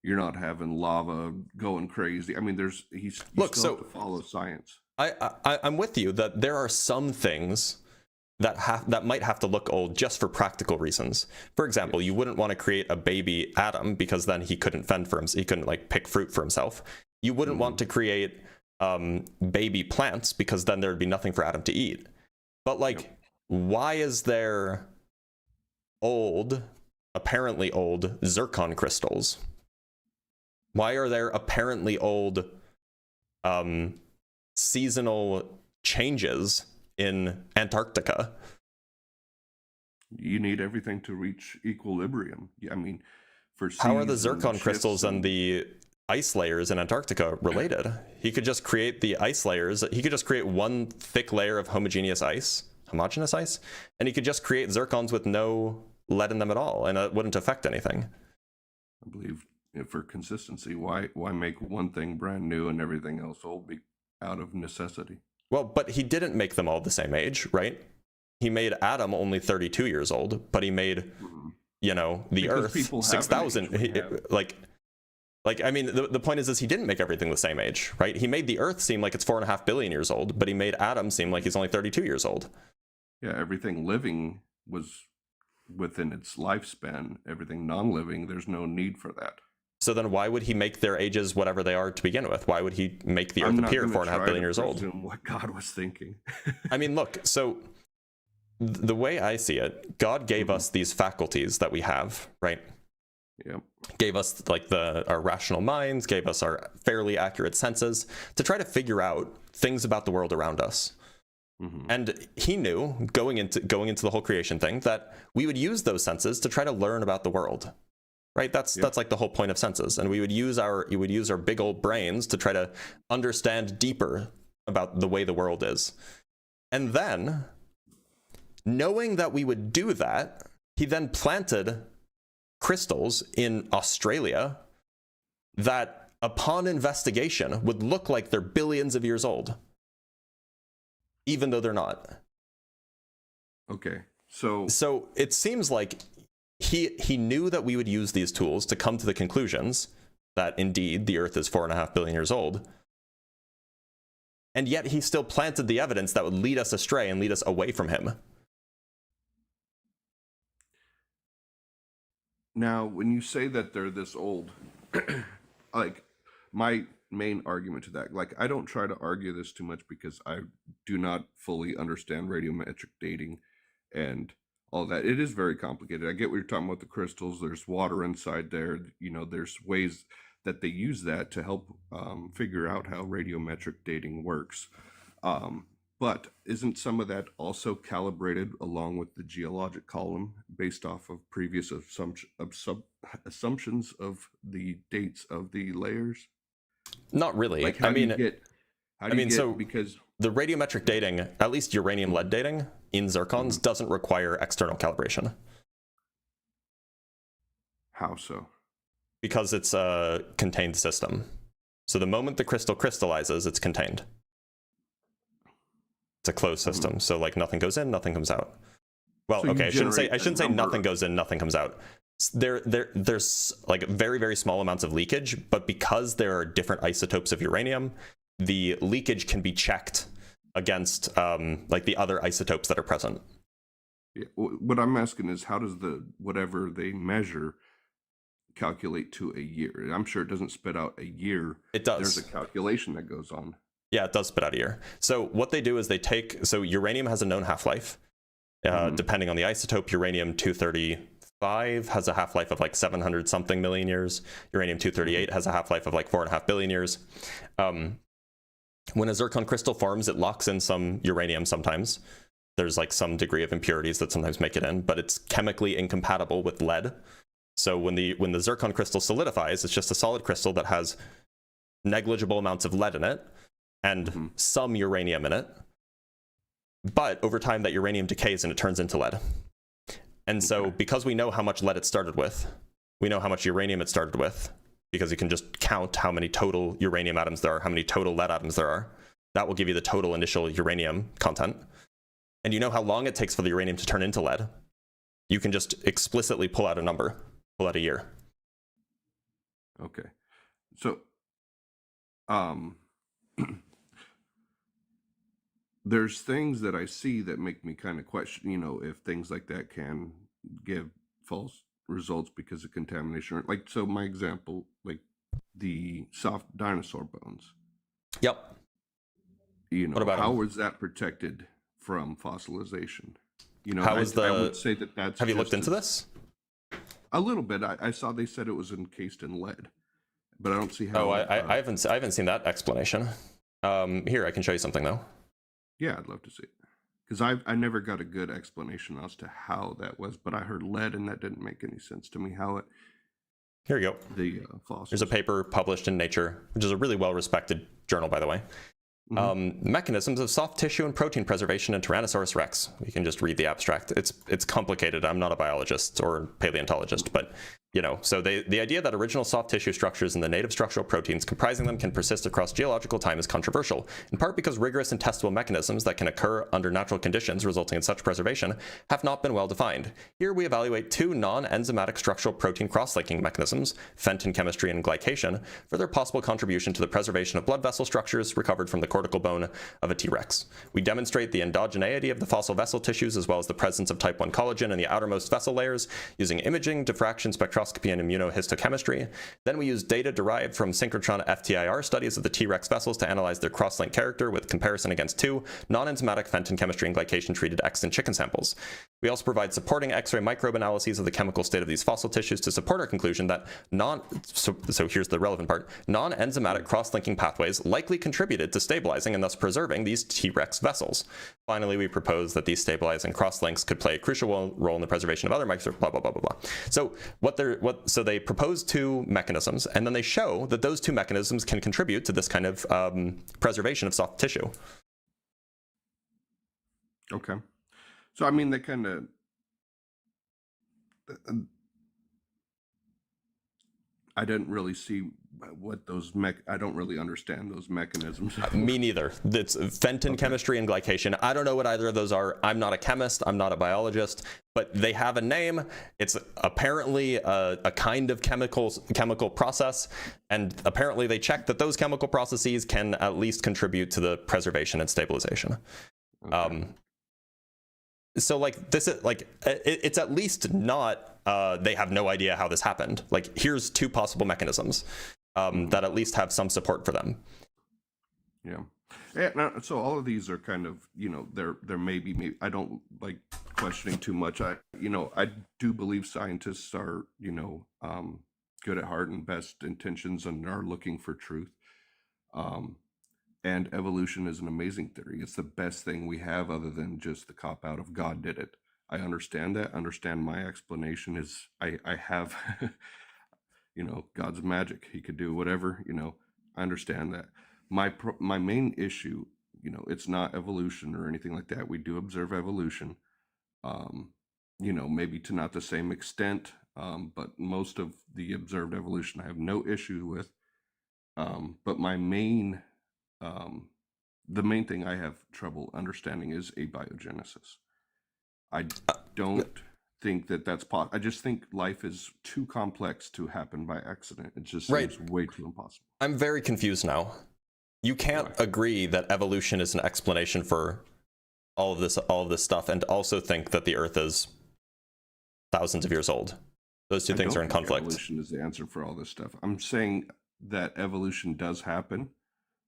you're not having lava going crazy. I mean, you still have to follow science. I'm with you that there are some things that might have to look old just for practical reasons. For example, you wouldn't want to create a baby Adam because then he couldn't fend for himself. He couldn't like pick fruit for himself. You wouldn't want to create baby plants because then there would be nothing for Adam to eat. But like, why is there apparently old zircon crystals? Why are there apparently old seasonal changes in Antarctica? You need everything to reach equilibrium. I mean, how are the zircon crystals and the ice layers in Antarctica related? He could just create the ice layers. He could just create one thick layer of homogeneous ice, and he could just create zircons with no lead in them at all, and it wouldn't affect anything. I believe for consistency, why make one thing brand new and everything else old out of necessity? Well, but he didn't make them all the same age, right? He made Adam only 32 years old, but he made, the Because Earth 6,000. Like I mean, the point is he didn't make everything the same age, right? He made the Earth seem like it's 4.5 billion years old, but he made Adam seem like he's only 32 years old. Yeah, everything living was within its lifespan. Everything non-living, there's no need for that. So then why would he make their ages whatever they are to begin with? Why would he make the Earth appear 4.5 billion years old? What God was thinking. I mean, look, so the way I see it, God gave us these faculties that we have, right? Yeah. Gave us like our rational minds, gave us our fairly accurate senses to try to figure out things about the world around us. And he knew going into the whole creation thing that we would use those senses to try to learn about the world. Right? That's like the whole point of senses. And we would use our big old brains to try to understand deeper about the way the world is. And then, knowing that we would do that, he then planted crystals in Australia that, upon investigation, would look like they're billions of years old, even though they're not. Okay, so it seems like he knew that we would use these tools to come to the conclusions that indeed the Earth is 4.5 billion years old, and yet he still planted the evidence that would lead us astray and lead us away from him. Now, when you say that they're this old, like, my main argument to that, like, I don't try to argue this too much because I do not fully understand radiometric dating and all that. It is very complicated. I get what you're talking about, the crystals. There's water inside there. There's ways that they use that to help figure out how radiometric dating works. But isn't some of that also calibrated along with the geologic column based off of previous assumptions of the dates of the layers? Not really. Like, because the radiometric dating, at least uranium lead dating in zircons, doesn't require external calibration. How so? Because it's a contained system. So the moment the crystal crystallizes, it's contained. It's a closed system, so like nothing goes in, nothing comes out. Well, So okay, I shouldn't say number- nothing goes in, nothing comes out. There's like very, very small amounts of leakage, but because there are different isotopes of uranium, the leakage can be checked against like the other isotopes that are present. Yeah, what I'm asking is, how does the whatever they measure calculate to a year? I'm sure it doesn't spit out a year. It does. There's a calculation that goes on. Yeah, it does spit out a year. So what they do is they take, so uranium has a known half-life. Depending on the isotope, uranium-235 has a half-life of like 700 something million years. Uranium-238 has a half-life of like 4.5 billion years. When a zircon crystal forms, it locks in some uranium sometimes. There's like some degree of impurities that sometimes make it in, but it's chemically incompatible with lead. So when the zircon crystal solidifies, it's just a solid crystal that has negligible amounts of lead in it and some uranium in it. But over time, that uranium decays and it turns into lead. And so because we know how much lead it started with, we know how much uranium it started with, because you can just count how many total uranium atoms there are, how many total lead atoms there are. That will give you the total initial uranium content. And you know how long it takes for the uranium to turn into lead. You can just explicitly pull out a number, pull out a year. Okay. So, there's things that I see that make me kind of question, if things like that can give false results because of contamination. Like, so my example, like the soft dinosaur bones. Yep. What about how was that protected from fossilization? I would say that's. Have you looked into this? A little bit. I saw they said it was encased in lead, but I don't see how. Oh, I haven't seen that explanation. Here, I can show you something though. Yeah, I'd love to see it, because I never got a good explanation as to how that was, but I heard lead, and that didn't make any sense to me. How it. Here you go. The fossils. There's a paper published in Nature, which is a really well-respected journal, by the way. Mechanisms of soft tissue and protein preservation in Tyrannosaurus rex. We can just read the abstract. It's complicated. I'm not a biologist or paleontologist, but so the idea that original soft tissue structures and the native structural proteins comprising them can persist across geological time is controversial, in part because rigorous and testable mechanisms that can occur under natural conditions resulting in such preservation have not been well defined. Here we evaluate two non-enzymatic structural protein cross-linking mechanisms, Fenton chemistry and glycation, for their possible contribution to the preservation of blood vessel structures recovered from the cortical bone of a T-Rex. We demonstrate the endogeneity of the fossil vessel tissues as well as the presence of type 1 collagen in the outermost vessel layers using imaging, diffraction, spectroscopy, and immunohistochemistry. Then we use data derived from synchrotron FTIR studies of the T-Rex vessels to analyze their cross-link character with comparison against two non-enzymatic Fenton chemistry and glycation-treated extant chicken samples. We also provide supporting X-ray microbe analyses of the chemical state of these fossil tissues to support our conclusion that so here's the relevant part, non-enzymatic cross-linking pathways likely contributed to stabilizing and thus preserving these T-Rex vessels. Finally, we propose that these stabilizing cross-links could play a crucial role in the preservation of other microbes, blah, blah, blah, blah, blah. So so they propose two mechanisms, and then they show that those two mechanisms can contribute to this kind of preservation of soft tissue. Okay. So, I mean, they kind of... I didn't really see what those I don't really understand those mechanisms. Me neither. It's Fenton chemistry and glycation. I don't know what either of those are. I'm not a chemist. I'm not a biologist, but they have a name. It's apparently a kind of chemical process, and apparently they checked that those chemical processes can at least contribute to the preservation and stabilization. Okay. So like this is like it's at least not they have no idea how this happened. Like here's two possible mechanisms that at least have some support for them. Yeah. So all of these are kind of, there may be I don't like questioning too much. I do believe scientists are, good at heart and best intentions and are looking for truth. And evolution is an amazing theory. It's the best thing we have other than just the cop-out of God did it. I understand that. Understand my explanation is I have, God's magic. He could do whatever, I understand that. My main issue, it's not evolution or anything like that. We do observe evolution, maybe to not the same extent, but most of the observed evolution I have no issue with. But the main thing I have trouble understanding is abiogenesis. I don't think that's possible. I just think life is too complex to happen by accident. It just seems way too impossible. I'm very confused now. You can't agree that evolution is an explanation for all of this stuff and also think that the Earth is thousands of years old. Those two things are in conflict. Evolution is the answer for all this stuff. I'm saying that evolution does happen,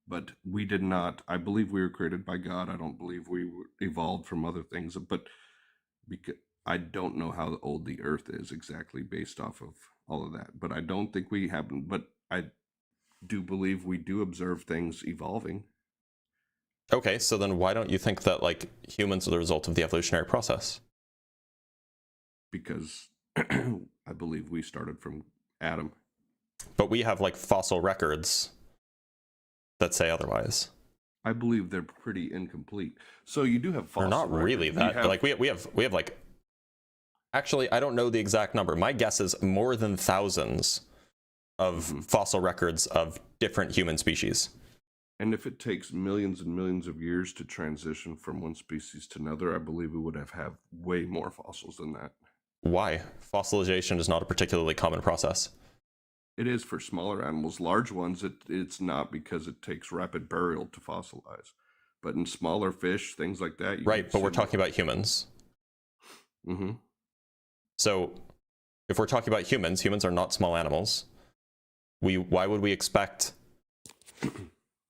but we did not. I believe we were created by God. I don't believe we evolved from other things, but because I don't know how old the Earth is exactly based off of all of that, but I don't think we haven't. But I do believe we do observe things evolving. Okay, so then why don't you think that like humans are the result of the evolutionary process? Because I believe we started from Adam. But we have like fossil records that say otherwise. I believe they're pretty incomplete. So you do have fossil. They're not really that. Have, like we have like. Actually, I don't know the exact number. My guess is more than thousands of fossil records of different human species. And if it takes millions and millions of years to transition from one species to another, I believe we would have way more fossils than that. Why? Fossilization is not a particularly common process. It is for smaller animals. Large ones, it's not, because it takes rapid burial to fossilize. But in smaller fish, things like that... Right, but we're talking about humans. Mm-hmm. So, if we're talking about humans, humans are not small animals. Why would we expect...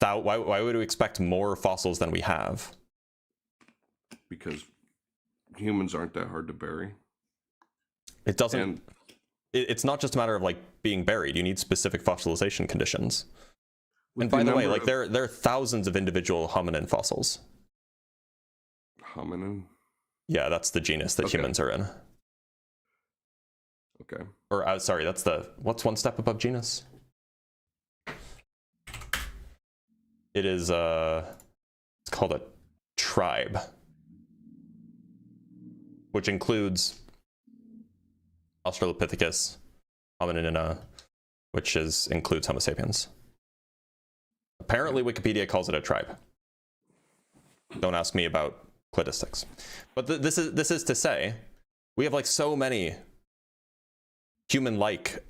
why would we expect more fossils than we have? Because humans aren't that hard to bury. It doesn't... It's not just a matter of like being buried. You need specific fossilization conditions. And by the way, like there are thousands of individual hominin fossils. Hominin? Yeah, that's the genus that humans are in. Okay. Or sorry, that's what's one step above genus? It is it's called a tribe, which includes Australopithecus, hominina, which includes Homo sapiens. Apparently, Wikipedia calls it a tribe. Don't ask me about cladistics. But this is to say, we have like so many human-like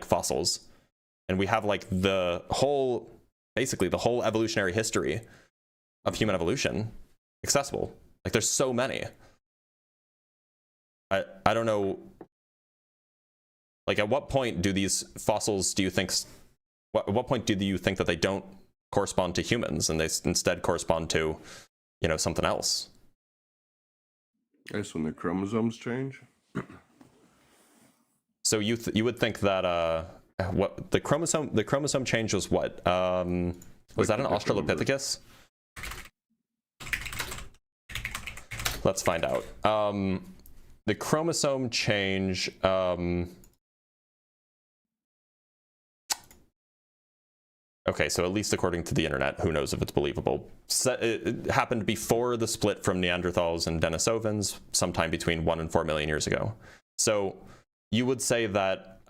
fossils, and we have like basically the whole evolutionary history of human evolution accessible. Like there's so many. I don't know, like at what point do these fossils, at what point do you think that they don't correspond to humans and they instead correspond to, something else? I guess when the chromosomes change. So you would think that what the chromosome change was what? Was that an Australopithecus? Let's find out. The chromosome change, okay, so at least according to the internet, who knows if it's believable. It happened before the split from Neanderthals and Denisovans, sometime between 1 and 4 million years ago. So you would say that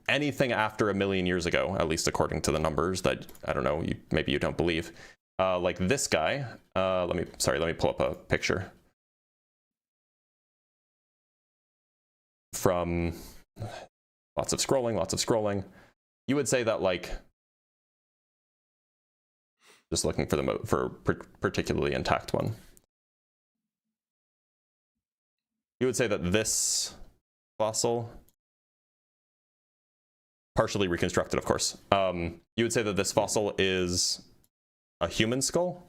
anything after 1 million years ago, at least according to the numbers that, I don't know, maybe you don't believe, like this guy, let me pull up a picture. From lots of scrolling, you would say that like, just looking for particularly intact one. You would say that this fossil, partially reconstructed, of course. You would say that this fossil is a human skull?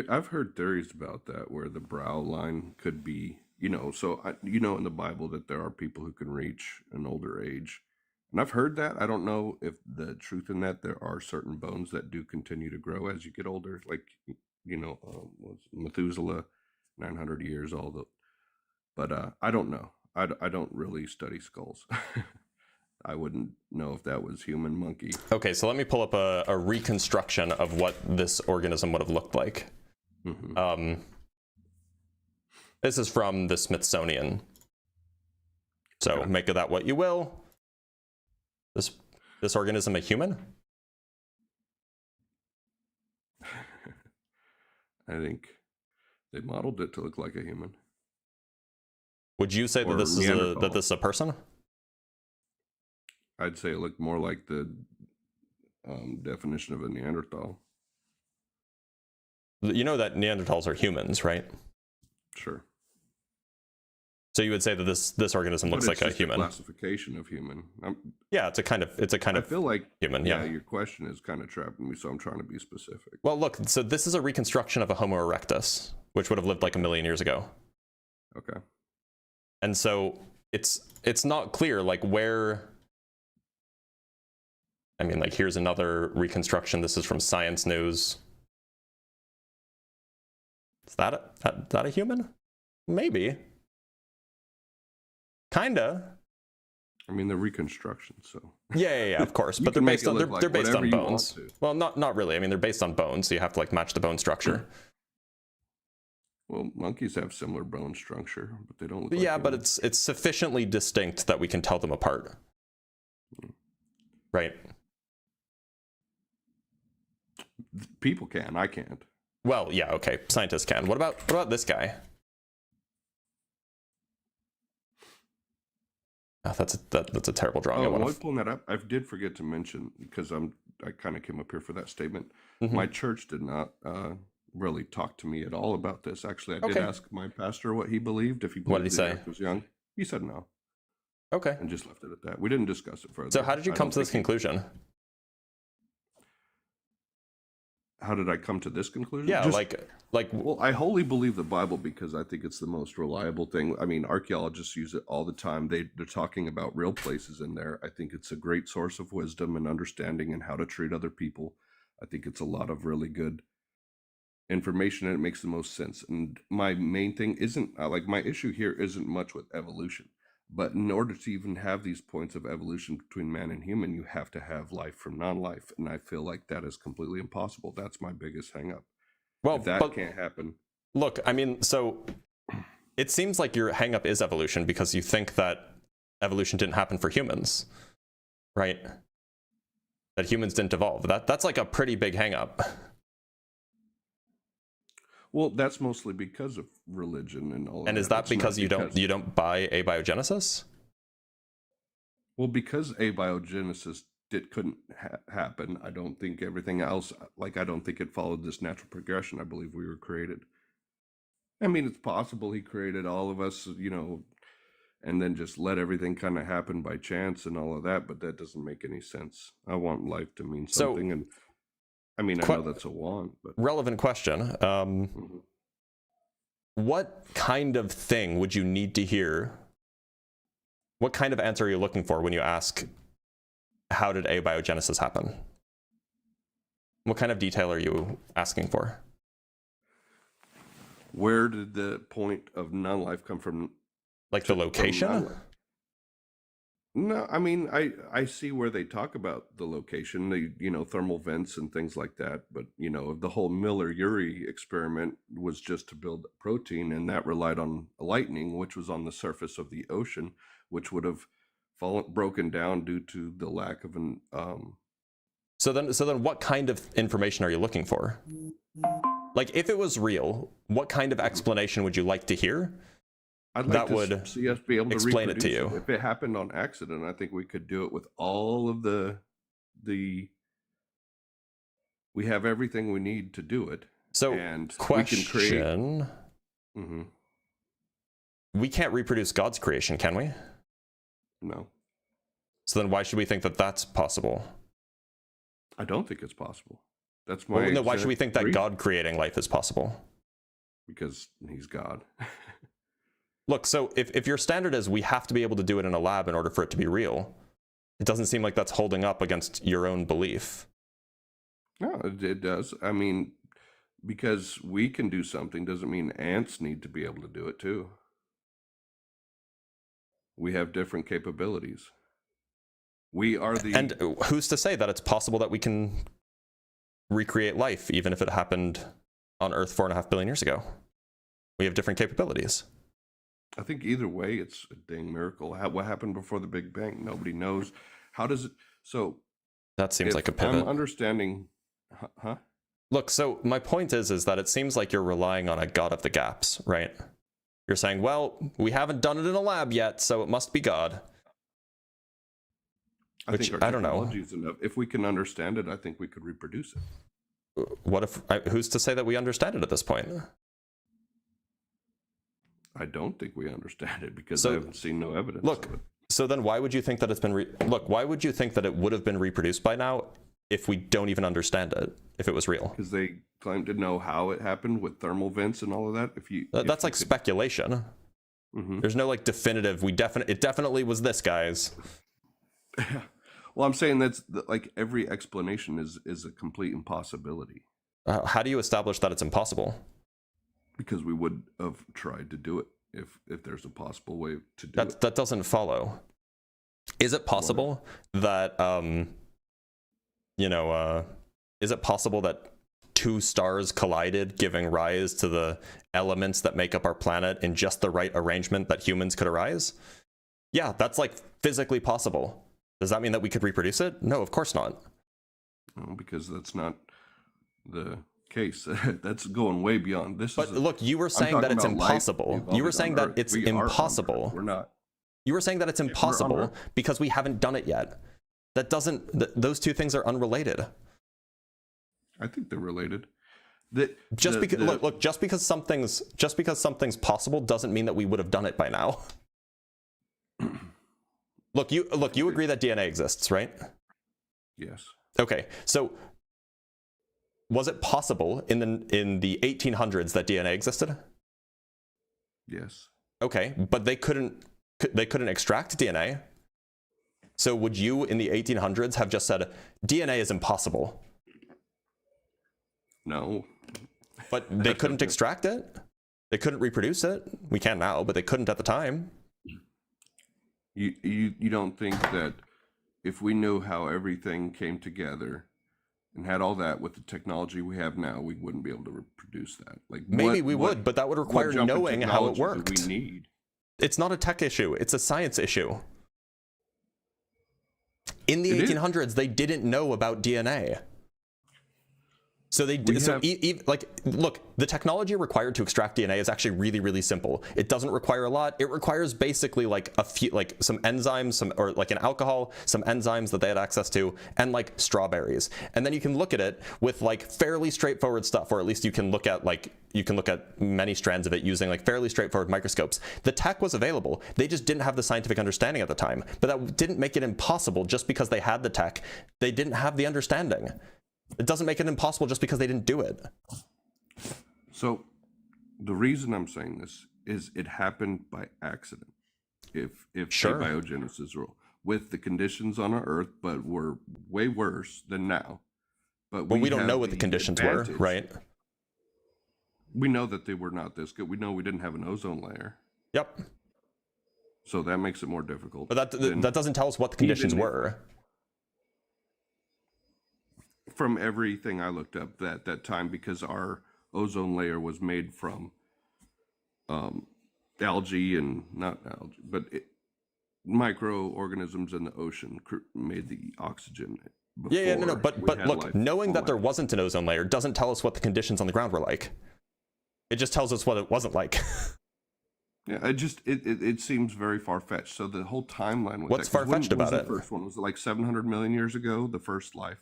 I've heard theories about that, where the brow line could be, so in the Bible that there are people who can reach an older age. And I've heard that. I don't know if the truth in that. There are certain bones that do continue to grow as you get older, like, was Methuselah, 900 years old. But I don't know. I don't really study skulls. I wouldn't know if that was human, monkey. Okay, so let me pull up a reconstruction of what this organism would have looked like. Mm-hmm. This is from the Smithsonian. So make of that what you will. This organism a human? I think they modeled it to look like a human. Would you say that this is a person? I'd say it looked more like the definition of a Neanderthal. You know that Neanderthals are humans, right? Sure. So you would say that this organism looks But like it's a just human. classification of human. Yeah, it's a kind I of feel like human. Yeah. your question is kind of trapping me, so I'm trying to be specific. Well, look. So this is a reconstruction of a Homo erectus, which would have lived like 1 million years ago. Okay. And so it's not clear like where. I mean, like here's another reconstruction. This is from Science News. Is that a human? Maybe. Kinda. I mean, they're reconstructions, so. Yeah, of course. But they're based on they're based on bones. Well, not really. I mean, they're based on bones, so you have to like match the bone structure. Well, monkeys have similar bone structure, but they don't look. Yeah, like but humans. it's sufficiently distinct that we can tell them apart. Right. People can. I can't. Well, yeah, okay. Scientists can. What about this guy? Oh, that's a terrible drawing. Oh, while pulling that up, I did forget to mention, because I kind of came up here for that statement. My church did not really talk to me at all about this. Actually, I did ask my pastor what he believed, if he believed What did he say? the earth was young. He said no. Okay. And just left it at that. We didn't discuss it further. So how did you come to this conclusion? How did I come to this conclusion? Yeah, well, I wholly believe the Bible because I think it's the most reliable thing. I mean, archaeologists use it all the time. They're talking about real places in there. I think it's a great source of wisdom and understanding and how to treat other people. I think it's a lot of really good information, and it makes the most sense. And my main thing isn't like my issue here isn't much with evolution. But in order to even have these points of evolution between man and human, you have to have life from non-life. And I feel like that is completely impossible. That's my biggest hang-up. Well, if that can't happen. Look, I mean, so it seems like your hang-up is evolution because you think that evolution didn't happen for humans, right? That humans didn't evolve. That's like a pretty big hang-up. Well, that's mostly because of religion and all. And is that because you don't buy abiogenesis? Well, because abiogenesis couldn't happen. I don't think everything else. Like I don't think it followed this natural progression. I believe we were created. I mean, it's possible he created all of us, and then just let everything kind of happen by chance and all of that. But that doesn't make any sense. I want life to mean something, and I mean, I know that's a want, but relevant question. What kind of thing would you need to hear? What kind of answer are you looking for when you ask, how did abiogenesis happen? What kind of detail are you asking for? Where did the point of non-life come from? Like the location? No, I mean, I see where they talk about the location, the, thermal vents and things like that. But, the whole Miller-Urey experiment was just to build protein, and that relied on lightning, which was on the surface of the ocean, which would have broken down due to the lack of an... So then what kind of information are you looking for? Like, if it was real, what kind of explanation would you like to hear? I'd like to see us be able to explain it to you. If it happened on accident, I think we could do it with all of the we have everything we need to do it. So, and question. We can create... We can't reproduce God's creation, can we? No. So then why should we think that that's possible? I don't think it's possible. That's my... no, why should we think that God creating life is possible? Because he's God. Look, so if your standard is we have to be able to do it in a lab in order for it to be real, it doesn't seem like that's holding up against your own belief. No, it does. I mean, because we can do something doesn't mean ants need to be able to do it too. We have different capabilities. We are the... And who's to say that it's possible that we can recreate life, even if it happened on Earth 4.5 billion years ago? We have different capabilities. I think either way, it's a dang miracle. What happened before the Big Bang? Nobody knows. How does it... So... That seems like a pivot. I'm understanding... Huh? Look, so my point is that it seems like you're relying on a God of the gaps, right? You're saying, well, we haven't done it in a lab yet, so it must be God. I think our technology is enough. If we can understand it, I think we could reproduce it. What if... who's to say that we understand it at this point? I don't think we understand it because So, I haven't seen no evidence look, of it. so then why would you think that it's been why would you think that it would have been reproduced by now if we don't even understand it, if it was real? Because they claim to know how it happened with thermal vents and all of that. That's like speculation. There's no like definitive, it definitely was this, guys. Well, I'm saying that's like every explanation is a complete impossibility. How do you establish that it's impossible? Because we would have tried to do it if there's a possible way to do it. That doesn't follow. Is it possible that is it possible that two stars collided, giving rise to the elements that make up our planet in just the right arrangement that humans could arise? Yeah, that's like physically possible. Does that mean that we could reproduce it? No, of course not. No, because that's not the case. That's going way beyond this. But look, you were saying that it's impossible. You were saying that it's impossible. We're not. You were saying that it's impossible because we haven't done it yet. That doesn't. Those two things are unrelated. I think they're related. Just because something's possible doesn't mean that we would have done it by now. Look, you agree that DNA exists, right? Yes. Okay, so was it possible in the 1800s that DNA existed? Yes. Okay, but they couldn't extract DNA. So would you in the 1800s have just said DNA is impossible? No. But they couldn't extract it? They couldn't reproduce it? We can now, but they couldn't at the time. You don't think that if we knew how everything came together and had all that with the technology we have now, we wouldn't be able to reproduce that? Like maybe we would, but that would require knowing how it worked. We need. It's not a tech issue, it's a science issue. In the 1800s, they didn't know about DNA. So look, the technology required to extract DNA is actually really, really simple. It doesn't require a lot. It requires basically like a few, like some enzymes, or like an alcohol, some enzymes that they had access to, and like strawberries. And then you can look at it with like fairly straightforward stuff, or at least you can look at many strands of it using like fairly straightforward microscopes. The tech was available. They just didn't have the scientific understanding at the time. But that didn't make it impossible just because they had the tech. They didn't have the understanding. It doesn't make it impossible just because they didn't do it. So the reason I'm saying this is it happened by accident. If sure. The biogenesis rule with the conditions on our Earth, but were way worse than now. But we don't know what the conditions were, right? We know that they were not this good. We know we didn't have an ozone layer. Yep. So that makes it more difficult. But that doesn't tell us what the conditions were. From everything I looked up that time, because our ozone layer was made from algae and not algae, but microorganisms in the ocean made the oxygen. But look, knowing that there wasn't an ozone layer doesn't tell us what the conditions on the ground were like. It just tells us what it wasn't like. Yeah, it seems very far-fetched. So the whole timeline was what's far-fetched about it? The first one was it like 700 million years ago, the first life.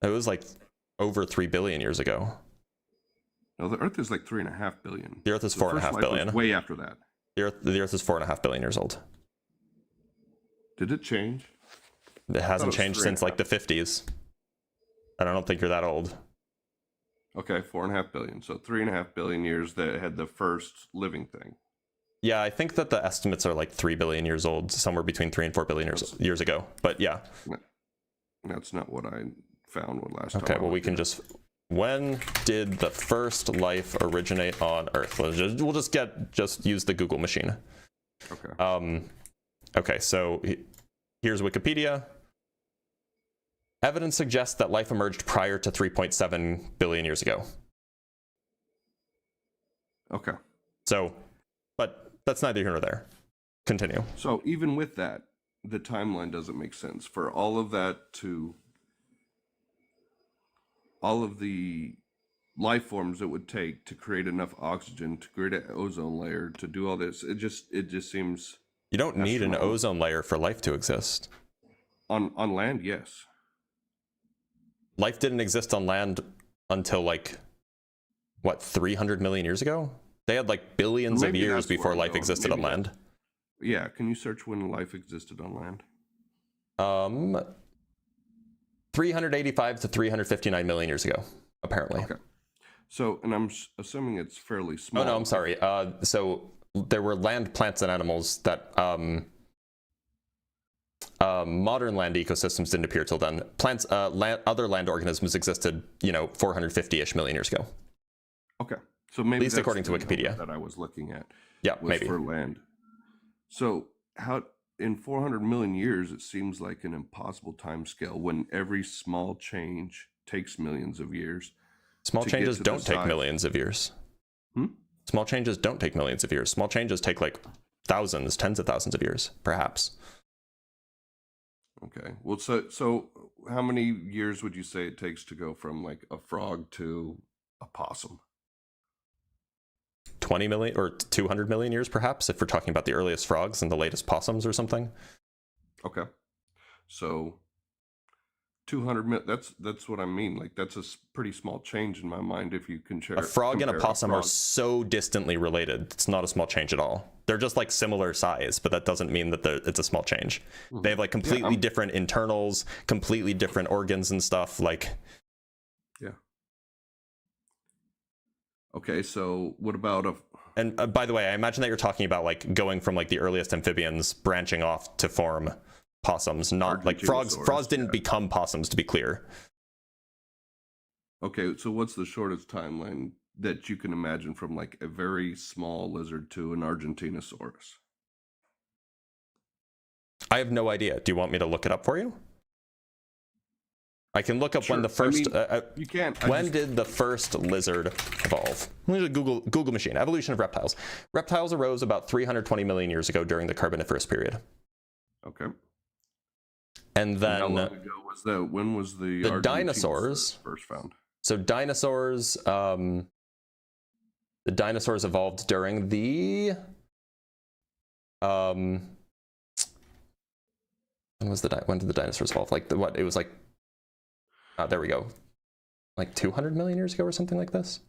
It was like over 3 billion years ago. No, the Earth is like 3.5 billion. The Earth is 4.5 billion. Way after that. The Earth is 4.5 billion years old. Did it change? It hasn't changed since like the 50s. And I don't think you're that old. Okay, 4.5 billion. So 3.5 billion years that had the first living thing. Yeah, I think that the estimates are like 3 billion years old, somewhere between 3 and 4 billion years ago. But yeah. That's not what I found last time. Okay, well, we can just... When did the first life originate on Earth? We'll just use the Google machine. Okay. Okay, so here's Wikipedia. Evidence suggests that life emerged prior to 3.7 billion years ago. Okay. So, but that's neither here nor there. Continue. So even with that, the timeline doesn't make sense. For all of that to... all of the life forms it would take to create enough oxygen, to create an ozone layer, to do all this, it just seems... You don't need an ozone layer for life to exist. On land, yes. Life didn't exist on land until like, what, 300 million years ago? They had like billions of Maybe years that's where before I'm life going. existed Maybe on land. Yeah, can you search when life existed on land? 385 to 359 million years ago, apparently. Okay. So, and I'm assuming it's fairly small. Oh no, I'm sorry. So there were land plants and animals that modern land ecosystems didn't appear till then. Plants, other land organisms existed, 450-ish million years ago. Okay, so maybe at least that's according to the Wikipedia number that I was looking at. Yeah, was maybe for land. So how in 400 million years it seems like an impossible time scale when every small change takes millions of years. Small changes don't take size. millions of years. Hmm? Small changes don't take millions of years. Small changes take like thousands, tens of thousands of years, perhaps. Okay. Well, so how many years would you say it takes to go from like a frog to a possum? 20 million or 200 million years, perhaps, if we're talking about the earliest frogs and the latest possums or something. Okay. So 200 that's what I mean. Like that's a pretty small change in my mind if you can A frog and a possum are so distantly related. It's not a small change at all. They're just like similar size, but that doesn't mean that it's a small change. Mhm. They have like completely different internals, completely different organs and stuff. Like, yeah. Okay, so what about And by the way, I imagine that you're talking about like going from like the earliest amphibians branching off to form possums, not like frogs. Frogs didn't become possums, to be clear. Okay, so what's the shortest timeline that you can imagine from like a very small lizard to an Argentinosaurus? I have no idea. Do you want me to look it up for you? I can look up when the Sure. I first. mean, you can't. When did the first lizard evolve? Let me just Google machine. Evolution of reptiles. Reptiles arose about 320 million years ago during the Carboniferous period. Okay. And then how long ago was that? When was the the Argentinosaurus dinosaurs first found? So dinosaurs, the dinosaurs evolved during the when did the dinosaurs evolve? Like it was like there we go. Like 200 million years ago or something like this.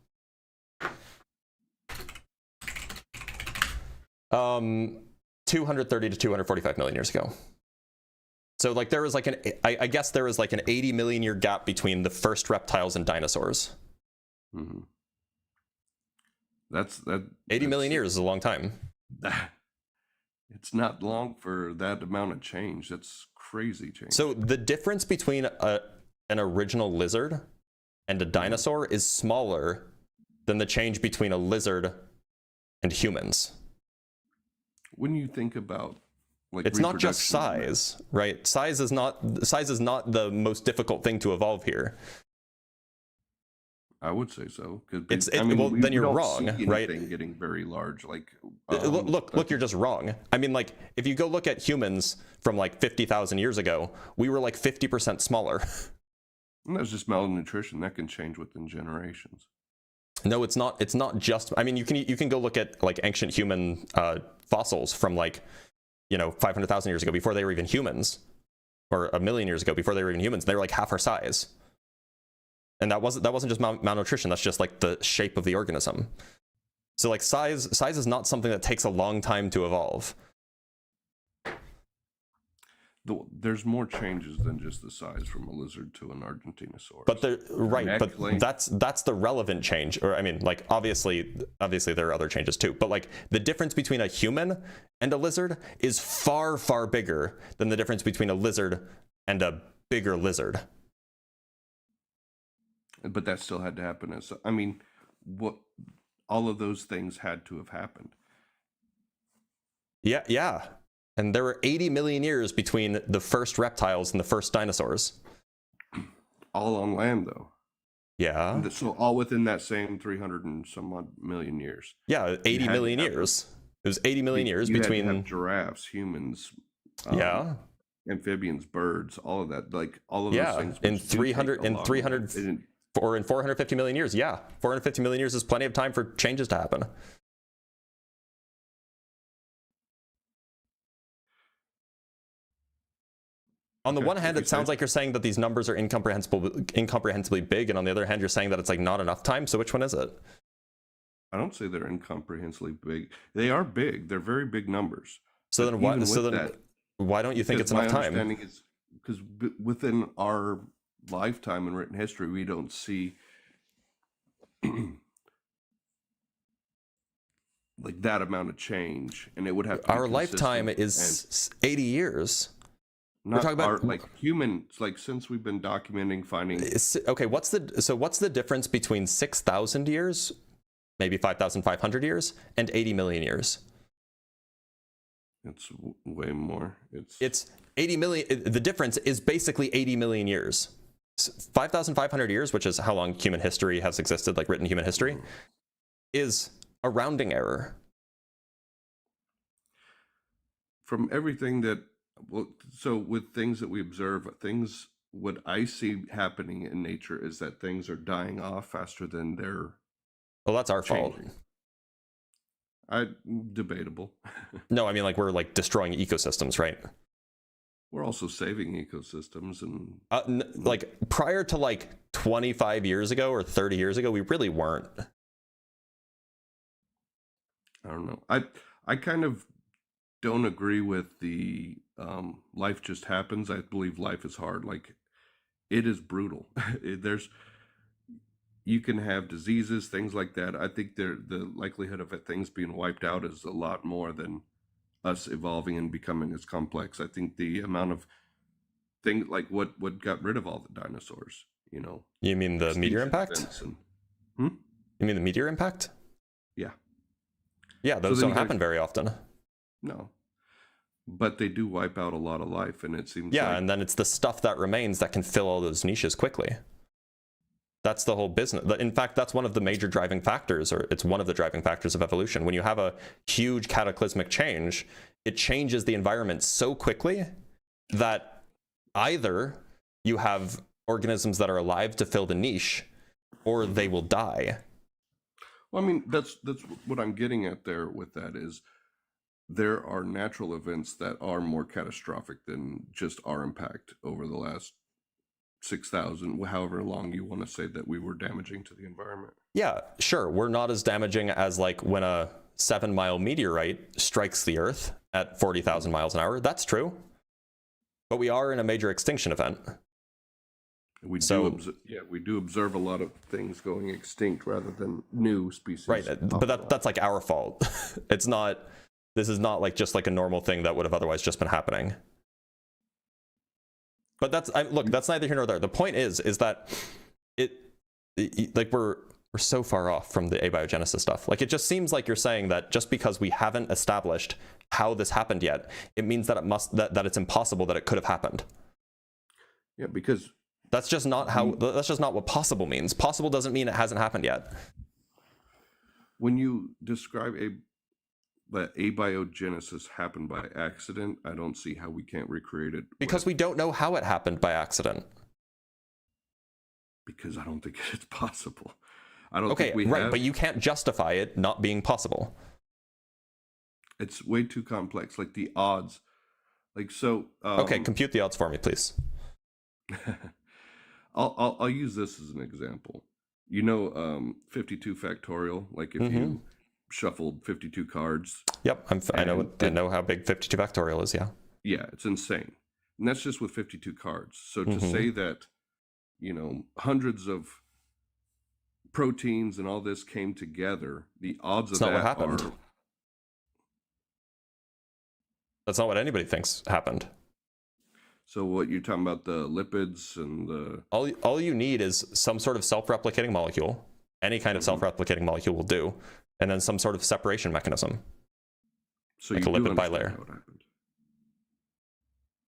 230 to 245 million years ago. So like there was like I guess there was like an 80 million year gap between the first reptiles and dinosaurs. Mm-hmm. 80 million years is a long time. It's not long for that amount of change. That's crazy change. So the difference between an original lizard and a dinosaur is smaller than the change between a lizard and humans. When you think about it's not just size, right? Size is not the most difficult thing to evolve here. I would say so. Then you're wrong, right? Getting very large, like look, you're just wrong. I mean, like if you go look at humans from like 50,000 years ago, we were like 50% smaller. And that's just malnutrition. That can change within generations. No, it's not. It's not just. I mean, you can go look at like ancient human fossils from like 500,000 years ago before they were even humans, or 1 million years ago before they were even humans. They were like half our size. And that wasn't just malnutrition. That's just like the shape of the organism. So like size is not something that takes a long time to evolve. There's more changes than just the size from a lizard to an Argentinosaurus. But that's the relevant change. Or I mean, like obviously there are other changes too. But like the difference between a human and a lizard is far, far bigger than the difference between a lizard and a bigger lizard. But that still had to happen. All of those things had to have happened. Yeah. And there were 80 million years between the first reptiles and the first dinosaurs. All on land, though. Yeah. So all within that same 300 and some odd million years. Yeah, 80 million years. It was 80 million years between had to have giraffes, humans, amphibians, birds, all of that. Like all of those things. In 450 million years. Yeah, 450 million years is plenty of time for changes to happen. On the one hand, it sounds like you're saying that these numbers are incomprehensibly big, and on the other hand, you're saying that it's like not enough time. So which one is it? I don't say they're incomprehensibly big. They are big. They're very big numbers. So But then why? even So with then that, why don't you think because it's my enough time? understanding is because within our lifetime in written history, we don't see like that amount of change, and it would have to be Our lifetime consistent is 80 years. Not talking about- our, like humans, like since we've been documenting finding. Okay, what's the difference between 6,000 years, maybe 5,500 years, and 80 million years? It's way more. It's 80 million. The difference is basically 80 million years. 5,500 years, which is how long human history has existed, like written human history, is a rounding error. From everything that, well, so with things that we observe, what I see happening in nature is that things are dying off faster than they're. Well, that's our fault. Debatable. No, I mean, like, we're like destroying ecosystems, right? We're also saving ecosystems, and like prior to like 25 years ago or 30 years ago, we really weren't. I don't know. I kind of don't agree with the life just happens. I believe life is hard. Like, it is brutal. You can have diseases, things like that. I think the likelihood of things being wiped out is a lot more than us evolving and becoming as complex. I think the amount of things like what got rid of all the dinosaurs, you know. You mean the meteor impact? You mean the meteor impact? Yeah. Yeah, those don't happen very often. No. But they do wipe out a lot of life, and it seems yeah, like, and then it's the stuff that remains that can fill all those niches quickly. That's the whole business. In fact, that's one of the major driving factors, or it's one of the driving factors of evolution. When you have a huge cataclysmic change, it changes the environment so quickly that either you have organisms that are alive to fill the niche, or they will die. well, I mean, that's what I'm getting at there with that is there are natural events that are more catastrophic than just our impact over the last 6,000, however long you want to say that we were damaging to the environment. Yeah, sure. We're not as damaging as like when a 7-mile meteorite strikes the Earth at 40,000 miles an hour. That's true. But we are in a major extinction event. We do observe a lot of things going extinct rather than new species. Right, but that's like our fault. This is not like just like a normal thing that would have otherwise just been happening. But that's neither here nor there. The point is that like we're so far off from the abiogenesis stuff. Like, it just seems like you're saying that just because we haven't established how this happened yet, it means that that it's impossible that it could have happened. Yeah, because that's just not what possible means. Possible doesn't mean it hasn't happened yet. When you describe that abiogenesis happened by accident, I don't see how we can't recreate it. Because we don't know how it happened by accident. Because I don't think it's possible. I don't think we have. But you can't justify it not being possible. It's way too complex. Like the odds. Like, so. Okay, compute the odds for me, please. I'll use this as an example. You know, 52 factorial. Like, if you shuffled 52 cards. Yep, I know how big 52 factorial is. Yeah. Yeah, it's insane, and that's just with 52 cards. So to say that, you know, hundreds of proteins and all this came together, the odds of that what happened. That's not what anybody thinks happened. So what you're talking about, the lipids and the all you need is some sort of self-replicating molecule. Any kind of self-replicating molecule will do. And then some sort of separation mechanism, so like a lipid bilayer.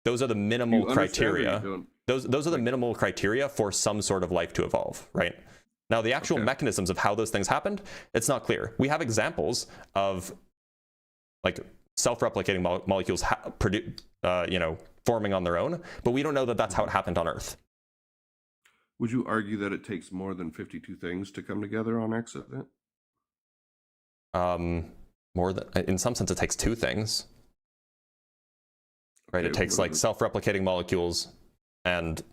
Those are the minimal criteria. Those are the minimal criteria for some sort of life to evolve, right? Now, the actual mechanisms of how those things happened, it's not clear. We have examples of like self-replicating molecules forming on their own, but we don't know that that's how it happened on Earth. Would you argue that it takes more than 52 things to come together on accident? More than, in some sense, it takes two things, right? It takes like self-replicating molecules and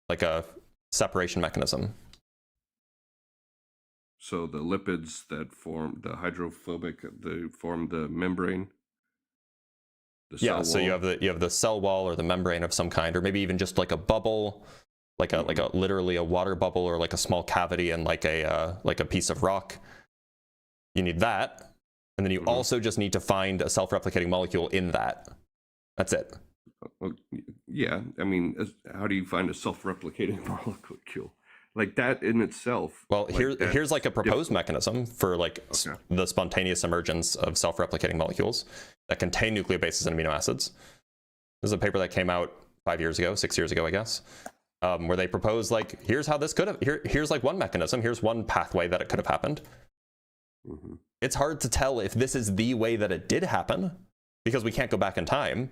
like a separation mechanism. So the lipids that form the hydrophobic, they form the membrane. The Yeah, cell so you wall. have the cell wall or the membrane of some kind, or maybe even just like a bubble, like a literally a water bubble, or like a small cavity and like a piece of rock. You need that, and then you also just need to find a self-replicating molecule in that. That's it. Yeah, I mean, how do you find a self-replicating molecule? Like that in itself. Well, like here's like a proposed mechanism for like the spontaneous emergence of self-replicating molecules that contain nucleobases and amino acids. This is a paper that came out 6 years ago, I guess, where they proposed like, here's how this could have, here's like one mechanism, here's one pathway that it could have happened. It's hard to tell if this is the way that it did happen because we can't go back in time.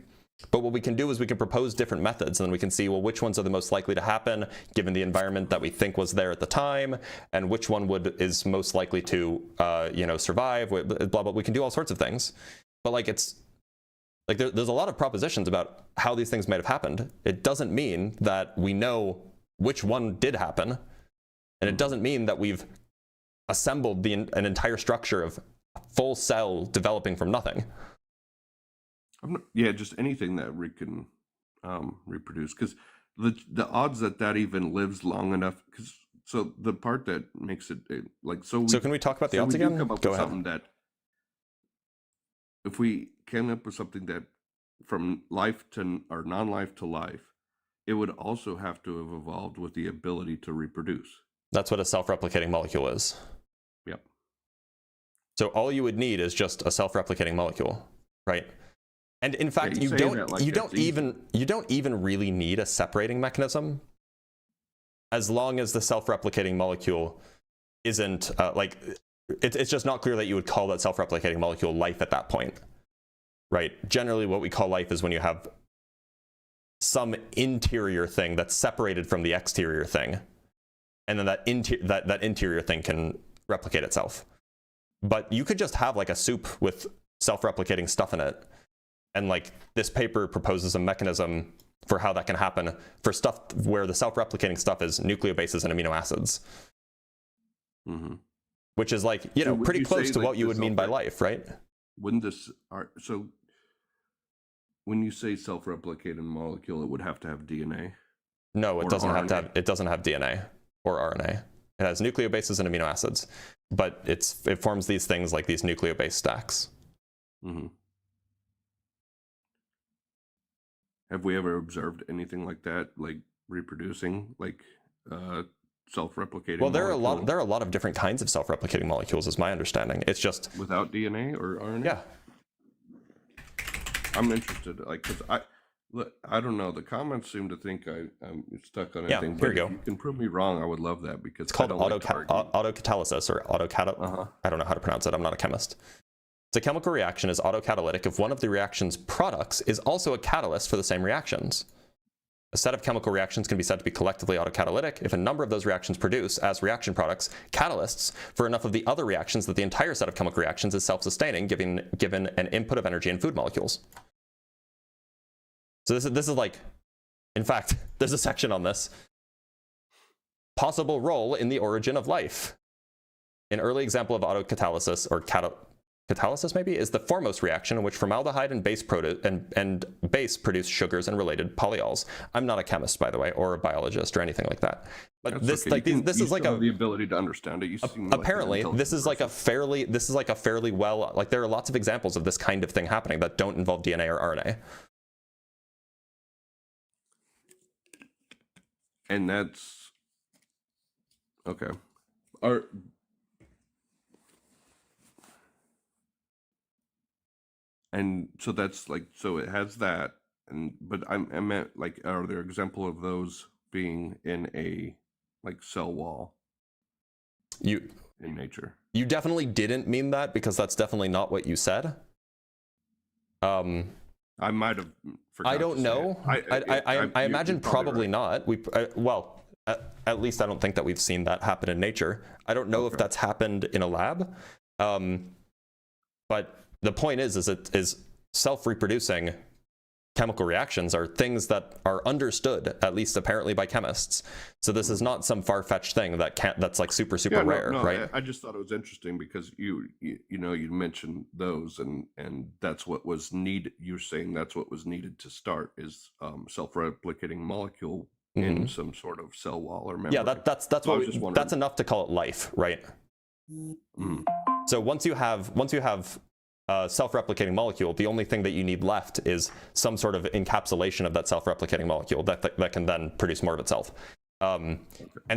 But what we can do is we can propose different methods, and then we can see, well, which ones are the most likely to happen given the environment that we think was there at the time, and which one is most likely to survive. Blah blah. We can do all sorts of things, but like it's like there's a lot of propositions about how these things might have happened. It doesn't mean that we know which one did happen, and it doesn't mean that we've assembled an entire structure of a full cell developing from nothing. Yeah, just anything that we can reproduce, because the odds that even lives long enough. Because so the part that makes it like so. So can we talk about the odds again? Come up Go with ahead. something that if we came up with something that from life to or non-life to life, it would also have to have evolved with the ability to reproduce. That's what a self-replicating molecule is. Yep. So all you would need is just a self-replicating molecule, right? And in fact, you don't even really need a separating mechanism, as long as the self-replicating molecule isn't it's just not clear that you would call that self-replicating molecule life at that point, right? Generally, what we call life is when you have some interior thing that's separated from the exterior thing, and then that interior thing can replicate itself. But you could just have like a soup with self-replicating stuff in it. And like this paper proposes a mechanism for how that can happen for stuff where the self-replicating stuff is nucleobases and amino acids, which is like, So would pretty you close say, to like, what you the would mean by life, right? Wouldn't this so when you say self-replicating molecule, it would have to have DNA? No, it Or doesn't have to RNA? have. It doesn't have DNA or RNA. It has nucleobases and amino acids, but it forms these things like these nucleobase stacks. Have we ever observed anything like that, like reproducing, like self-replicating? Well, there are molecule a lot of different kinds of self-replicating molecules, is my understanding. It's just without DNA or RNA. Yeah. I'm interested, like, because I don't know. The comments seem to think I'm stuck on anything. here you go. If you can prove me wrong, I would love that, because It's called I don't like to argue. autocatalysis or I don't know how to pronounce it. I'm not a chemist. So a chemical reaction is autocatalytic if one of the reaction's products is also a catalyst for the same reactions. A set of chemical reactions can be said to be collectively autocatalytic if a number of those reactions produce, as reaction products, catalysts for enough of the other reactions that the entire set of chemical reactions is self-sustaining, given an input of energy in food molecules. So this is like, in fact, there's a section on this. Possible role in the origin of life. An early example of autocatalysis, or catalysis maybe, is the foremost reaction in which formaldehyde and base produce sugars and related polyols. I'm not a chemist, by the way, or a biologist or anything like that. But That's this okay. this is like the ability to understand it. You seem like an apparently this is like a fairly well, like there are lots of examples of this kind of thing happening that don't involve DNA or RNA. And that's okay. And so that's like, so it has that, but I meant like, are there example of those being in a like cell wall? In nature. You definitely didn't mean that, because that's definitely not what you said. I might have forgot. I don't know. I imagine probably not. Well, at least I don't think that we've seen that happen in nature. I don't know if that's happened in a lab. But the point is self-reproducing chemical reactions are things that are understood, at least apparently by chemists. So this is not some far-fetched thing that's like super rare, right? I just thought it was interesting because you mentioned those, and that's what was needed. You're saying that's what was needed to start is self-replicating molecule in some sort of cell wall or membrane. Yeah, that's enough to call it life, right? So once you have a self-replicating molecule, the only thing that you need left is some sort of encapsulation of that self-replicating molecule that can then produce more of itself. And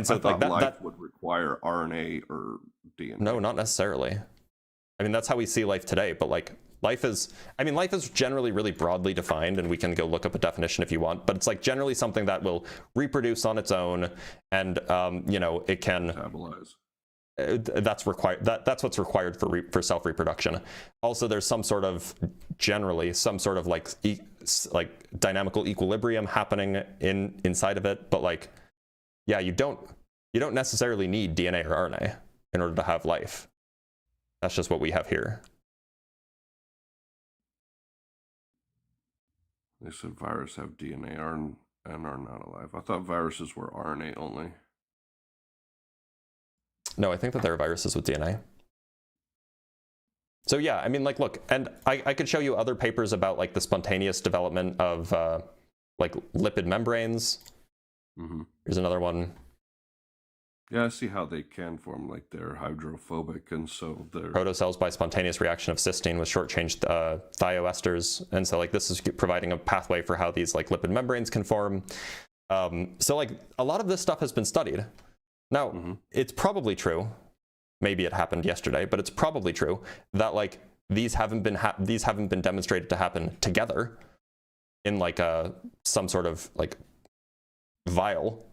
so I thought like life would require RNA or DNA. No, not necessarily. I mean, that's how we see life today, but like life is generally really broadly defined, and we can go look up a definition if you want, but it's like generally something that will reproduce on its own, and it can metabolize. That's required. That's what's required for self-reproduction. Also, there's generally some sort of like dynamical equilibrium happening inside of it. But like, yeah, you don't necessarily need DNA or RNA in order to have life. That's just what we have here. They said viruses have DNA and are not alive. I thought viruses were RNA only. No, I think that there are viruses with DNA. So yeah, I mean, like, look, and I could show you other papers about like the spontaneous development of like lipid membranes. Here's another one. Yeah, I see how they can form, like they're hydrophobic, and so they're protocells by spontaneous reaction of cysteine with short-chain thioesters, and so like this is providing a pathway for how these like lipid membranes can form. So like a lot of this stuff has been studied. Now, it's probably true, maybe it happened yesterday, but it's probably true that like these haven't been demonstrated to happen together in like some sort of like vial.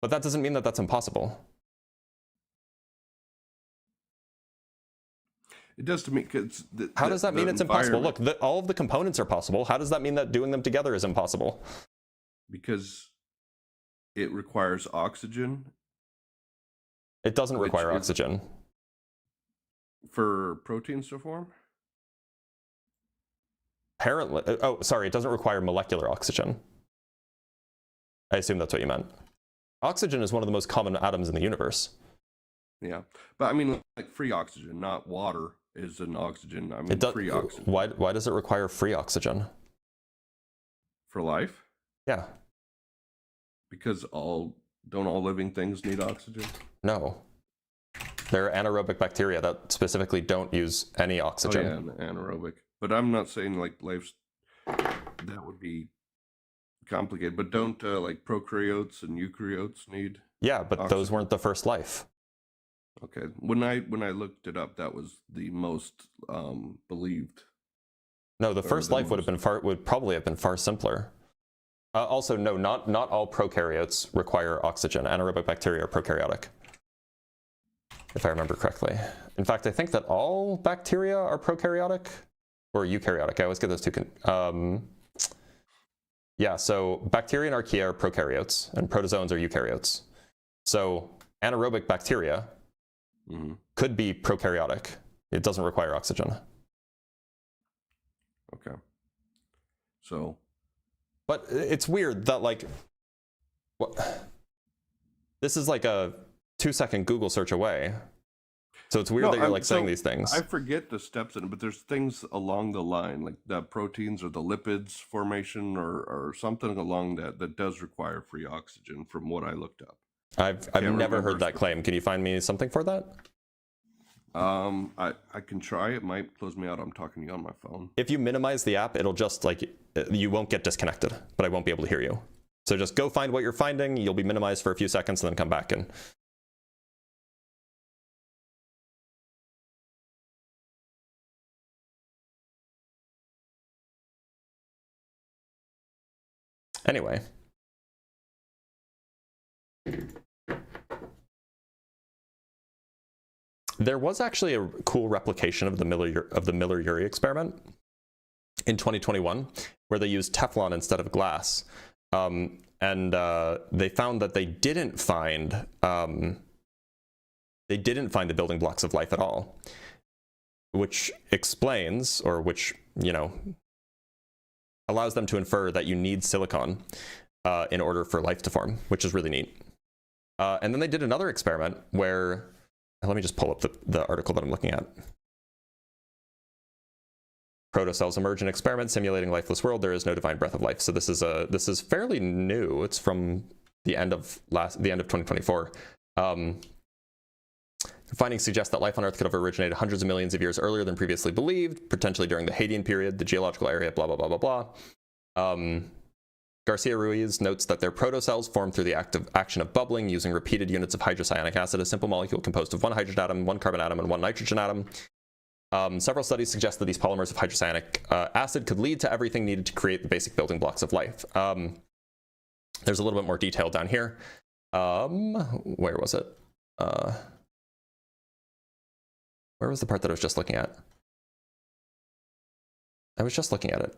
But that doesn't mean that that's impossible. It does to me, because how does that mean it's impossible? Look, all of the components are possible. How does that mean that doing them together is impossible? Because it requires oxygen. It doesn't require oxygen. For proteins to form? Apparently. Oh, sorry, it doesn't require molecular oxygen. I assume that's what you meant. Oxygen is one of the most common atoms in the universe. Yeah, but I mean, like free oxygen, not water is an oxygen. I mean, free oxygen. Why does it require free oxygen? For life? Yeah. Because don't all living things need oxygen? No. There are anaerobic bacteria that specifically don't use any oxygen. Oh, yeah, anaerobic. But I'm not saying like life's, that would be complicated. But don't like prokaryotes and eukaryotes need? Yeah, but oxygen? Those weren't the first life. Okay. When I looked it up, that was the most believed. No, the first life would probably have been far simpler. Also, no, not all prokaryotes require oxygen. Anaerobic bacteria are prokaryotic, if I remember correctly. In fact, I think that all bacteria are prokaryotic or eukaryotic. I always get those two. Yeah, so bacteria and archaea are prokaryotes, and protozoans are eukaryotes. So anaerobic bacteria could be prokaryotic. It doesn't require oxygen. Okay. So. But it's weird that like, this is like a 2-second Google search away. So it's weird that you're like saying these things. I forget the steps in it, but there's things along the line, like the proteins or the lipids formation or something along that does require free oxygen from what I looked up. I've never heard that claim. Can you find me something for that? I can try. It might close me out. I'm talking to you on my phone. If you minimize the app, it'll just like, you won't get disconnected, but I won't be able to hear you. So just go find what you're finding. You'll be minimized for a few seconds and then come back and. Anyway. There was actually a cool replication of the Miller-Urey experiment in 2021, where they used Teflon instead of glass, and they found that they didn't find the building blocks of life at all, which explains, or which allows them to infer that you need silicon in order for life to form, which is really neat. And then they did another experiment where, let me just pull up the article that I'm looking at. Protocells emerge in experiment simulating lifeless world. There is no divine breath of life. So this is fairly new. It's from the end of 2024. Findings suggest that life on Earth could have originated hundreds of millions of years earlier than previously believed, potentially during the Hadean period, the geological area, blah, blah, blah, blah, blah. Garcia Ruiz notes that their protocells form through the action of bubbling using repeated units of hydrocyanic acid, a simple molecule composed of one hydrogen atom, one carbon atom, and one nitrogen atom. Several studies suggest that these polymers of hydrocyanic acid could lead to everything needed to create the basic building blocks of life. There's a little bit more detail down here. Where was it? Where was the part that I was just looking at? I was just looking at it.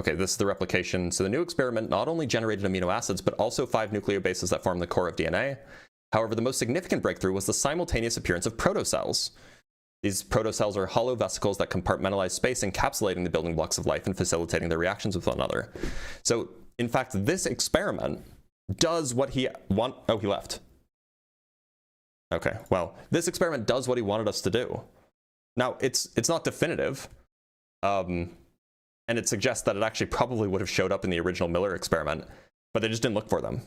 Okay, this is the replication. So the new experiment not only generated amino acids, but also 5 nucleobases that form the core of DNA. However, the most significant breakthrough was the simultaneous appearance of protocells. These protocells are hollow vesicles that compartmentalize space, encapsulating the building blocks of life and facilitating their reactions with one another. So, in fact, this experiment does what he oh, he left. Okay, well, this experiment does what he wanted us to do. Now, it's not definitive, and it suggests that it actually probably would have showed up in the original Miller experiment, but they just didn't look for them.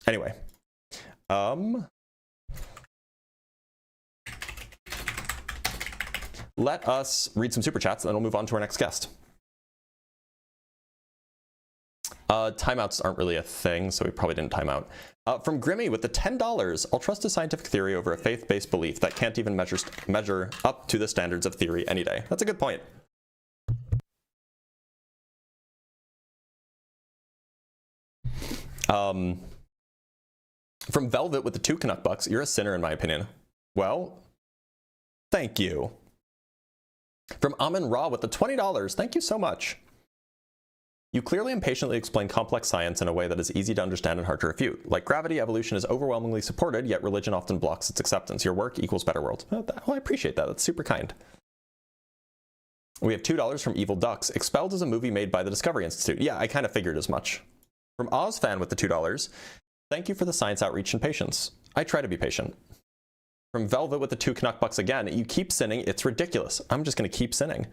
Anyway, let us read some super chats, and then we'll move on to our next guest. Timeouts aren't really a thing, so we probably didn't time out. From Grimmy with the $10, I'll trust a scientific theory over a faith-based belief that can't even measure up to the standards of theory any day. That's a good point. From Velvet with the 2 Canuck bucks, you're a sinner in my opinion. Well, thank you. From Amin Ra with the $20, thank you so much. You clearly and patiently explain complex science in a way that is easy to understand and hard to refute. Like gravity, evolution is overwhelmingly supported, yet religion often blocks its acceptance. Your work equals better world. Oh, I appreciate that. That's super kind. We have $2 from Evil Ducks. Expelled is a movie made by the Discovery Institute. Yeah, I kind of figured as much. From Ozfan with the $2. Thank you for the science outreach and patience. I try to be patient. From Velvet with the 2 Canuck bucks again. You keep sinning. It's ridiculous. I'm just going to keep sinning.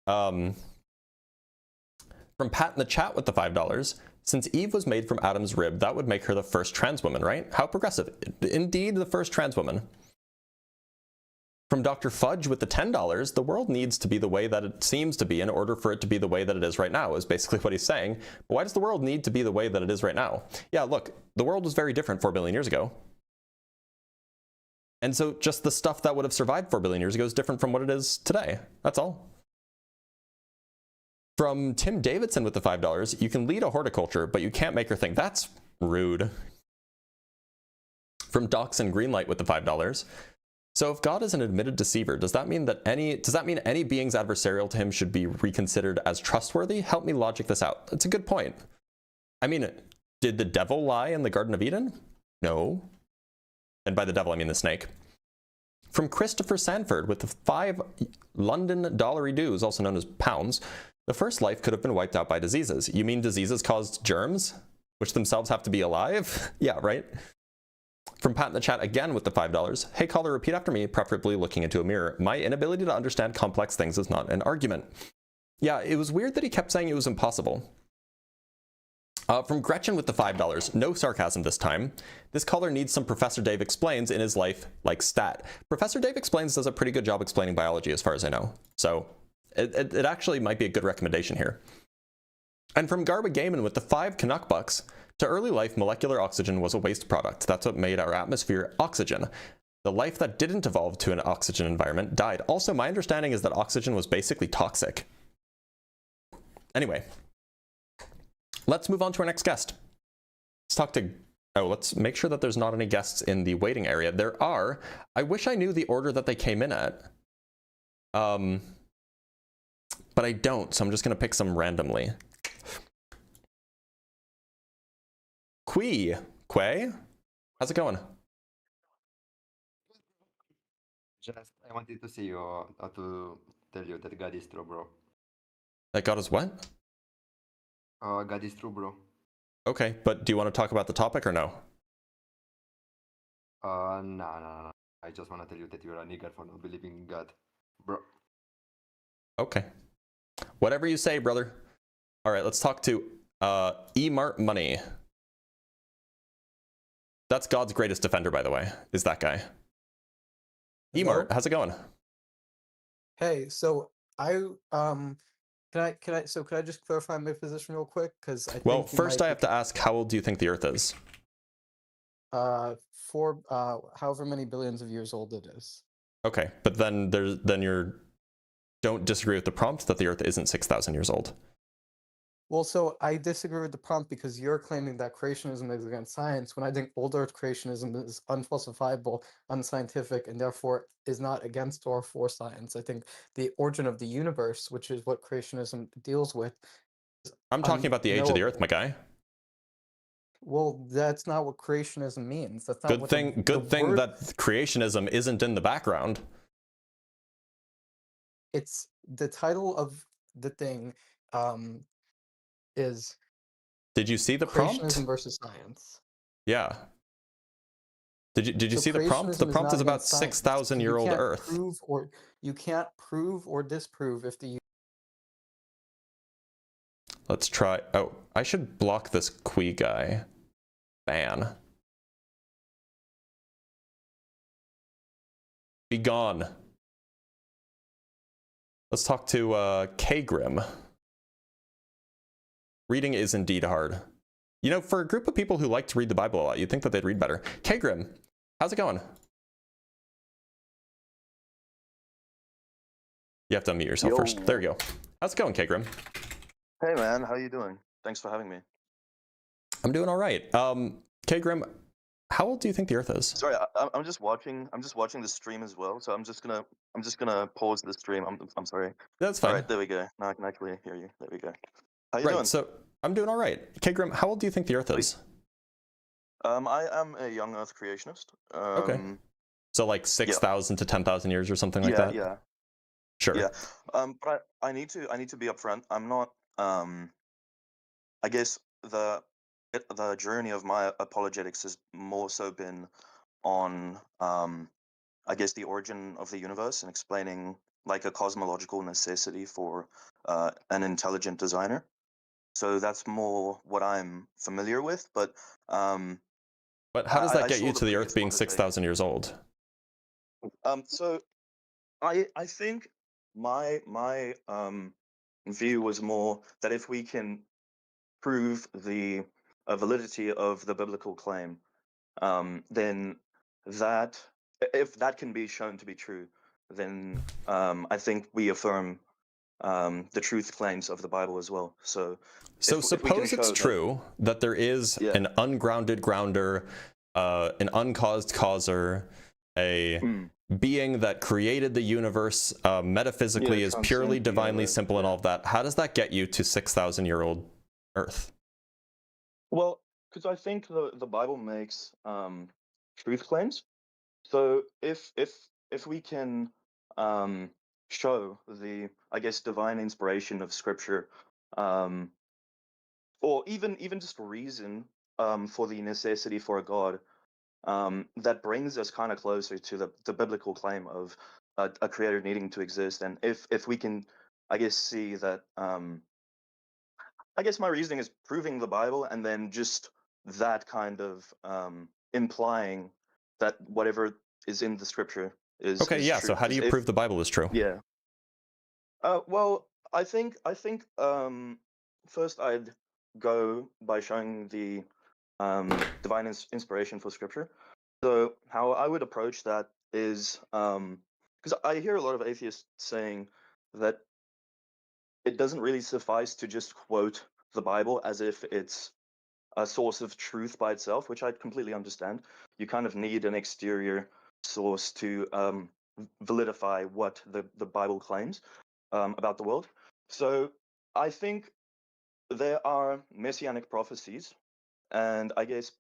From Pat in the chat with the $5. Since Eve was made from Adam's rib, that would make her the first trans woman, right? How progressive. Indeed, the first trans woman. From Dr. Fudge with the $10, the world needs to be the way that it seems to be in order for it to be the way that it is right now, is basically what he's saying. But why does the world need to be the way that it is right now? Yeah, look, the world was very different 4 billion years ago. And so just the stuff that would have survived 4 billion years ago is different from what it is today. That's all. From Tim Davidson with the $5, you can lead a horticulture, but you can't make her think. That's rude. From Docs and Greenlight with the $5. So if God is an admitted deceiver, does that mean any beings adversarial to him should be reconsidered as trustworthy? Help me logic this out. That's a good point. I mean, did the devil lie in the Garden of Eden? No. And by the devil, I mean the snake. From Christopher Sanford with the 5 London dollary dues, also known as pounds. The first life could have been wiped out by diseases. You mean diseases caused germs, which themselves have to be alive? Yeah, right? From Pat in the chat again with the $5. Hey caller, repeat after me, preferably looking into a mirror. My inability to understand complex things is not an argument. Yeah, it was weird that he kept saying it was impossible. From Gretchen with the $5. No sarcasm this time. This caller needs some Professor Dave Explains in his life like stat. Professor Dave Explains does a pretty good job explaining biology as far as I know. So it actually might be a good recommendation here. And from Garba Gaiman with the 5 Canuck bucks. To early life, molecular oxygen was a waste product. That's what made our atmosphere oxygen. The life that didn't evolve to an oxygen environment died. Also, my understanding is that oxygen was basically toxic. Anyway, let's move on to our next guest. Let's make sure that there's not any guests in the waiting area. There are. I wish I knew the order that they came in at. But I don't, so I'm just going to pick some randomly. Quay, how's it going? Just I wanted to see you to tell you that God is true, bro. That God is what? God is true, bro. Okay, but do you want to talk about the topic or no? Nah. I just want to tell you that you're a nigger for not believing in God, bro. Okay. Whatever you say, brother. All right, let's talk to Emart Money. That's God's greatest defender, by the way, is that guy. Hello? Emart, how's it going? Hey, so can I just clarify my position real quick? Because I Well, think you first might I have to ask, how old do you think the Earth is? for however many billions of years old it is. Okay, but then don't disagree with the prompt that the Earth isn't 6,000 years old. Well, so I disagree with the prompt because you're claiming that creationism is against science, when I think old Earth creationism is unfalsifiable, unscientific, and therefore is not against or for science. I think the origin of the universe, which is what creationism deals with, I'm talking about the age of the Earth, unknowable. my guy. Well, that's not what creationism means. That's not Good what thing word. that creationism isn't in the background. It's the title of the thing is Did you see the prompt? creationism versus science. Yeah. Did you So see the prompt? The creationism is prompt not is about against science. 6,000-year-old Earth. You can't prove or disprove if the Let's try. Oh, I should block this Qui guy. Ban. Be gone. Let's talk to K-Grim. Reading is indeed hard. You know, for a group of people who like to read the Bible a lot, you'd think that they'd read better. K-Grim, how's it going? You have to unmute yourself first. There you go. How's it going, K-Grim? Hey man, how you doing? Thanks for having me. I'm doing all right. K-Grim, how old do you think the Earth is? Sorry, I'm just watching. I'm just watching the stream as well. So I'm just gonna pause the stream. I'm sorry. That's fine. All right, there we go. Now I can actually hear you. There we go. How you Right. doing? So I'm doing all right. K-Grim, how old do you think the Earth is? I am a young Earth creationist. Okay. So like 6,000 to 10,000 years or something like that. Yeah. Sure. Yeah. But I need to be upfront. I'm not. I guess the journey of my apologetics has more so been on I guess the origin of the universe and explaining like a cosmological necessity for an intelligent designer. So that's more what I'm familiar with. But how does that get saw you to the Earth previous being conversation. 6,000 years old? So I think my view was more that if we can prove the validity of the biblical claim, then that if that can be shown to be true, then I think we affirm the truth claims of the Bible as well. So Suppose it's true that there is an ungrounded grounder, an uncaused causer, a being that created the universe metaphysically is purely divinely simple and all of that. How does that get you to 6,000-year-old Earth? Well, because I think the Bible makes truth claims. So if we can show the, I guess, divine inspiration of Scripture, or even just reason for the necessity for a God, that brings us kind of closer to the biblical claim of a creator needing to exist. And if we can, I guess, see that, I guess my reasoning is proving the Bible and then just that kind of implying that whatever is in the Scripture is Okay, is yeah. true. So how do you prove the Bible is true? Yeah. Well, I think first I'd go by showing the divine inspiration for Scripture. So how I would approach that is because I hear a lot of atheists saying that it doesn't really suffice to just quote the Bible as if it's a source of truth by itself, which I completely understand. You kind of need an exterior source to validify what the Bible claims about the world. So I think there are messianic prophecies, and I guess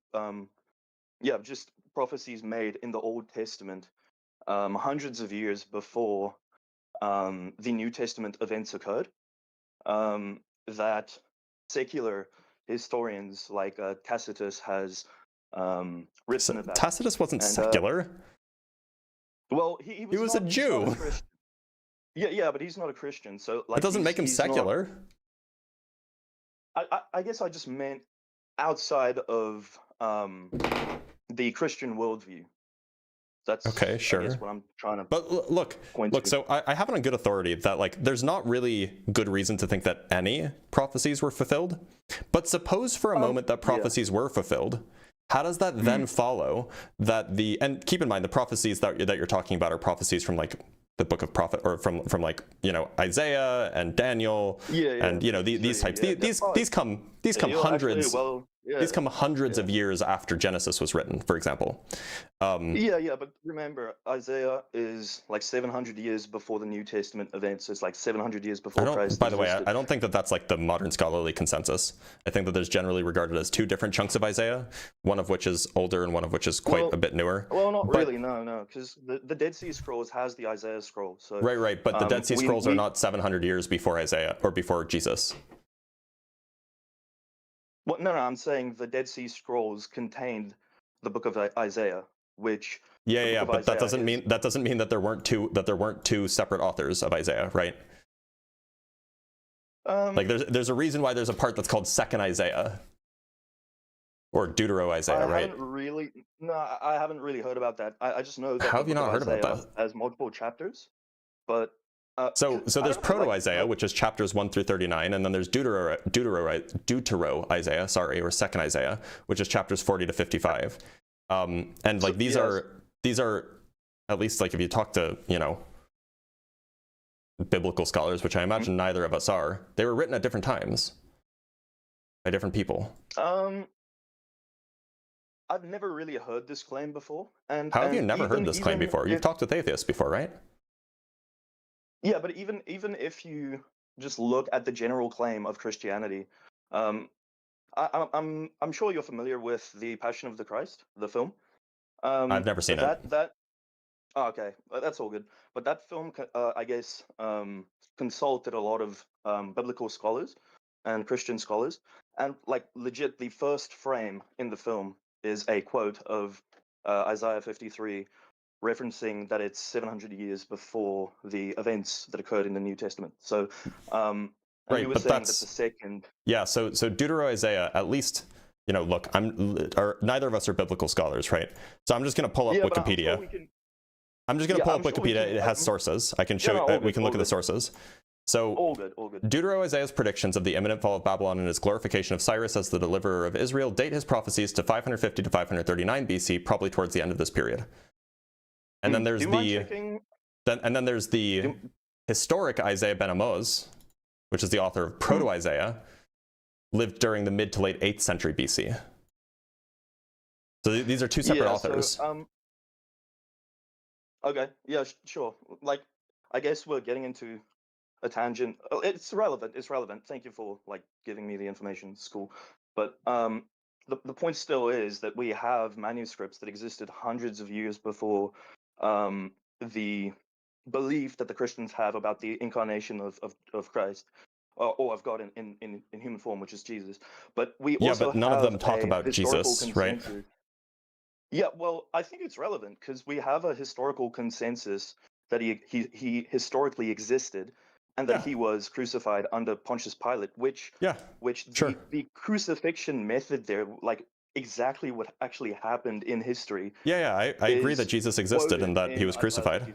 just prophecies made in the Old Testament hundreds of years before the New Testament events occurred, that secular historians like Tacitus has written about. Tacitus wasn't And, secular. Well, he was, He was a not, he's not Jew. a Christian. Yeah, but he's not a Christian, so like It doesn't make him he's not- secular. I guess I just meant outside of the Christian worldview. That's okay, sure. I guess what I'm trying to. But look. to. So I have it on good authority that like there's not really good reason to think that any prophecies were fulfilled. But suppose for a moment that prophecies were fulfilled. How does that then follow that and keep in mind the prophecies that you're talking about are prophecies from like the book of prophet or from like Isaiah and Daniel and these types these come hundreds these come hundreds of years after Genesis was written, for example. But remember, Isaiah is like 700 years before the New Testament events. So it's like 700 years before Christ. By the way, I don't think that that's like the modern scholarly consensus. I think that there's generally regarded as two different chunks of Isaiah, one of which is older and one of which is quite a bit newer. Well, not really, no, because the Dead Sea Scrolls has the Isaiah scroll. So right, but the Dead Sea Scrolls are not 700 years before Isaiah or before Jesus. Well, no, I'm saying the Dead Sea Scrolls contained the book of Isaiah, which but that doesn't mean that there weren't two separate authors of Isaiah, right? Like there's a reason why there's a part that's called Second Isaiah or Deutero Isaiah, right? I haven't really heard about that. I just know that. How have you not heard about that? Has multiple chapters, but. So there's Proto-Isaiah, which is chapters 1 through 39, and then there's Deutero Isaiah, or Second Isaiah, which is chapters 40 to 55. And like these are at least like if you talk to biblical scholars, which I imagine neither of us are, they were written at different times by different people. I've never really heard this claim before. And how have you never heard this claim before? You've talked with atheists before, right? Yeah, but even if you just look at the general claim of Christianity, I'm sure you're familiar with the Passion of the Christ, the film. I've never seen it. Oh, okay, that's all good. But that film, I guess, consulted a lot of biblical scholars and Christian scholars, and like legit, the first frame in the film is a quote of Isaiah 53. Referencing that it's 700 years before the events that occurred in the New Testament. So, and you were saying that the second. Yeah, so Deutero Isaiah, at least, look, neither of us are biblical scholars, right? So I'm just going to pull up Wikipedia. I'm just going to pull up Wikipedia. It has sources. I can show you. We can look at the sources. So, all good. Deutero Isaiah's predictions of the imminent fall of Babylon and his glorification of Cyrus as the deliverer of Israel date his prophecies to 550 to 539 BC, probably towards the end of this period. And then there's the historic Isaiah ben Amoz, which is the author of Proto-Isaiah, lived during the mid to late 8th century BC. So these are two separate authors. Okay, yeah, sure. Like, I guess we're getting into a tangent. It's relevant. Thank you for like giving me the information. It's cool. But the point still is that we have manuscripts that existed hundreds of years before the belief that the Christians have about the incarnation of Christ or of God in human form, which is Jesus. But we also but none of them talk about Jesus, right? Yeah, well, I think it's relevant because we have a historical consensus that he historically existed and that he was crucified under Pontius Pilate, which the crucifixion method there, like exactly what actually happened in history. I agree that Jesus existed and that he was crucified.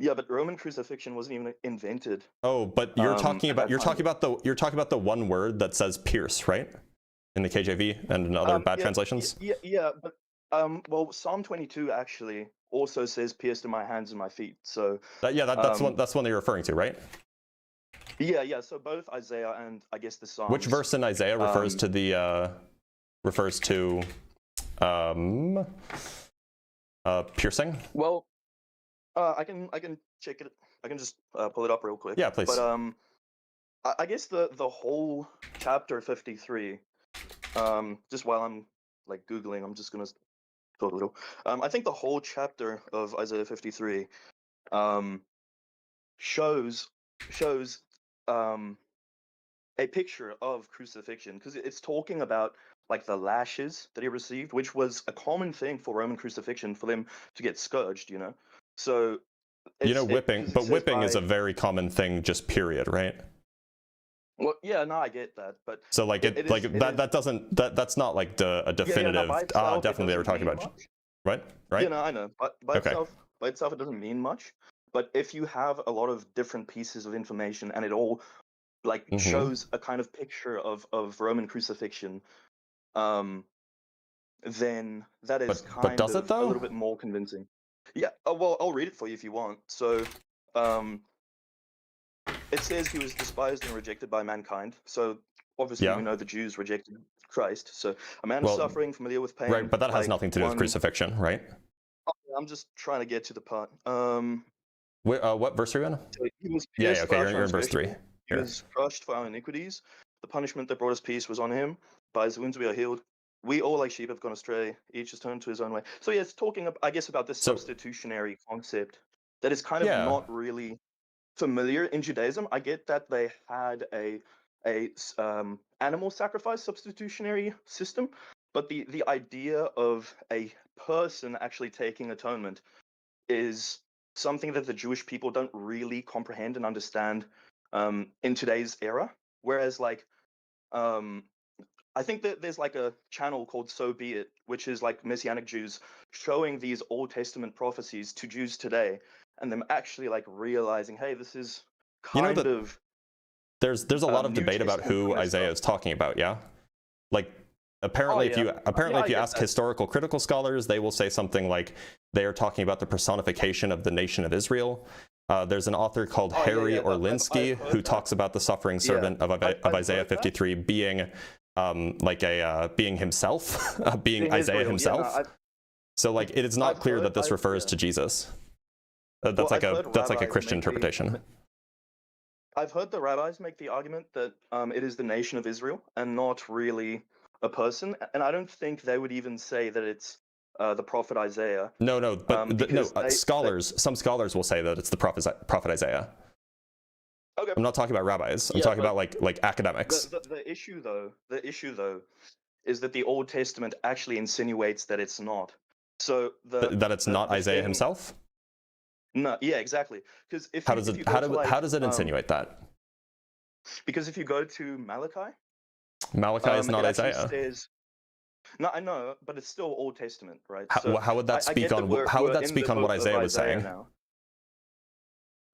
Yeah, but Roman crucifixion wasn't even invented. Oh, but you're talking about the one word that says pierce, right? In the KJV and in other bad translations. Yeah, but well, Psalm 22 actually also says pierced in my hands and my feet. So that's one that you're referring to, right? Yeah. So both Isaiah and I guess the Psalms. Which verse in Isaiah refers to piercing? Well, I can check it. I can just pull it up real quick. Yeah, please. But I guess the whole chapter 53. Just while I'm like Googling, I'm just gonna talk a little. I think the whole chapter of Isaiah 53 shows a picture of crucifixion, because it's talking about like the lashes that he received, which was a common thing for Roman crucifixion, for them to get scourged, you know. So You know, whipping, 'cause it but says whipping is by- a very common thing, just period, right? Well, yeah, no, I get that, but So like that's not like a definitive. by itself, it Definitely they were doesn't talking mean about, much. right? Right? Yeah, no, I know. But by Okay. itself, it doesn't mean much. But if you have a lot of different pieces of information and it all like shows a kind of picture of Roman crucifixion, then that is But does it, a though? little bit more convincing. Yeah. Well, I'll read it for you if you want. So, it says he was despised and rejected by mankind. So obviously we know the Jews rejected Christ. So a man of suffering, familiar with pain. Right, but that has like nothing to do with one- crucifixion, right? I'm just trying to get to the part. What verse are you in? So he was Yeah, pierced for our you're in verse 3. transgressions, he was crushed for our iniquities. The punishment that brought us peace was on him. By his wounds we are healed. We all like sheep have gone astray. Each has turned to his own way. So yeah, it's talking, I guess, about this substitutionary concept that is kind of not really familiar in Judaism. I get that they had a animal sacrifice substitutionary system, but the idea of a person actually taking atonement is something that the Jewish people don't really comprehend and understand in today's era. Whereas, like, I think that there's like a channel called So Be It, which is like Messianic Jews showing these Old Testament prophecies to Jews today, and them actually like realizing, hey, this is kind of there's a lot of New debate about Testament who kind of Isaiah is talking about. Yeah, like apparently if you ask historical critical scholars, they will say something like they are talking about the personification of the nation of Israel. There's an author called Harry Orlinsky who talks about the suffering servant of Isaiah 53 being being himself, being Isaiah himself. So like it is not clear that this refers to Jesus. That's like a Christian interpretation. I've heard the rabbis make the argument that it is the nation of Israel and not really a person, and I don't think they would even say that it's the prophet Isaiah. No, but some scholars will say that it's the prophet Isaiah. Okay. I'm not talking about rabbis. I'm talking about like academics. The issue though is that the Old Testament actually insinuates that it's not. So that it's not Isaiah himself? No, yeah, exactly. Because how does it insinuate that? Because if you go to Malachi is not Isaiah. No, I know, but it's still Old Testament, right? How would that speak on what Isaiah was saying? Now.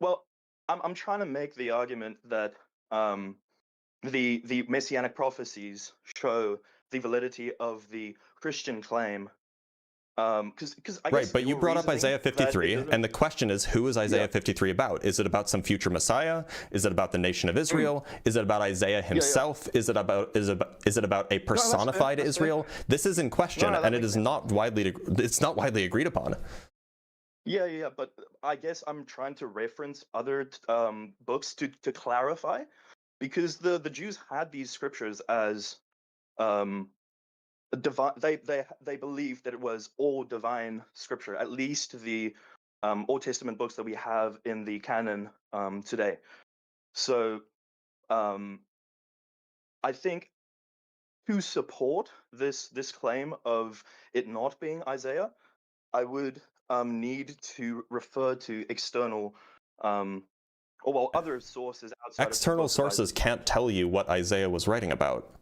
Well, I'm trying to make the argument that the messianic prophecies show the validity of the Christian claim. Because right, but you brought up Isaiah 53, and the question is, who is Isaiah 53 about? Is it about some future Messiah? Is it about the nation of Israel? Is it about Isaiah himself? Is it about a personified Israel? This is in question, and it's not widely agreed upon. Yeah, but I guess I'm trying to reference other books to clarify, because the Jews had these scriptures as divine. They believed that it was all divine scripture, at least the Old Testament books that we have in the canon today. So I think to support this claim of it not being Isaiah, I would need to refer to external other sources outside. External sources can't tell you what Isaiah was writing about.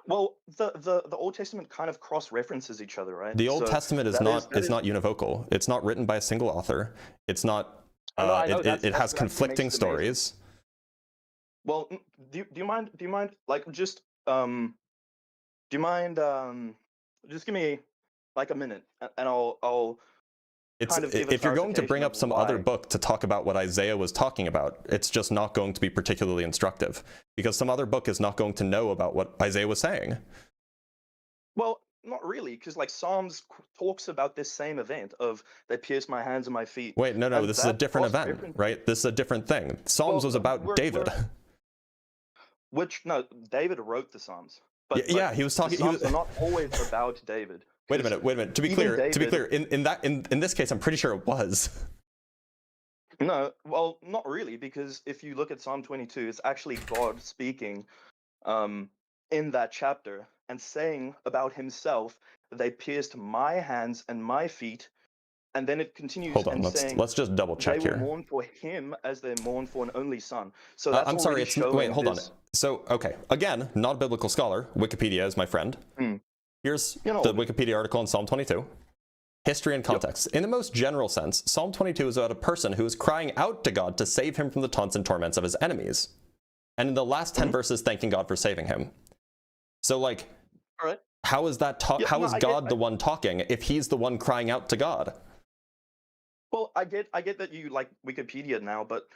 Well, the Old Testament kind of cross-references each other, right? The Old Testament is not univocal. It's not written by a single author. It's not. It has conflicting stories. Well, do you mind? Like, just do you mind? Just give me like a minute, and I'll. If you're going to bring up some other book to talk about what Isaiah was talking about, it's just not going to be particularly instructive, because some other book is not going to know about what Isaiah was saying. Well, not really, because like Psalms talks about this same event of they pierced my hands and my feet. Wait, no, this is a different event, right? This is a different thing. Psalms was about David. David wrote the Psalms. Yeah, he was talking. The Psalms are not always about David. Wait a minute. To be clear, in this case, I'm pretty sure it was. No, well, not really, because if you look at Psalm 22, it's actually God speaking in that chapter and saying about himself, they pierced my hands and my feet. And then it continues Hold on, and let's saying just double they check will here. mourn for him as they mourn for an only son. So that's I'm sorry, already it's showing wait, hold on. this. So, okay, again, not a biblical scholar. Wikipedia is my friend. Here's You know, the Wikipedia article in Psalm 22. History and context. In the most general sense, Psalm 22 is about a person who is crying out to God to save him from the taunts and torments of his enemies. And in the last 10 verses, thanking God for saving him. So, like, all right. how is that how is God the one talking if he's the one crying out to God? Well, I get that you like Wikipedia now, but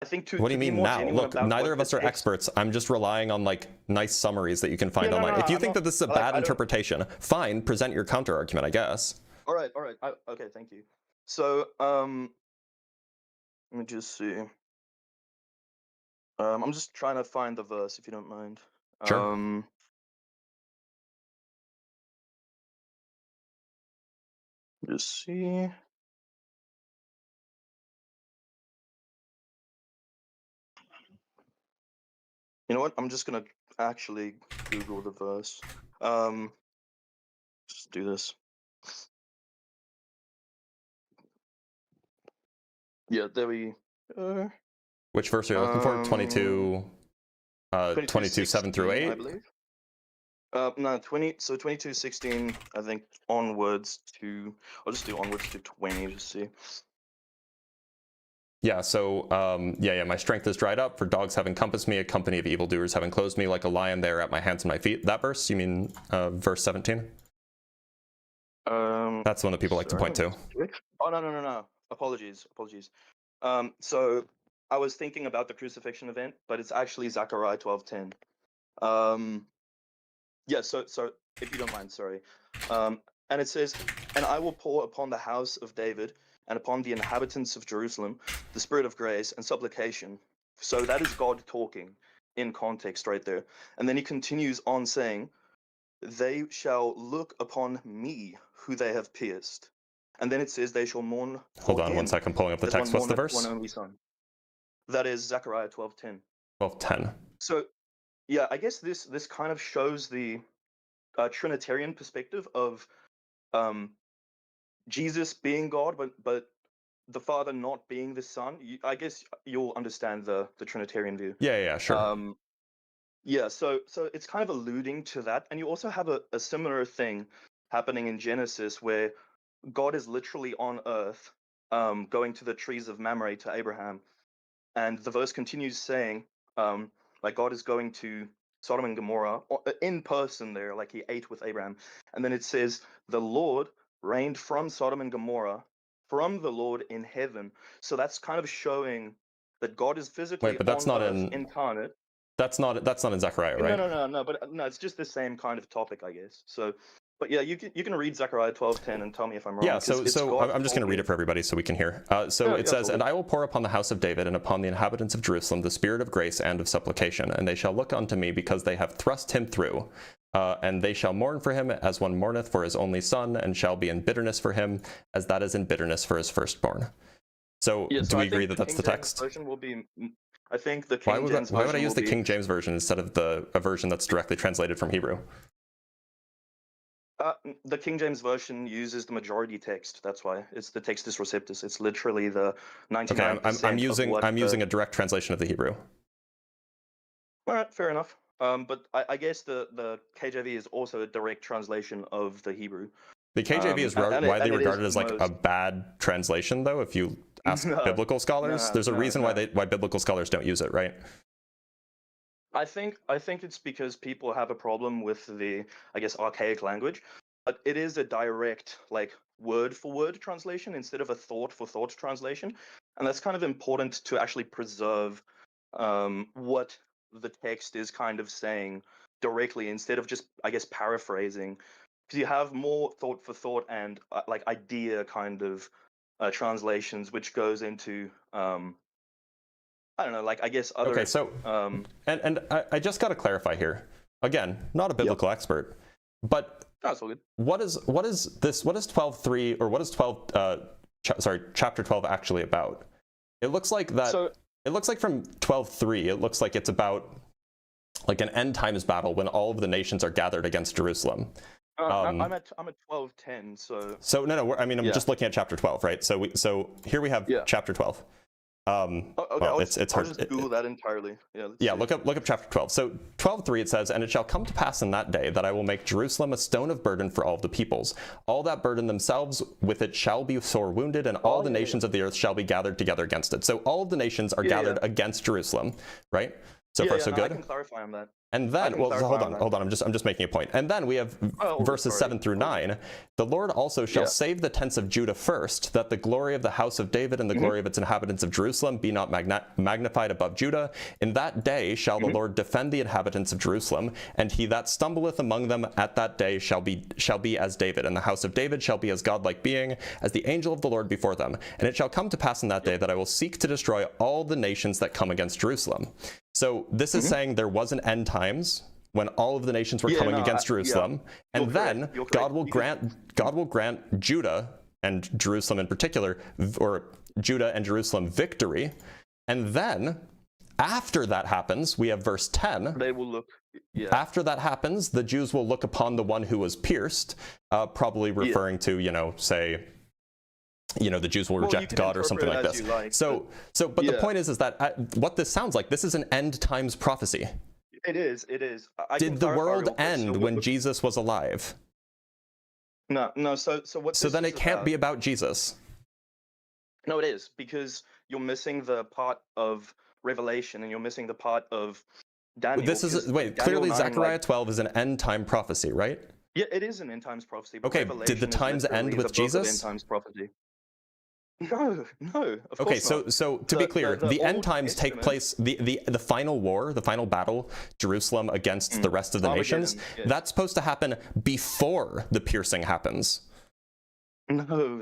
I think What do you be mean more now? genuine Look, about neither what of the us are text- experts. I'm just relying on like nice summaries that you can find Yeah, no, online. no, If you I'm think not- that this is a like, bad I don't- interpretation, fine, present your counter argument, I guess. All right. Okay, thank you. So, let me just see. I'm just trying to find the verse, if you don't mind. Sure. Just see. You know what? I'm just gonna actually Google the verse. Just do this. Yeah, there we go. Which verse are you looking for? 22, 22, 7 through 16, 8? I believe. No, 22:16, I think, onwards to, I'll just do onwards to 20 to see. Yeah, so, yeah, my strength is dried up, for dogs have encompassed me, a company of evildoers have enclosed me, like a lion they are at my hands and my feet. That verse, you mean verse 17? That's the one that people like to point to. Oh, no. Apologies. So I was thinking about the crucifixion event, but it's actually Zechariah 12:10. Yeah, so if you don't mind, sorry. And it says, "And I will pour upon the house of David and upon the inhabitants of Jerusalem the spirit of grace and supplication." So that is God talking in context right there. And then he continues on saying, "They shall look upon me who they have pierced." And then it says, "They shall mourn for Hold on him, 1 second, pulling up the as text. one What's the mourneth verse? one only son." That is Zechariah 12:10. 12:10. So yeah, I guess this kind of shows the Trinitarian perspective of Jesus being God, but the Father not being the Son. I guess you'll understand the Trinitarian view. Yeah, sure. Yeah, so it's kind of alluding to that, and you also have a similar thing happening in Genesis where God is literally on earth, going to the trees of Mamre to Abraham, and the verse continues saying, like God is going to Sodom and Gomorrah in person there, like he ate with Abraham. And then it says, "The Lord reigned from Sodom and Gomorrah, from the Lord in heaven." So that's kind of showing that God is physically Wait, but that's on not earth, in incarnate. that's not in Zechariah, right? No, but no, it's just the same kind of topic, I guess. So, but yeah, you can read Zechariah 12:10 and tell me if I'm wrong. Yeah, 'cause it's so God I'm just going to read talking. it for everybody so we can hear. So Yeah, it yeah, says, cool. "And I will pour upon the house of David and upon the inhabitants of Jerusalem the spirit of grace and of supplication, and they shall look unto me because they have thrust him through. And they shall mourn for him as one mourneth for his only son, and shall be in bitterness for him, as that is in bitterness for his firstborn." So Yeah, do we I agree think that the that's King the James text? version will be. I think the Why King would James I version use will the be. King James version instead of a version that's directly translated from Hebrew? The King James version uses the majority text. That's why it's the Textus Receptus. It's literally the 99%. Okay, I'm using the... a direct translation of the Hebrew. All right, fair enough. But I guess the KJV is also a direct translation of the Hebrew. The KJV is widely regarded as like a bad translation, though. If you ask biblical scholars, there's a reason why biblical scholars don't use it, right? I think it's because people have a problem with the, I guess, archaic language, but it is a direct, like, word for word translation instead of a thought for thought translation, and that's kind of important to actually preserve what the text is kind of saying directly instead of just, I guess, paraphrasing, because you have more thought for thought and like idea kind of translations, which goes into I don't know, like, I guess other. Okay, so and I just got to clarify here. Again, not a biblical expert, but that's all good. What is this? What is 12:3 or what is chapter 12 actually about? It looks like that. So it looks like from 12:3. It looks like it's about like an end times battle when all of the nations are gathered against Jerusalem. I'm at 12:10. So no. I mean, I'm just looking at chapter 12, right? So here we have chapter 12. Okay, well, it's hard. I'll just Google that entirely. Yeah, look up chapter 12. So 12:3 it says, "And it shall come to pass in that day that I will make Jerusalem a stone of burden for all the peoples. All that burden themselves with it shall be sore wounded, and all the nations of the earth shall be gathered together against it." So all of the nations are gathered against Jerusalem, right? So far, so good. I can clarify on that. And then, well, so hold on. I'm just making a point. And then we have verses 7 through 9. "The Lord also shall save the tents of Judah first, that the glory of the house of David and the glory of its inhabitants of Jerusalem be not magnified above Judah. In that day shall the Lord defend the inhabitants of Jerusalem, and he that stumbleth among them at that day shall be as David, and the house of David shall be as godlike being, as the angel of the Lord before them. And it shall come to pass in that day that I will seek to destroy all the nations that come against Jerusalem." So this is saying there was an end times when all of the nations were coming against Jerusalem, and then God will grant Judah and Jerusalem in particular, or Judah and Jerusalem victory, and then after that happens, we have verse 10. They will look. After that happens, the Jews will look upon the one who was pierced, probably referring to, the Jews will reject God or something like this. But the point is that what this sounds like, this is an end times prophecy. It is. Did the world end when Jesus was alive? No. So what? So then it can't be about Jesus. No, it is, because you're missing the part of Revelation and you're missing the part of Daniel. Clearly Zechariah 12 is an end time prophecy, right? Yeah, it is an end times prophecy. But okay, did the times end with Jesus? End times prophecy. No, of course not. So to be clear, the end times take place, the final war, the final battle, Jerusalem against the rest of the nations, that's supposed to happen before the piercing happens. No.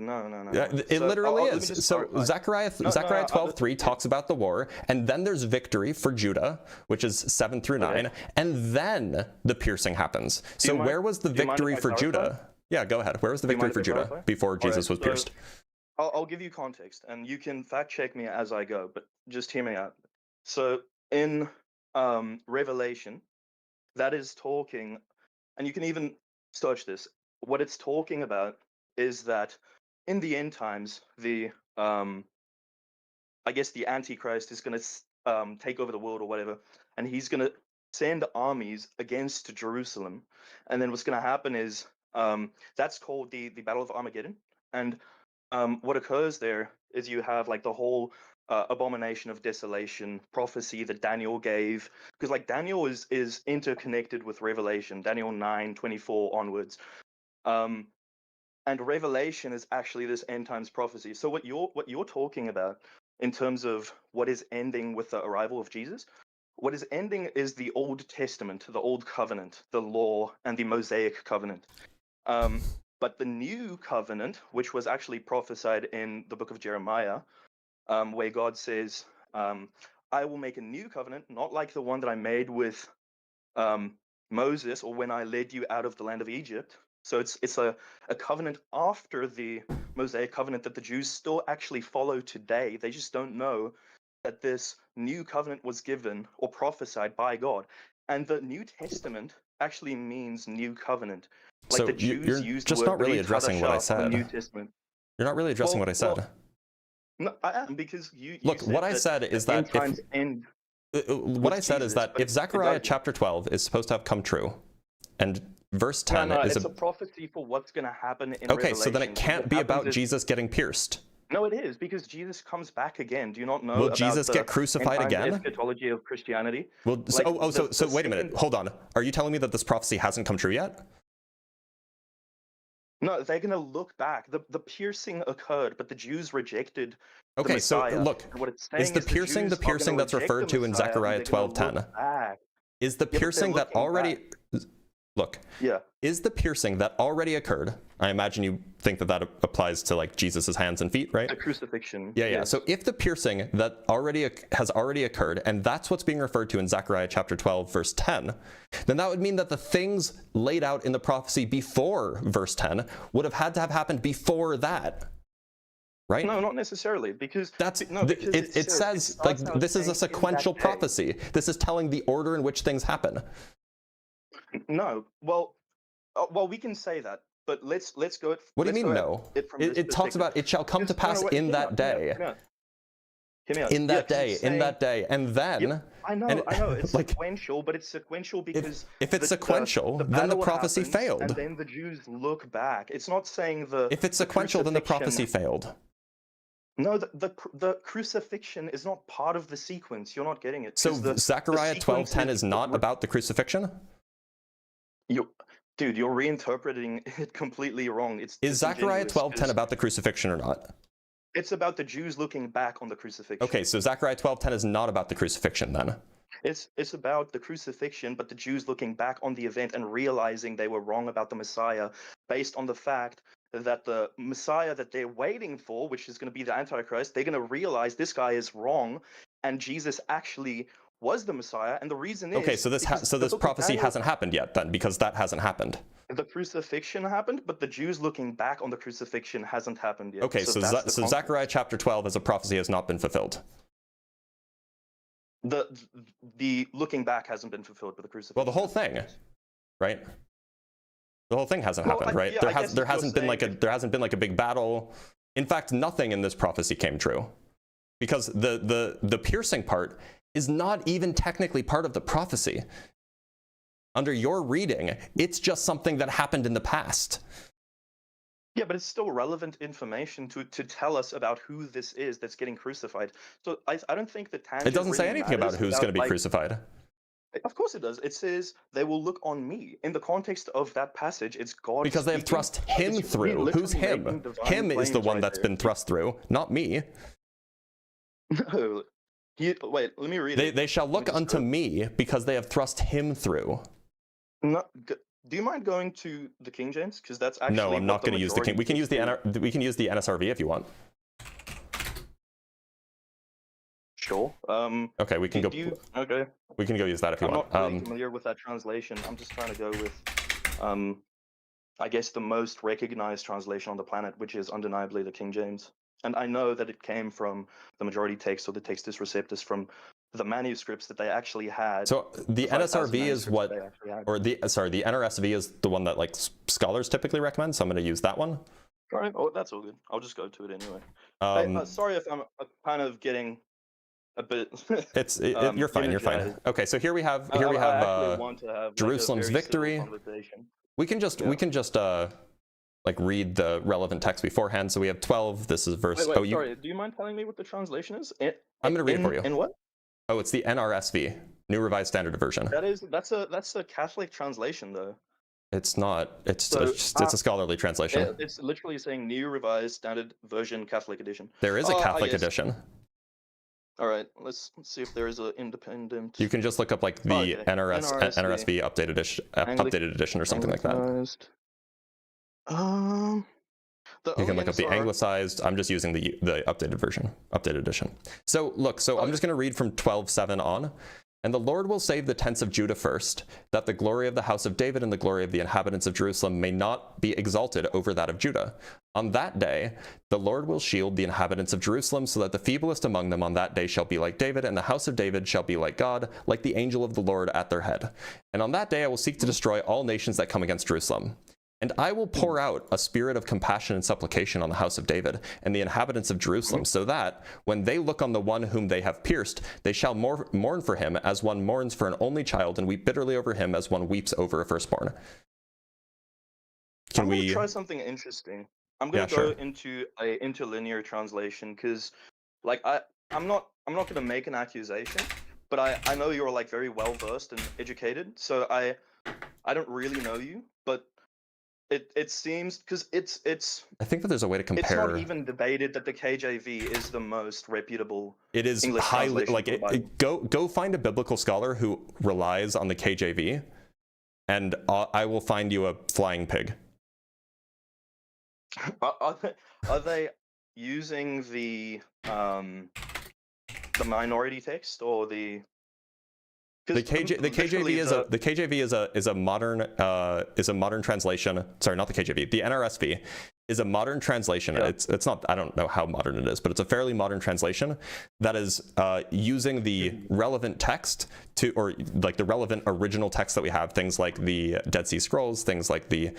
It literally is. So Zechariah 12:3 talks about the war, and then there's victory for Judah, which is 7 through 9, and then the piercing happens. So where was the victory for Judah? Yeah, go ahead. Where was the victory for Judah before Jesus was pierced? I'll give you context, and you can fact check me as I go, but just hear me out. So in Revelation, that is talking, and you can even search this. What it's talking about is that in the end times, the Antichrist is going to take over the world or whatever, and he's going to send armies against Jerusalem. And then what's going to happen is that's called the Battle of Armageddon, and what occurs there is you have like the whole abomination of desolation prophecy that Daniel gave, because like Daniel is interconnected with Revelation, Daniel 9:24 onwards, and Revelation is actually this end times prophecy. So what you're talking about in terms of what is ending with the arrival of Jesus, what is ending is the Old Testament, the Old Covenant, the law, and the Mosaic Covenant. But the new covenant, which was actually prophesied in the book of Jeremiah, where God says, I will make a new covenant, not like the one that I made with Moses or when I led you out of the land of Egypt. So it's a covenant after the Mosaic covenant that the Jews still actually follow today. They just don't know that this new covenant was given or prophesied by God. And the New Testament actually means new covenant. Like so the Jews you're used just not really addressing what I said. New Testament. You're not really addressing what I said. No, I am, because you look. said what I said is that what I said is that if Zechariah chapter 12 is supposed to have come true, and verse 10 is it's a prophecy for what's going to happen in okay, Revelation. so then it can't be about Jesus getting pierced. No, it is, because Jesus comes back again. Do you not know? Will about Jesus the get crucified again? Eschatology of Christianity. Well, so wait a minute. Hold on. Are you telling me that this prophecy hasn't come true yet? No, they're going to look back. The piercing occurred, but the Jews rejected the okay, Messiah. so look, what it's saying is the piercing the piercing that's referred to in Zechariah 12:10? Is the piercing that already look? Yeah. Is the piercing that already occurred? I imagine you think that applies to like Jesus's hands and feet, right? The crucifixion. Yeah. Yes. So if the piercing that has already occurred, and that's what's being referred to in Zechariah chapter 12, verse 10, then that would mean that the things laid out in the prophecy before verse 10 would have had to have happened before that. right? No, not necessarily, because it says like this is a sequential prophecy. This is telling the order in which things happen. No, well, we can say that, but let's go. What do you mean no? It talks about it shall come to pass in that day. Hear me out. In that day, in that day, and then. I know, it's like, sequential, but it's sequential because if it's sequential, then the prophecy failed. And then the Jews look back. It's not saying the. If it's sequential, then the prophecy failed. No, the crucifixion is not part of the sequence. You're not getting it. So Zechariah 12:10 is not about the crucifixion? Dude, you're reinterpreting it completely wrong. Is Zechariah 12:10 about the crucifixion or not? It's about the Jews looking back on the crucifixion. Okay, so Zechariah 12:10 is not about the crucifixion then. It's about the crucifixion, but the Jews looking back on the event and realizing they were wrong about the Messiah based on the fact that the Messiah that they're waiting for, which is going to be the Antichrist, they're going to realize this guy is wrong and Jesus actually was the Messiah. And the reason is... Okay, so this prophecy hasn't happened yet then, because that hasn't happened. The crucifixion happened, but the Jews looking back on the crucifixion hasn't happened yet. Okay, so Zechariah chapter 12 as a prophecy has not been fulfilled. The looking back hasn't been fulfilled, but the crucifixion. Well, the whole thing, right? The whole thing hasn't happened, right? Yeah, there hasn't been like a big battle. In fact, nothing in this prophecy came true, because the piercing part is not even technically part of the prophecy. Under your reading, it's just something that happened in the past. Yeah, but it's still relevant information to tell us about who this is that's getting crucified. So I don't think the tangent. It doesn't say anything about who's going to be crucified. Of course it does. It says they will look on me. In the context of that passage, it's God. Because they have thrust him through. Who's him? Him is the one that's been thrust through, not me. No. Wait, let me read it. They shall look unto me because they have thrust him through. No, do you mind going to the King James? Because that's actually. No, I'm not going to use the King. We can use the NSRV if you want. Sure. Okay, we can go. Okay. We can go use that if you want. I'm not really familiar with that translation. I'm just trying to go with, I guess the most recognized translation on the planet, which is undeniably the King James. And I know that it came from the majority text, or the Textus Receptus, from the manuscripts that they actually had. So the NSRV is what, or the NRSV is the one that like scholars typically recommend. So I'm going to use that one. All right. Oh, that's all good. I'll just go to it anyway. Sorry if I'm kind of getting a bit. You're fine. You're fine. Okay, so here we have Jerusalem's victory. We can just like read the relevant text beforehand. So we have 12. This is verse. Wait, sorry. Do you mind telling me what the translation is? I'm going to read it for you. In what? Oh, it's the NRSV, New Revised Standard Version. That's a Catholic translation though. It's not. It's a scholarly translation. It's literally saying New Revised Standard Version Catholic Edition. There is a Catholic edition. All right, let's see if there is an independent. You can just look up like the NRSV updated edition or something like that. You can look up the anglicized. I'm just using the updated version, updated edition. So look, I'm just going to read from 12:7 on. And the Lord will save the tents of Judah first, that the glory of the house of David and the glory of the inhabitants of Jerusalem may not be exalted over that of Judah. On that day, the Lord will shield the inhabitants of Jerusalem, so that the feeblest among them on that day shall be like David, and the house of David shall be like God, like the angel of the Lord at their head. And on that day I will seek to destroy all nations that come against Jerusalem. And I will pour out a spirit of compassion and supplication on the house of David and the inhabitants of Jerusalem, so that, when they look on the one whom they have pierced, they shall mourn for him as one mourns for an only child, and weep bitterly over him as one weeps over a firstborn. I'm going to try something interesting. I'm going to go into a interlinear translation, because like I'm not going to make an accusation, but I know you're like very well versed and educated, so I don't really know you, but it seems, because it's I think that there's a way to compare. It's not even debated that the KJV is the most reputable. It is English highly like go find a biblical scholar who relies on the KJV, and I will find you a flying pig. Are they using the minority text or the? The KJV is a modern translation. Sorry, not the KJV. The NRSV is a modern translation. Yeah. It's not, I don't know how modern it is, but it's a fairly modern translation that is using the relevant text to, or like the relevant original text that we have, things like the Dead Sea Scrolls, things like the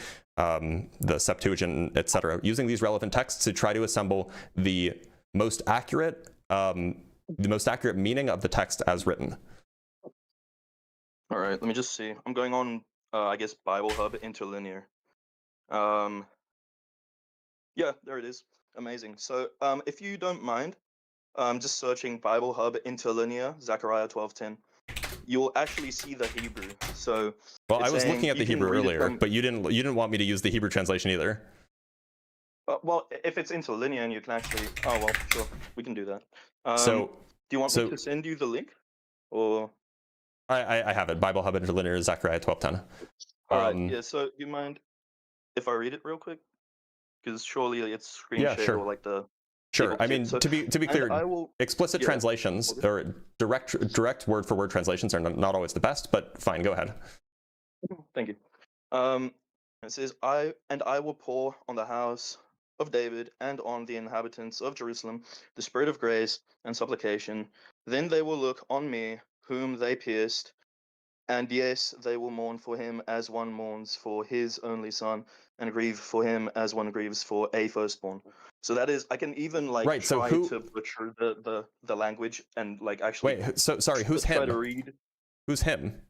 Septuagint, etc. Using these relevant texts to try to assemble the most accurate meaning of the text as written. All right, let me just see. I'm going on, I guess, Bible Hub Interlinear. Yeah, there it is. Amazing. So, if you don't mind, just searching Bible Hub Interlinear, Zechariah 12:10, you'll actually see the Hebrew. So, well, I it's was saying looking at the you can Hebrew read it earlier, from- but you didn't want me to use the Hebrew translation either. well, if it's interlinear and you can actually, oh well, sure, we can do that. So, do you want me to send you the link, or? I have it. Bible Hub Interlinear, Zechariah 12:10. All right. Yeah. So, do you mind if I read it real quick? Because surely it's screen Yeah, shared sure. or like the. Sure. I mean, So, to be clear, explicit yeah. translations or direct word for word translations are not always the best, but fine, go ahead. Thank you. It says, I will pour on the house of David and on the inhabitants of Jerusalem the spirit of grace and supplication. Then they will look on me, whom they pierced, and yes, they will mourn for him as one mourns for his only son, and grieve for him as one grieves for a firstborn. So that is, I can even like Right, so try who- to butcher the language and like actually. Wait, so sorry, who's try him? to read. Who's him?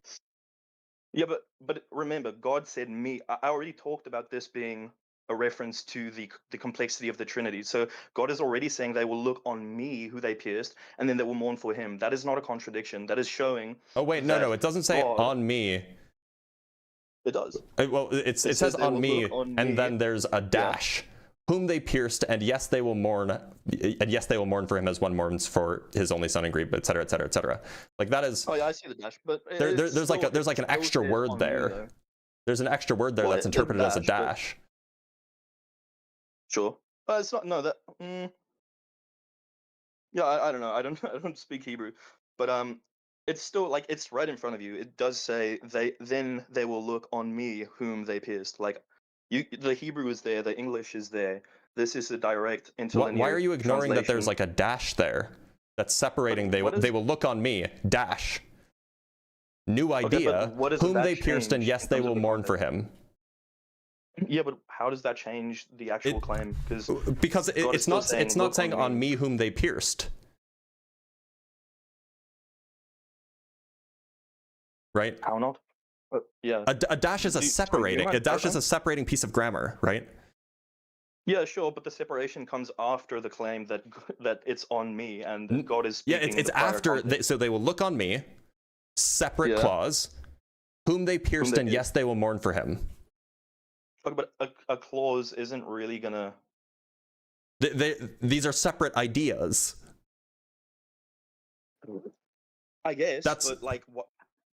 Yeah, but remember, God said me. I already talked about this being a reference to the complexity of the Trinity. So God is already saying they will look on me, who they pierced, and then they will mourn for him. That is not a contradiction. That is showing. Oh wait, no, it doesn't say God, on me. It does. Well, it says they on will me, look on and me. then there's a dash. Whom they pierced, and yes, they will mourn, for him as one mourns for his only son and grief, etc., etc., etc. Like that is. Oh yeah, I see the dash, but There's like an extra word there. There's an extra word there that's interpreted as a dash. Sure, it's not. No, that. Yeah, I don't know. I don't speak Hebrew, but it's still like it's right in front of you. It does say they will look on me, whom they pierced. Like the Hebrew is there, the English is there. This is a direct interlinear. Why are you ignoring that there's translation. like a dash there that's separating? They will look on me. Dash. New idea. what does Whom that they pierced, and change yes, in they terms of will the mourn for him. Yeah, but how does that change the actual claim? Because God is it's still not "Look saying on me whom they pierced. Right? How not? Yeah. A dash is a separating. A dash is a separating piece of grammar, right? Yeah, sure, but the separation comes after the claim that it's on me and God is speaking. Yeah, it's after. So they will look on me. Separate clause. Whom they pierced, and yes, they will mourn for him. Okay, but a clause isn't really gonna. These are separate ideas. I guess, but like, what?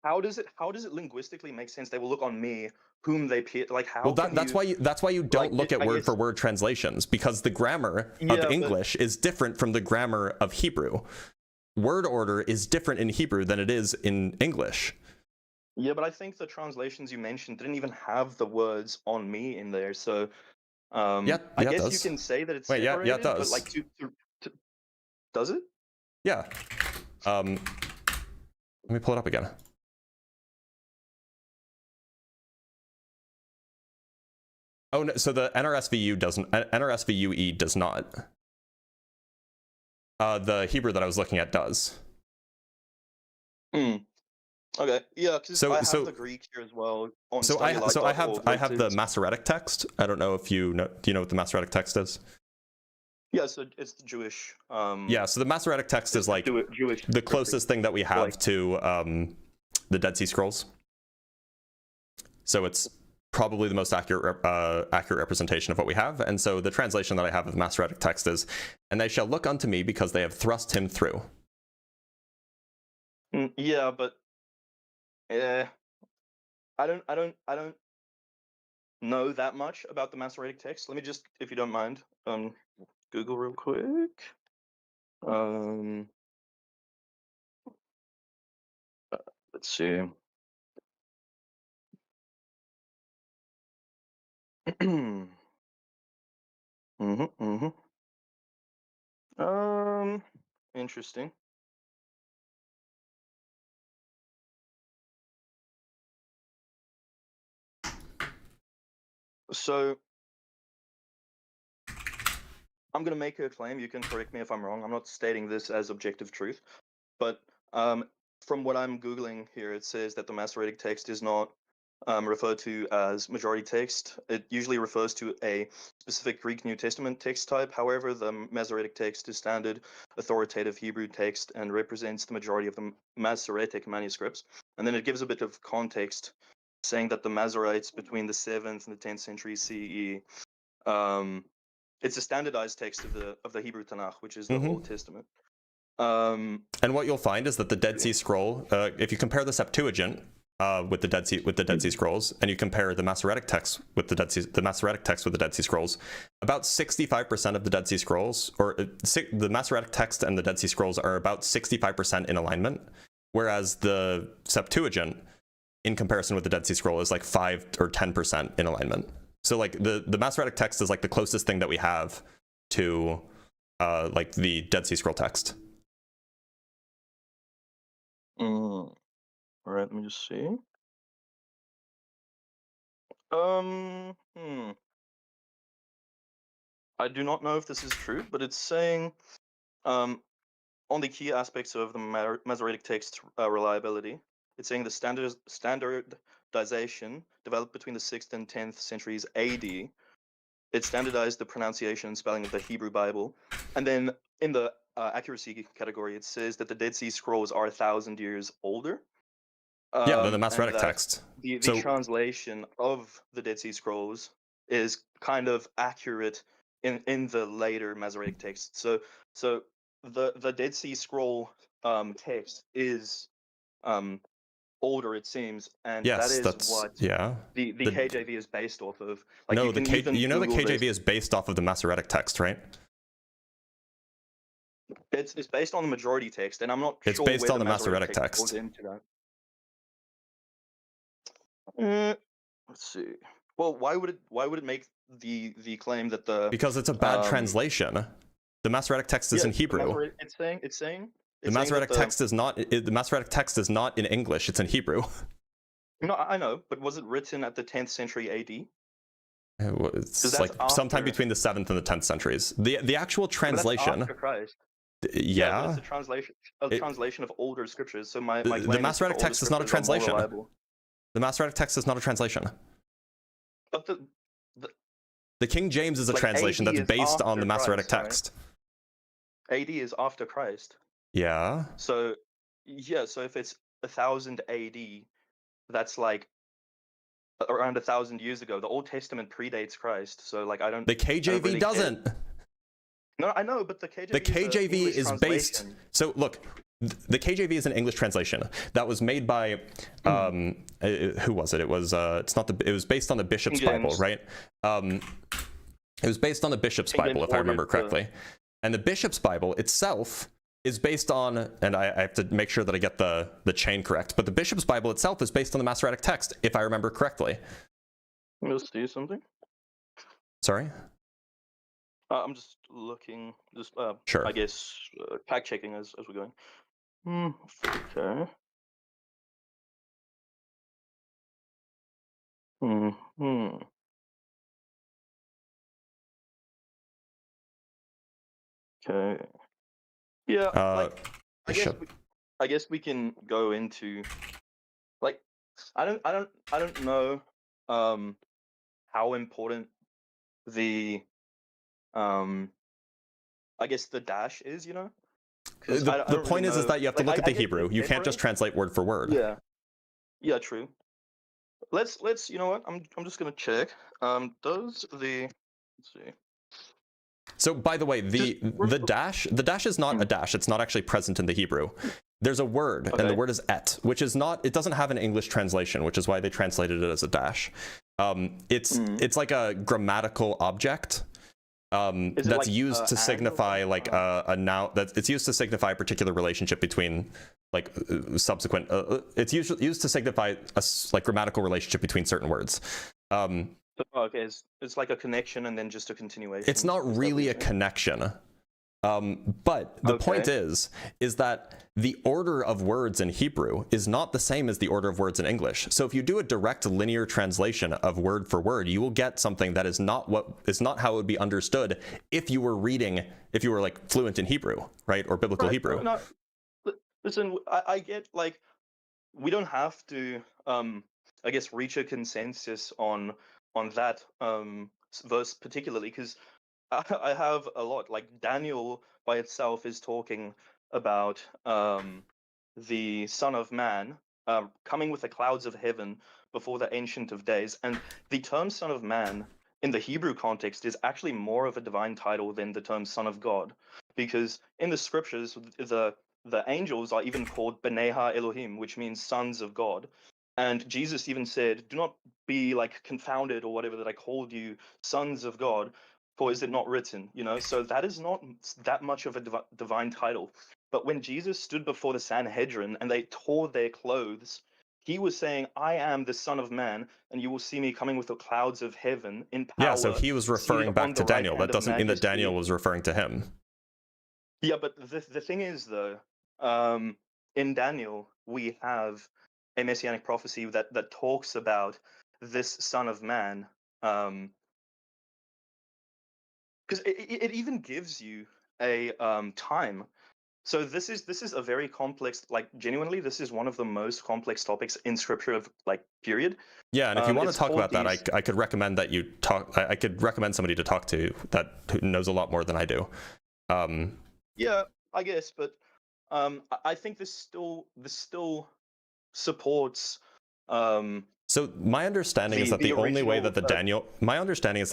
How does it linguistically make sense? They will look on me, whom they pierced. Like, how? Well, that's why you don't look at word for word translations, because the grammar of English is different from the grammar of Hebrew. Word order is different in Hebrew than it is in English. Yeah, but I think the translations you mentioned didn't even have the words "on me" in there. So, I guess you can say that it's separated. it does. But like, does it? Yeah. Let me pull it up again. Oh no, so the NRSVU doesn't. NRSVUE does not. The Hebrew that I was looking at does. Okay, yeah, because I have the Greek here as well. On I have the Masoretic text. I don't know if you know. Do you know what the Masoretic text is? Yeah, so it's the Jewish. Yeah, so the Masoretic text is like Jewish the closest thing that we have to the Dead Sea Scrolls. So it's probably the most accurate representation of what we have. And so the translation that I have of the Masoretic text is, "And they shall look unto me because they have thrust him through." Yeah, but I don't know that much about the Masoretic text. Let me just, if you don't mind, Google real quick. Let's see. Interesting. So I'm going to make a claim. You can correct me if I'm wrong. I'm not stating this as objective truth, but from what I'm Googling here, it says that the Masoretic text is not referred to as majority text. It usually refers to a specific Greek New Testament text type. However, the Masoretic text is standard authoritative Hebrew text and represents the majority of the Masoretic manuscripts. And then it gives a bit of context, saying that the Masoretes between the 7th and the 10th century CE, it's a standardized text of the Hebrew Tanakh, which is the Old Testament. And what you'll find is that the Dead Sea Scroll, if you compare the Septuagint with the Dead Sea Scrolls, and you compare the Masoretic text with the Masoretic text with the Dead Sea Scrolls, about 65% of the Dead Sea Scrolls, or the Masoretic text and the Dead Sea Scrolls are about 65% in alignment, whereas the Septuagint, in comparison with the Dead Sea Scroll, is like 5 or 10% in alignment. So like the Masoretic text is like the closest thing that we have to like the Dead Sea Scroll text. All right, let me just see. I do not know if this is true, but it's saying on the key aspects of the Masoretic text reliability, it's saying the standardization developed between the 6th and 10th centuries AD. It standardized the pronunciation and spelling of the Hebrew Bible. And then in the accuracy category, it says that the Dead Sea Scrolls are 1,000 years older. Yeah, than the Masoretic text. The translation of the Dead Sea Scrolls is kind of accurate in the later Masoretic text. So the Dead Sea Scroll text is older, it seems, and yes, that is what the KJV is based off of. Like, no, the KJV this. is based off of the Masoretic text, right? It's based on the majority text, and I'm not sure. It's based on the Masoretic text. Goes into that. Let's see. Well, why would it make the claim that because it's a bad translation. The Masoretic text is in Hebrew. It's saying the Masoretic text is not. The Masoretic text is not in English. It's in Hebrew. No, I know, but was it written at the 10th century AD? It's like sometime between the 7th and the 10th centuries. The actual translation. After Christ. Yeah. It's a translation of older scriptures. So my the Masoretic text is not a translation. The Masoretic text is not a translation. But the King James is a translation that's based on the Masoretic text. Right? AD is after Christ. Yeah. So if it's 1,000 AD, that's like around 1,000 years ago. The Old Testament predates Christ, so like I don't. The KJV really doesn't. No, I know, but the KJV. The KJV is based. So look, the KJV is an English translation that was made by who was it? It was it's not the. It was based on the Bishop's Bible, right? It was based on the Bishop's Bible, if I remember correctly. And the Bishop's Bible itself is based on, and I have to make sure that I get the chain correct, but the Bishop's Bible itself is based on the Masoretic text, if I remember correctly. Let's do something. Sorry? I'm just looking, sure. I guess, fact checking as we're going. Okay. Okay. Yeah. I guess we can go into, like, I don't know how important the I guess the dash is, you know. The point is that you have to look at the Hebrew. You can't just translate word for word. Yeah, true. Let's you know what? I'm just gonna check. Let's see. So by the way, the dash is not a dash. It's not actually present in the Hebrew. There's a word, and the word is et, which is not. It doesn't have an English translation, which is why they translated it as a dash. It's like a grammatical object. That's like, used to signify like a noun. It's used to signify a particular relationship between like subsequent. It's used to signify a like grammatical relationship between certain words. So, okay, it's like a connection and then just a continuation. It's not Is that what really you're a saying? connection. It's not Is that what really you're a saying? connection. But the point Okay. is that the order of words in Hebrew is not the same as the order of words in English. So if you do a direct linear translation of word for word, you will get something that is not how it would be understood if you were like fluent in Hebrew, right? Or biblical Right. Hebrew. No, listen, I get like we don't have to I guess reach a consensus on that verse particularly, because I have a lot. Like Daniel by itself is talking about the Son of Man coming with the clouds of heaven before the Ancient of Days, and the term Son of Man in the Hebrew context is actually more of a divine title than the term Son of God, because in the scriptures the angels are even called B'nai Ha-Elohim, which means sons of God. And Jesus even said, "Do not be like confounded or whatever that I called you sons of God, for is it not written?" You know, so that is not that much of a divine title. But when Jesus stood before the Sanhedrin and they tore their clothes, he was saying, "I am the Son of Man, and you will see me coming with the clouds of heaven in power." Yeah, so he was seated referring on back the to right Daniel. hand That of doesn't mean that majesty. Daniel was referring to him. Yeah, but the thing is, though, in Daniel we have a messianic prophecy that talks about this Son of Man, because it even gives you a time. So this is a very complex, like genuinely, this is one of the most complex topics in Scripture of like period. Yeah, and if you want to It's talk called about that, these. I could recommend that you talk. I could recommend somebody to talk to that who knows a lot more than I do. Yeah, I guess, but I think this still supports So my understanding is that the the only way original. that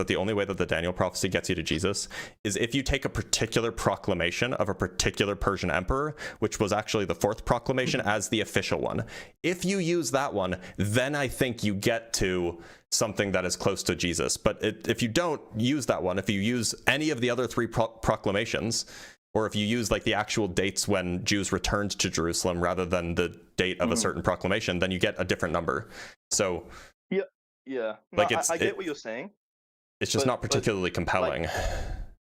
the only way that the Daniel prophecy gets you to Jesus is if you take a particular proclamation of a particular Persian emperor, which was actually the fourth proclamation, as the official one. If you use that one, then I think you get to something that is close to Jesus. But if you don't use that one, if you use any of the other three proclamations, or if you use like the actual dates when Jews returned to Jerusalem rather than the date of a certain proclamation, then you get a different number. So Yeah, no, like I get what you're saying. it's just not particularly compelling.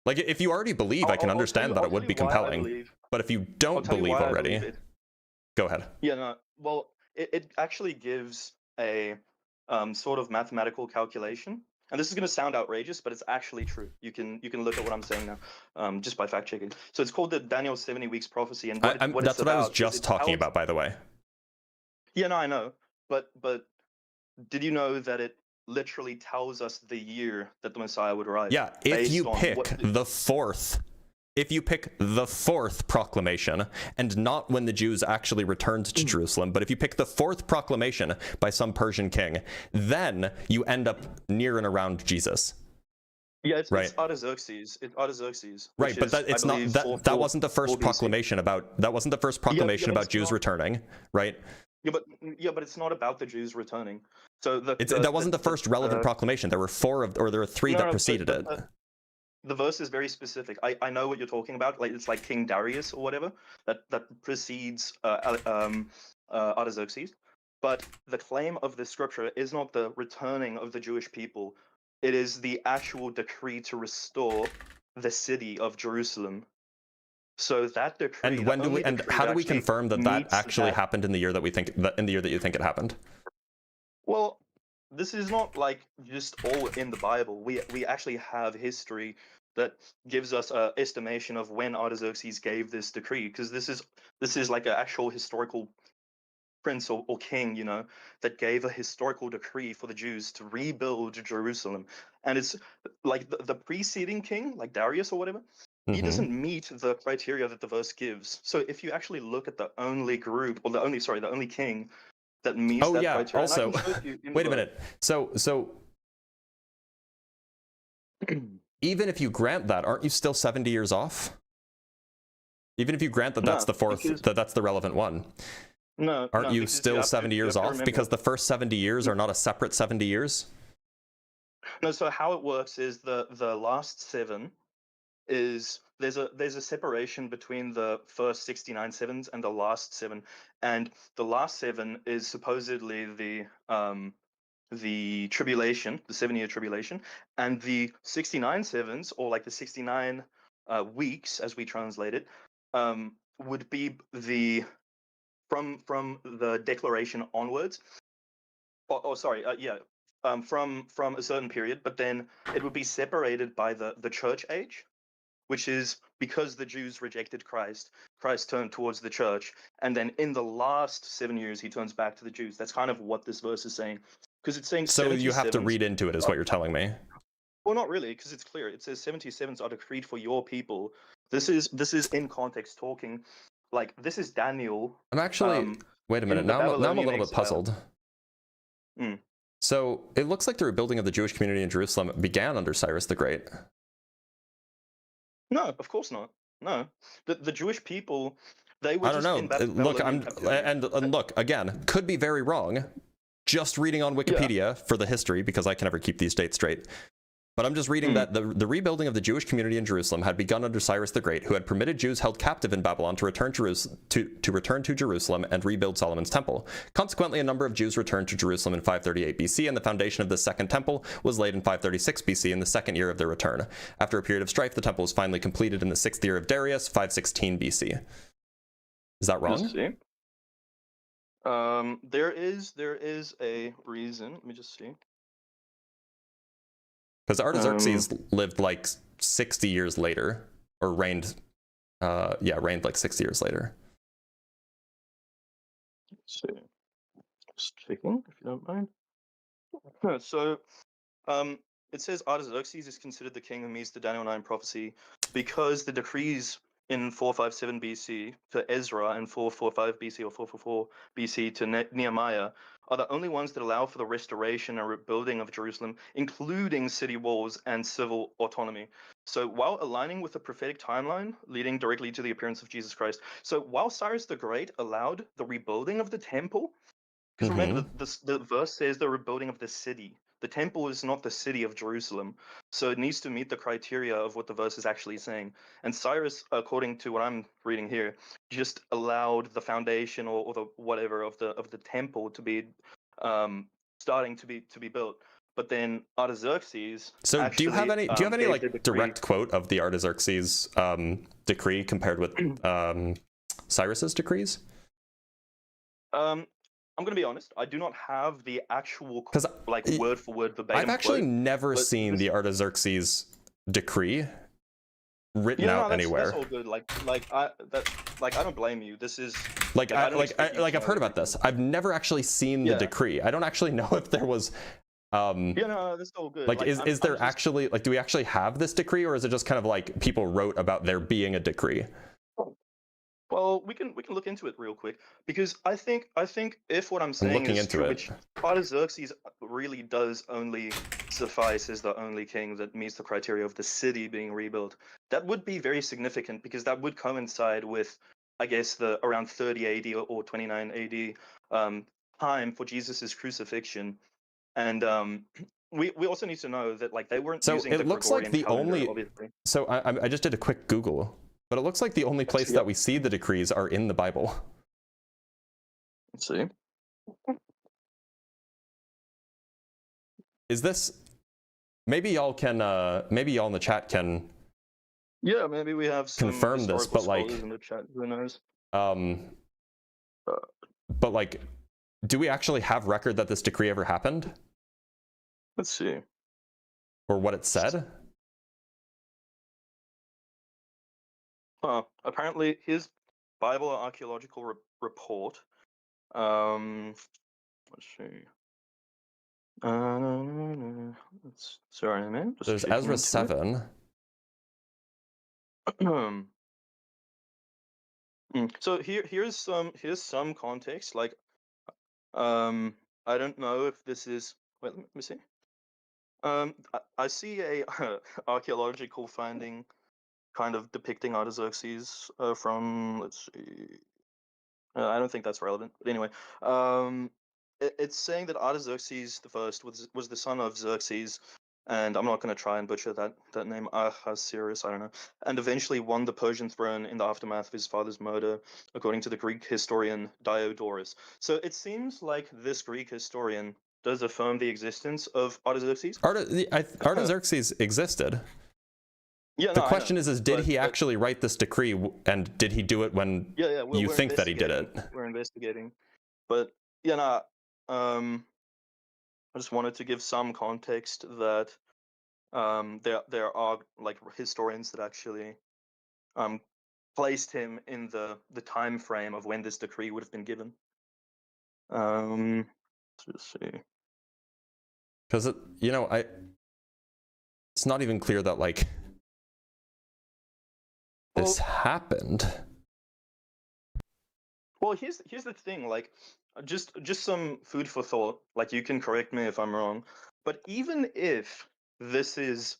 Like if you already believe, I can understand that it would be compelling. But if you don't believe already, go ahead. Yeah, no. Well, it actually gives a sort of mathematical calculation, and this is going to sound outrageous, but it's actually true. You can look at what I'm saying now, just by fact checking. So it's called the Daniel 70 weeks prophecy, and what That's it's what I was about is just it talking tells. about, by the way. Yeah, no, I know, but did you know that it literally tells us the year that the Messiah would arrive? Yeah, if you based on pick what the fourth proclamation, and not when the Jews actually returned to Jerusalem, but if you pick the fourth proclamation by some Persian king, then you end up near and around Jesus. Yeah, it's right. Artaxerxes. It's Artaxerxes. Right, but it's not that wasn't the first proclamation about about Jews returning, right? Yeah, but it's not about the Jews returning. So that wasn't the first relevant proclamation. There were there were three that preceded it. The verse is very specific. I know what you're talking about. Like it's like King Darius or whatever that precedes Artaxerxes. But the claim of the scripture is not the returning of the Jewish people. It is the actual decree to restore the city of Jerusalem. So that decree. And how do we confirm that actually happened in the year that you think it happened? Well, this is not like just all in the Bible. We actually have history that gives us an estimation of when Artaxerxes gave this decree, because this is like an actual historical prince or king, you know, that gave a historical decree for the Jews to rebuild Jerusalem. And it's like the preceding king, like Darius or whatever, he doesn't meet the criteria that the verse gives. So if you actually look at the only group, or the only king that meets that criteria. Also, wait a minute. So even if you grant that, aren't you still 70 years off? Even if you grant that that's the fourth, that's the relevant one. No, aren't you still 70 years off? Because the first 70 years are not a separate 70 years? No, so how it works is the last 7 is there's a separation between the first 69 sevens and the last 7, and the last 7 is supposedly the the tribulation, the 7-year tribulation, and the 69 sevens, or like the 69 weeks, as we translate it, would be the from the declaration onwards. Sorry, from a certain period, but then it would be separated by the church age, which is because the Jews rejected Christ, Christ turned towards the church, and then in the last 7 years he turns back to the Jews. That's kind of what this verse is saying, because it's saying So you have to 77s read into it, is what you're telling me. Well, not really, because it's clear. It says 77s are decreed for your people. This is in context talking. Like, this is Daniel. I'm actually wait a minute. in the Now I'm a Babylonian little bit exile. puzzled. Mm. So it looks like the rebuilding of the Jewish community in Jerusalem began under Cyrus the Great. No, of course not. No, the Jewish people, they were I don't just know. in Look, Babylonian captivity. and look again. Could be very wrong. Just reading on Wikipedia for the history, because I can never keep these dates straight. But I'm just reading that the rebuilding of the Jewish community in Jerusalem had begun under Cyrus the Great, who had permitted Jews held captive in Babylon to return to Jerusalem and rebuild Solomon's temple. Consequently, a number of Jews returned to Jerusalem in 538 BC, and the foundation of the second temple was laid in 536 BC in the second year of their return. After a period of strife, the temple was finally completed in the 6th year of Darius, 516 BC. Is that wrong? Let's see. There is a reason. Let me just see. Because Artaxerxes lived like 60 years later, or reigned like 60 years later. Let's see. Just checking, if you don't mind. So, it says Artaxerxes is considered the king who meets the Daniel 9 prophecy because the decrees in 457 BC to Ezra and 445 BC or 444 BC to Nehemiah are the only ones that allow for the restoration and rebuilding of Jerusalem, including city walls and civil autonomy. So while aligning with the prophetic timeline leading directly to the appearance of Jesus Christ, so while Cyrus the Great allowed the rebuilding of the temple, because remember, the verse says the rebuilding of the city. The temple is not the city of Jerusalem, so it needs to meet the criteria of what the verse is actually saying. And Cyrus, according to what I'm reading here, just allowed the foundation or the whatever of the temple to be starting to be built. But then Artaxerxes. So do you have any gave like the decree. direct quote of the Artaxerxes decree compared with Cyrus's decrees? I'm going to be honest. I do not have the actual like word for word verbatim. I've actually quote, never seen the Artaxerxes decree written out anywhere. That's all good. I don't blame you. This is I've heard about this. I've never actually seen the decree. I don't actually know if there was. That's all good. Is there actually do we actually have this decree, or is it just kind of like people wrote about there being a decree? Well, we can look into it real quick, because I think if what I'm saying is true, which Artaxerxes really does only suffice as the only king that meets the criteria of the city being rebuilt, that would be very significant, because that would coincide with, I guess, the around 30 AD or 29 AD time for Jesus's crucifixion, and we also need to know that they weren't using the Gregorian calendar, obviously. So I just did a quick Google. But it looks like the only place that we see the decrees are in the Bible. Let's see. Is this... Maybe y'all in the chat can... Yeah, maybe we have some confirm this, but in the chat. Who knows? But do we actually have record that this decree ever happened? Let's see. Or what it said? Apparently, his Bible archaeological report. Let's see. Sorry, man. There's Ezra 7. So here's some context. I don't know if this is. Wait, let me see. I see a archaeological finding, kind of depicting Artaxerxes from, let's see, I don't think that's relevant, but anyway, it's saying that Artaxerxes the First was the son of Xerxes, and I'm not going to try and butcher that name, Ahasuerus, I don't know, and eventually won the Persian throne in the aftermath of his father's murder, according to the Greek historian Diodorus. So it seems like this Greek historian, does affirm the existence of Artaxerxes. Artaxerxes existed. Yeah, The no, I question know, is did but- he but- actually write this decree, and did he do it when Yeah, you think that he did it? We're investigating, but yeah, no, I just wanted to give some context that there are like historians that actually placed him in the time frame of when this decree would have been given. Let's just see. Because it's not even clear that like this happened. Well, here's the thing, like just some food for thought. Like you can correct me if I'm wrong, but even if this is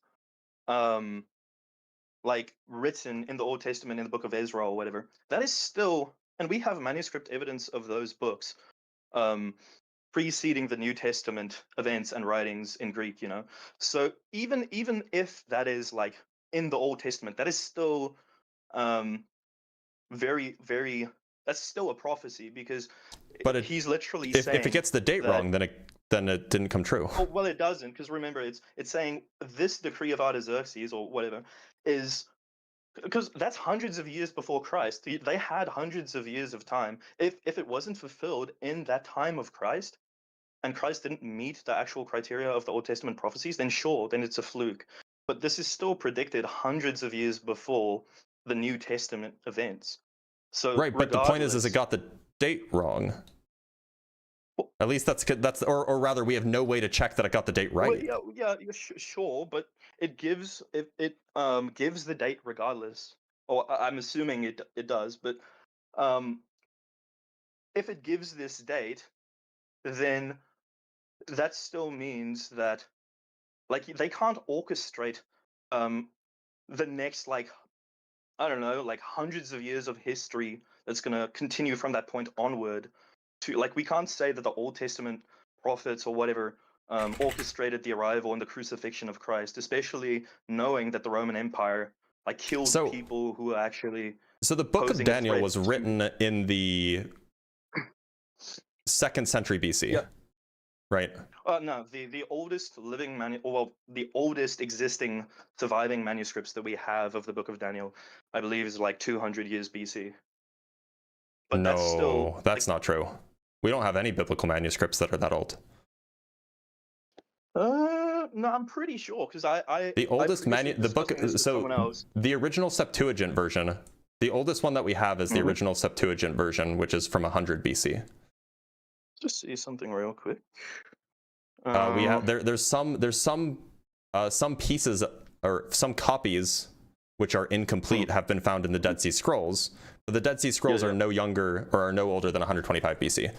like written in the Old Testament in the book of Ezra or whatever, that is still, and we have manuscript evidence of those books preceding the New Testament events and writings in Greek, you know. So even if that is like in the Old Testament, that is still very, very, that's still a prophecy, because he's literally saying if it gets the date that, wrong, then it didn't come true. well, it doesn't, because remember, it's saying this decree of Artaxerxes or whatever is, because that's hundreds of years before Christ. They had hundreds of years of time. If it wasn't fulfilled in that time of Christ, and Christ didn't meet the actual criteria of the Old Testament prophecies, then sure, then it's a fluke. But this is still predicted hundreds of years before the New Testament events. So Right, but the point is regardless- it got the date wrong. At least that's or rather, we have no way to check that it got the date right. Well, yeah, sure, but it gives gives the date regardless. Or I'm assuming it does, but if it gives this date, then that still means that like they can't orchestrate the next, like, I don't know, like hundreds of years of history that's going to continue from that point onward. To, like, we can't say that the Old Testament prophets or whatever orchestrated the arrival and the crucifixion of Christ, especially knowing that the Roman Empire like killed people who were actually. So the book of posing a Daniel threat was to- written in the 2nd century BC, right? No, the oldest living the oldest existing surviving manuscripts that we have of the Book of Daniel, I believe, is like 200 years BC. But no, that's still that's not true. We don't have any biblical manuscripts that are that old. No, I'm pretty sure, because I The oldest previously the book, discussing this with someone so else. the original Septuagint version, the oldest one that we have is the original Septuagint version, which is from 100 BC. Just see something real quick. We have there's some pieces or some copies which are incomplete have been found in the Dead Sea Scrolls, but the Dead Sea Scrolls are no younger or are no older than 125 BC.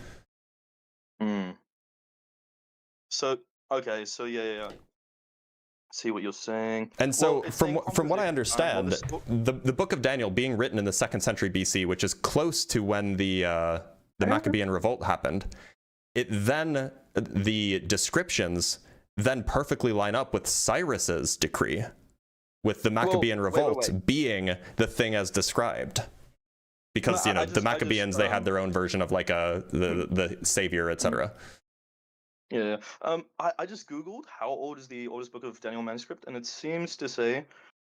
So okay, so yeah. See what you're saying. And so, Well, it's from saying what I composite- understand, well, the Book of Daniel being written in the 2nd century BC, which is close to when the Maccabean revolt happened, the descriptions then perfectly line up with Cyrus's decree, with the Maccabean revolt being the thing as described. Because No, the Maccabeans, they had their own version of like the savior, etc. Yeah. I just googled how old is the oldest Book of Daniel manuscript, and it seems to say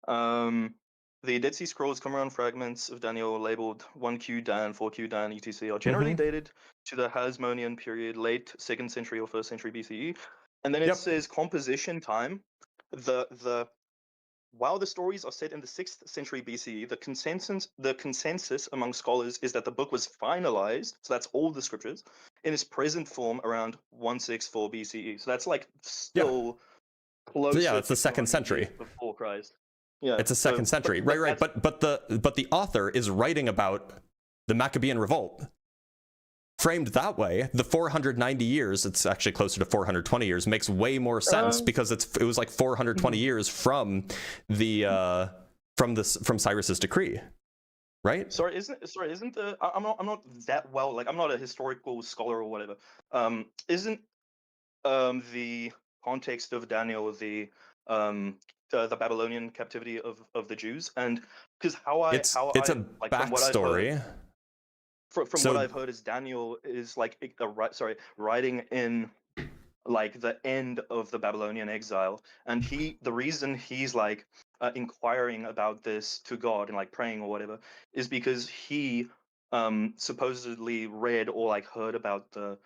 the Dead Sea Scrolls, Qumran fragments of Daniel labeled 1Q Dan, 4Q Dan, etc. are generally dated to the Hasmonean period, late 2nd century or 1st century BCE. And then it says composition time. While the stories are set in the 6th century BCE, the consensus among scholars is that the book was finalized, so that's all the scriptures, in its present form around 164 BCE. So that's like still close. So it's the 2nd century before Christ. Yeah, it's the 2nd century, right. But the author is writing about the Maccabean revolt. Framed that way, the 490 years, it's actually closer to 420 years, makes way more sense because it was like 420 years from from Cyrus's decree, right? Sorry, isn't the I'm not that well, like I'm not a historical scholar or whatever. Isn't the context of Daniel the Babylonian captivity of the Jews? And because it's a backstory. From what I've heard, is Daniel is like writing in like the end of the Babylonian exile, and the reason he's like inquiring about this to God and like praying or whatever is because he supposedly read or like heard about the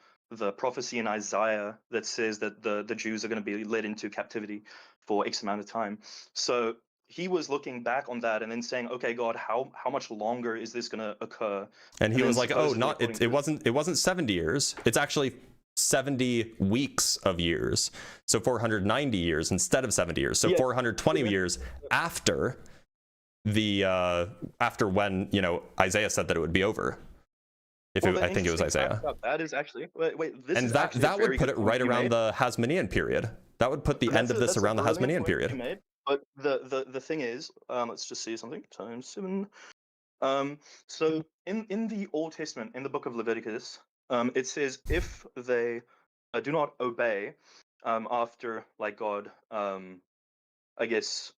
prophecy in Isaiah that says that the Jews are going to be led into captivity for X amount of time. So he was looking back on that and then saying, okay, God, how much longer is this going to occur? And he then was like, oh, supposedly not according it wasn't 70 years. It's actually 70 weeks of years. So 490 years instead of 70 years. So Yeah. 420 years after the after when, you know, Isaiah said that it would be over. Well, I think it was interesting fact Isaiah. about that is actually this And is that actually a that would very put good it right point you around made. the Hasmonean period. That would put the end of this That's a around the brilliant Hasmonean point period. you made. But the thing is, let's just see something. Times 7. So in the Old Testament, in the book of Leviticus, it says if they do not obey after like God, I guess,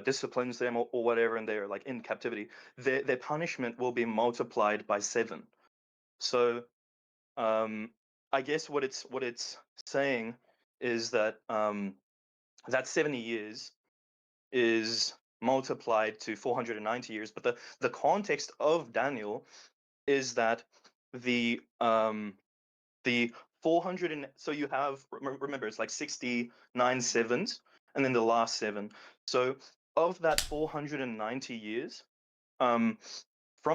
disciplines them or whatever, and they're like in captivity, their punishment will be multiplied by 7. So I guess what it's saying is that that 70 years is multiplied to 490 years, but the context of Daniel is that the 400 so you have, remember, it's like 69 sevens and then the last 7. So of that 490 years, from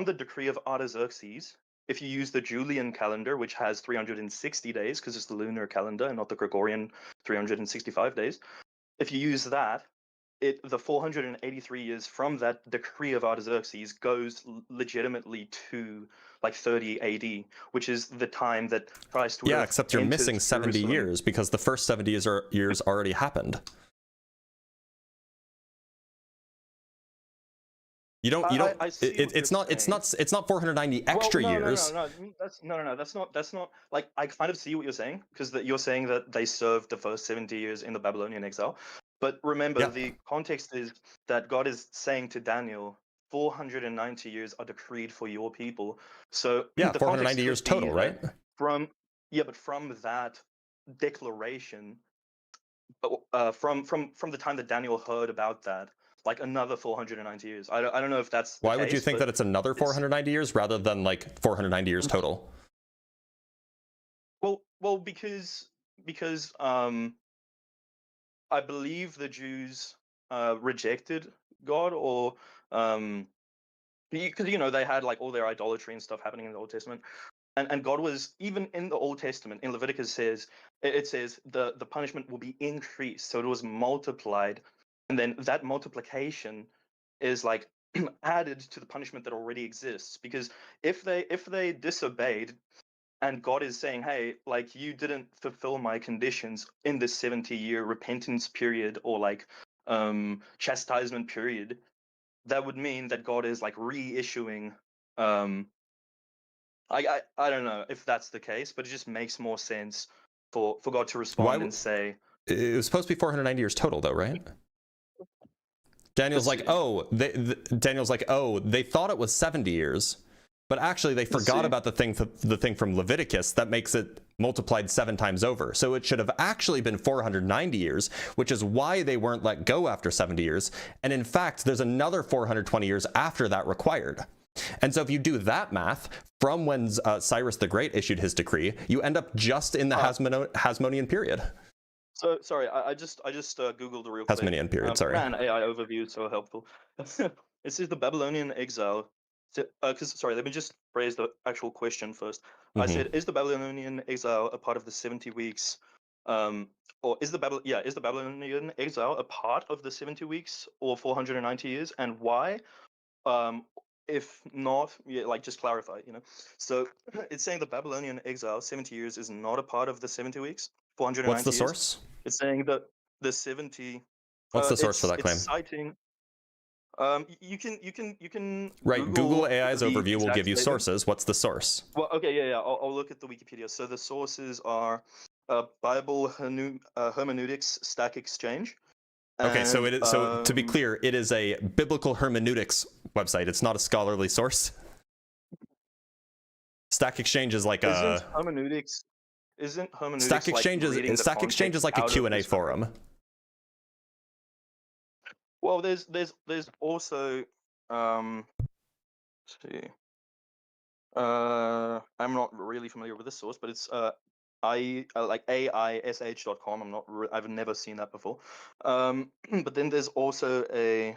the decree of Artaxerxes, if you use the Julian calendar, which has 360 days because it's the lunar calendar and not the Gregorian 365 days, if you use that, the 483 years from that decree of Artaxerxes goes legitimately to like 30 AD, which is the time that Christ would Yeah, have except you're entered missing 70 Jerusalem. years because the first 70 years already happened. You don't I see what it's you're not saying. it's not 490 extra years. No, that's not like, I kind of see what you're saying, because you're saying that they served the first 70 years in the Babylonian exile. But remember, Yeah. the context is that God is saying to Daniel, 490 years are decreed for your people. So Yeah, the 490 years context could be total, right? that but from that declaration, from the time that Daniel heard about that, like another 490 years. I don't know if that's the Why would you case, think but that it's another 490 years rather than like 490 years total? Well, because I believe the Jews rejected God, or because they had like all their idolatry and stuff happening in the Old Testament, and God was, even in the Old Testament, in Leviticus says the punishment will be increased, so it was multiplied, and then that multiplication is like added to the punishment that already exists, because if they disobeyed, and God is saying, hey, like, you didn't fulfill my conditions in this 70-year repentance period, or like chastisement period, that would mean that God is like reissuing. I don't know if that's the case, but it just makes more sense for God to respond and say, it was supposed to be 490 years total though, right? Daniel's like, oh, they thought it was 70 years, but actually they forgot about the thing from Leviticus that makes it multiplied 7 times over. So it should have actually been 490 years, which is why they weren't let go after 70 years. And in fact, there's another 420 years after that required. And so if you do that math, from when Cyrus the Great issued his decree, you end up just in the Hasmonean period. So sorry, I just googled real quick. Hasmonean period, sorry. Man, AI overview is so helpful. It says the Babylonian exile. Sorry, let me just phrase the actual question first. I said, is the Babylonian exile a part of the 70 weeks? Or is the Babylonian exile a part of the 70 weeks or 490 years, and why? If not, like, just clarify, So it's saying the Babylonian exile, 70 years, is not a part of the 70 weeks, 490 What's the years. source? It's saying that the 70. What's the source for that claim? It's citing. You can. Right, Google AI's the overview will exact give you statement. sources. What's the source? Well, okay, yeah. I'll look at the Wikipedia. So the sources are Bible Hermeneutics Stack Exchange. Okay, so and, it is, so to be clear, it is a biblical hermeneutics website. It's not a scholarly source. Stack Exchange is like isn't hermeneutics isn't hermeneutics Stack Exchange like reading is the Stack Exchange is like a context out of Q&A this- forum. Well, there's also let's see. I'm not really familiar with this source, but it's like aish.com. I've never seen that before. But then there's also a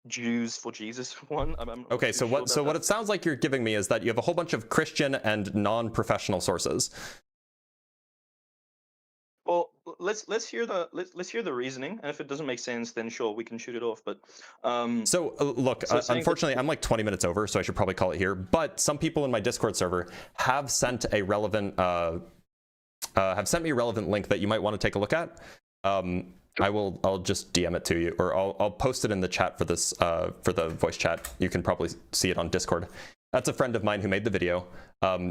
Jews for Jesus one. I'm not Okay, too so sure what about that. it sounds like you're giving me is that you have a whole bunch of Christian and non-professional sources. Well, let's hear the reasoning, and if it doesn't make sense, then sure, we can shoot it off. But So look, so saying that- unfortunately, I'm like 20 minutes over, so I should probably call it here. But some people in my Discord server have sent a relevant have sent me a relevant link that you might want to take a look at. I'll just DM it to you, or I'll post it in the chat for this for the voice chat. You can probably see it on Discord. That's a friend of mine who made the video.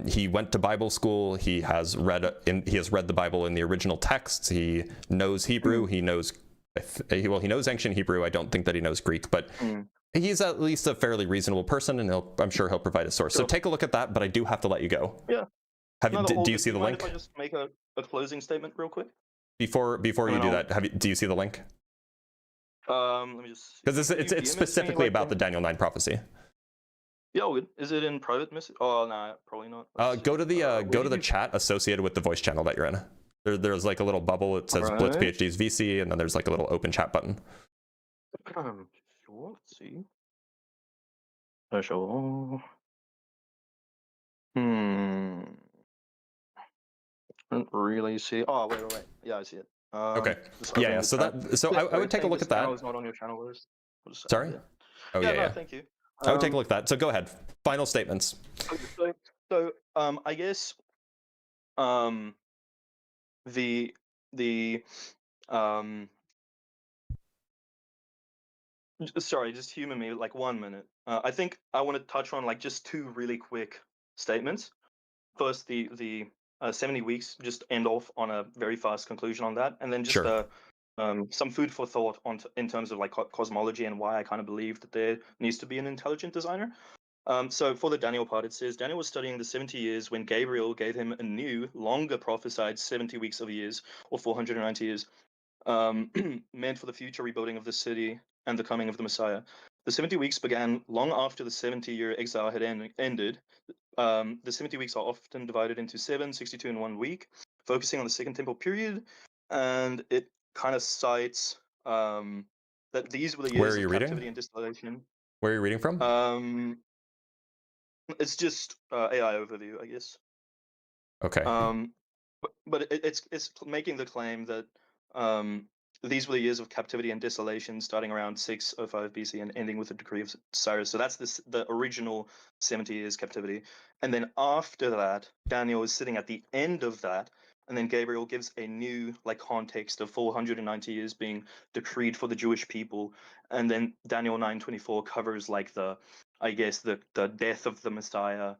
He went to Bible school. He has read the Bible in the original texts. He knows Hebrew. He knows he knows ancient Hebrew. I don't think that he knows Greek, but he's at least a fairly reasonable person, and I'm sure he'll provide a source. So take a look at that. But I do have to let you go. Yeah. Do you see the link? If I just make a closing statement real quick? Before you do that, do you see the link? Let me just. Because it's specifically about the Daniel 9 prophecy. Yeah, all good. Is it in private message? Oh no, probably not. Go to the chat associated with the voice channel that you're in. There's like a little bubble. It says Blitz PhD's VC, and then there's like a little open chat button. Sure. Let's see. Sure. Don't really see. Oh wait. Yeah, I see it. Okay. Yeah. So I would take a look at that. It's not on your channel list. Sorry. Oh yeah. No, thank you. I would take a look at that. So go ahead. Final statements. So I guess the sorry, just humor me like 1 minute. I think I want to touch on like just two really quick statements. First, the 70 weeks, just end off on a very fast conclusion on that, and then just some food for thought in terms of like cosmology and why I kind of believe that there needs to be an intelligent designer. So for the Daniel part, it says Daniel was studying the 70 years when Gabriel gave him a new, longer prophesied 70 weeks of years, or 490 years, meant for the future rebuilding of the city and the coming of the Messiah. The 70 weeks began long after the 70-year exile had ended. The 70 weeks are often divided into 7, 62 in 1 week, focusing on the Second Temple period, and it kind of cites that these were the years of captivity and distillation. Where are you reading from? It's just AI overview, I guess. Okay. But it's making the claim that these were the years of captivity and desolation, starting around 605 BC and ending with the decree of Cyrus. So that's the original 70 years captivity. And then after that, Daniel is sitting at the end of that, and then Gabriel gives a new like context of 490 years being decreed for the Jewish people, and then Daniel 9:24 covers like the death of the Messiah,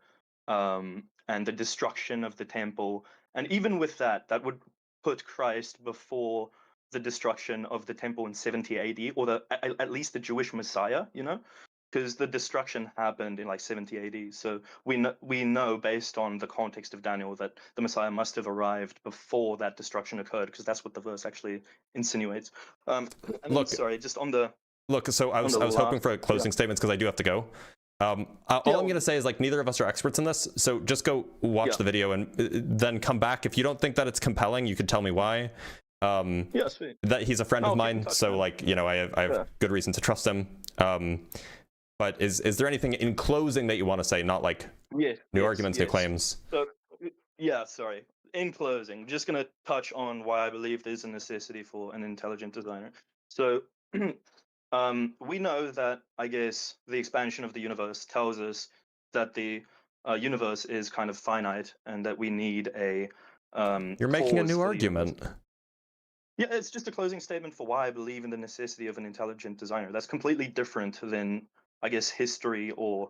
and the destruction of the temple. And even with that would put Christ before the destruction of the temple in 70 AD, or at least the Jewish Messiah, because the destruction happened in like 70 AD. So we know based on the context of Daniel that the Messiah must have arrived before that destruction occurred, because that's what the verse actually insinuates. Sorry, just on the so I was hoping for closing statements because I do have to go. All I'm going to say is like neither of us are experts in this, so just go watch the video and then come back. If you don't think that it's compelling, you could tell me why. Sweet. That he's a friend of mine, so like I have good reason to trust him. But is there anything in closing that you want to say? Not like new arguments, new claims. So sorry. In closing, just going to touch on why I believe there's a necessity for an intelligent designer. So we know that I guess the expansion of the universe tells us that the universe is kind of finite, and that we need a You're making a new argument. Yeah, it's just a closing statement for why I believe in the necessity of an intelligent designer. That's completely different than, I guess, history or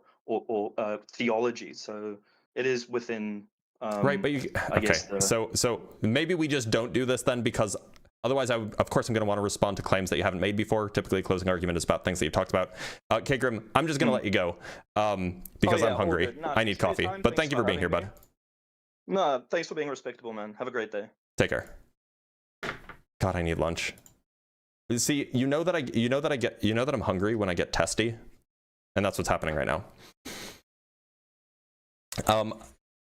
theology. So it is within. Right, but so maybe we just don't do this then, because otherwise, of course, I'm going to want to respond to claims that you haven't made before. Typically, a closing argument is about things that you've talked about. K-Grim, I'm just going to let you go because I'm hungry. I need coffee. But thank you for being here, bud. No, thanks for being respectable, man. Have a great day. Take care. God, I need lunch. See, you know that I'm hungry when I get testy, and that's what's happening right now.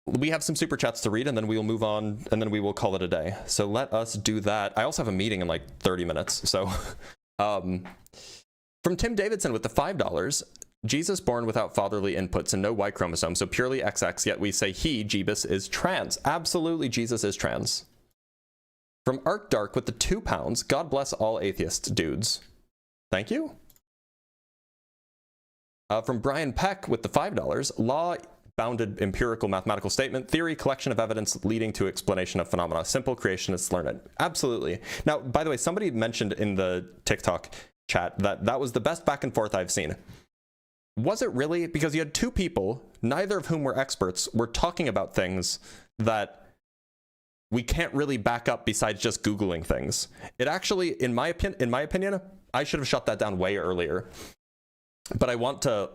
We have some super chats to read, and then we will move on, and then we will call it a day. So let us do that. I also have a meeting in like 30 minutes. So, from Tim Davidson with the $5. Jesus born without fatherly inputs and no Y chromosome, so purely XX, yet we say he, Jeebus, is trans. Absolutely, Jesus is trans. From Arc Dark with the £2, God bless all atheist dudes. Thank you. From Brian Peck with the $5, law-bounded empirical mathematical statement, theory, collection of evidence leading to explanation of phenomena. Simple creationists learn it. Absolutely. Now, by the way, somebody mentioned in the TikTok chat that that was the best back and forth I've seen. Was it really? Because you had two people, neither of whom were experts, were talking about things that we can't really back up besides just Googling things. It actually, in my opinion, I should have shut that down way earlier. But I want to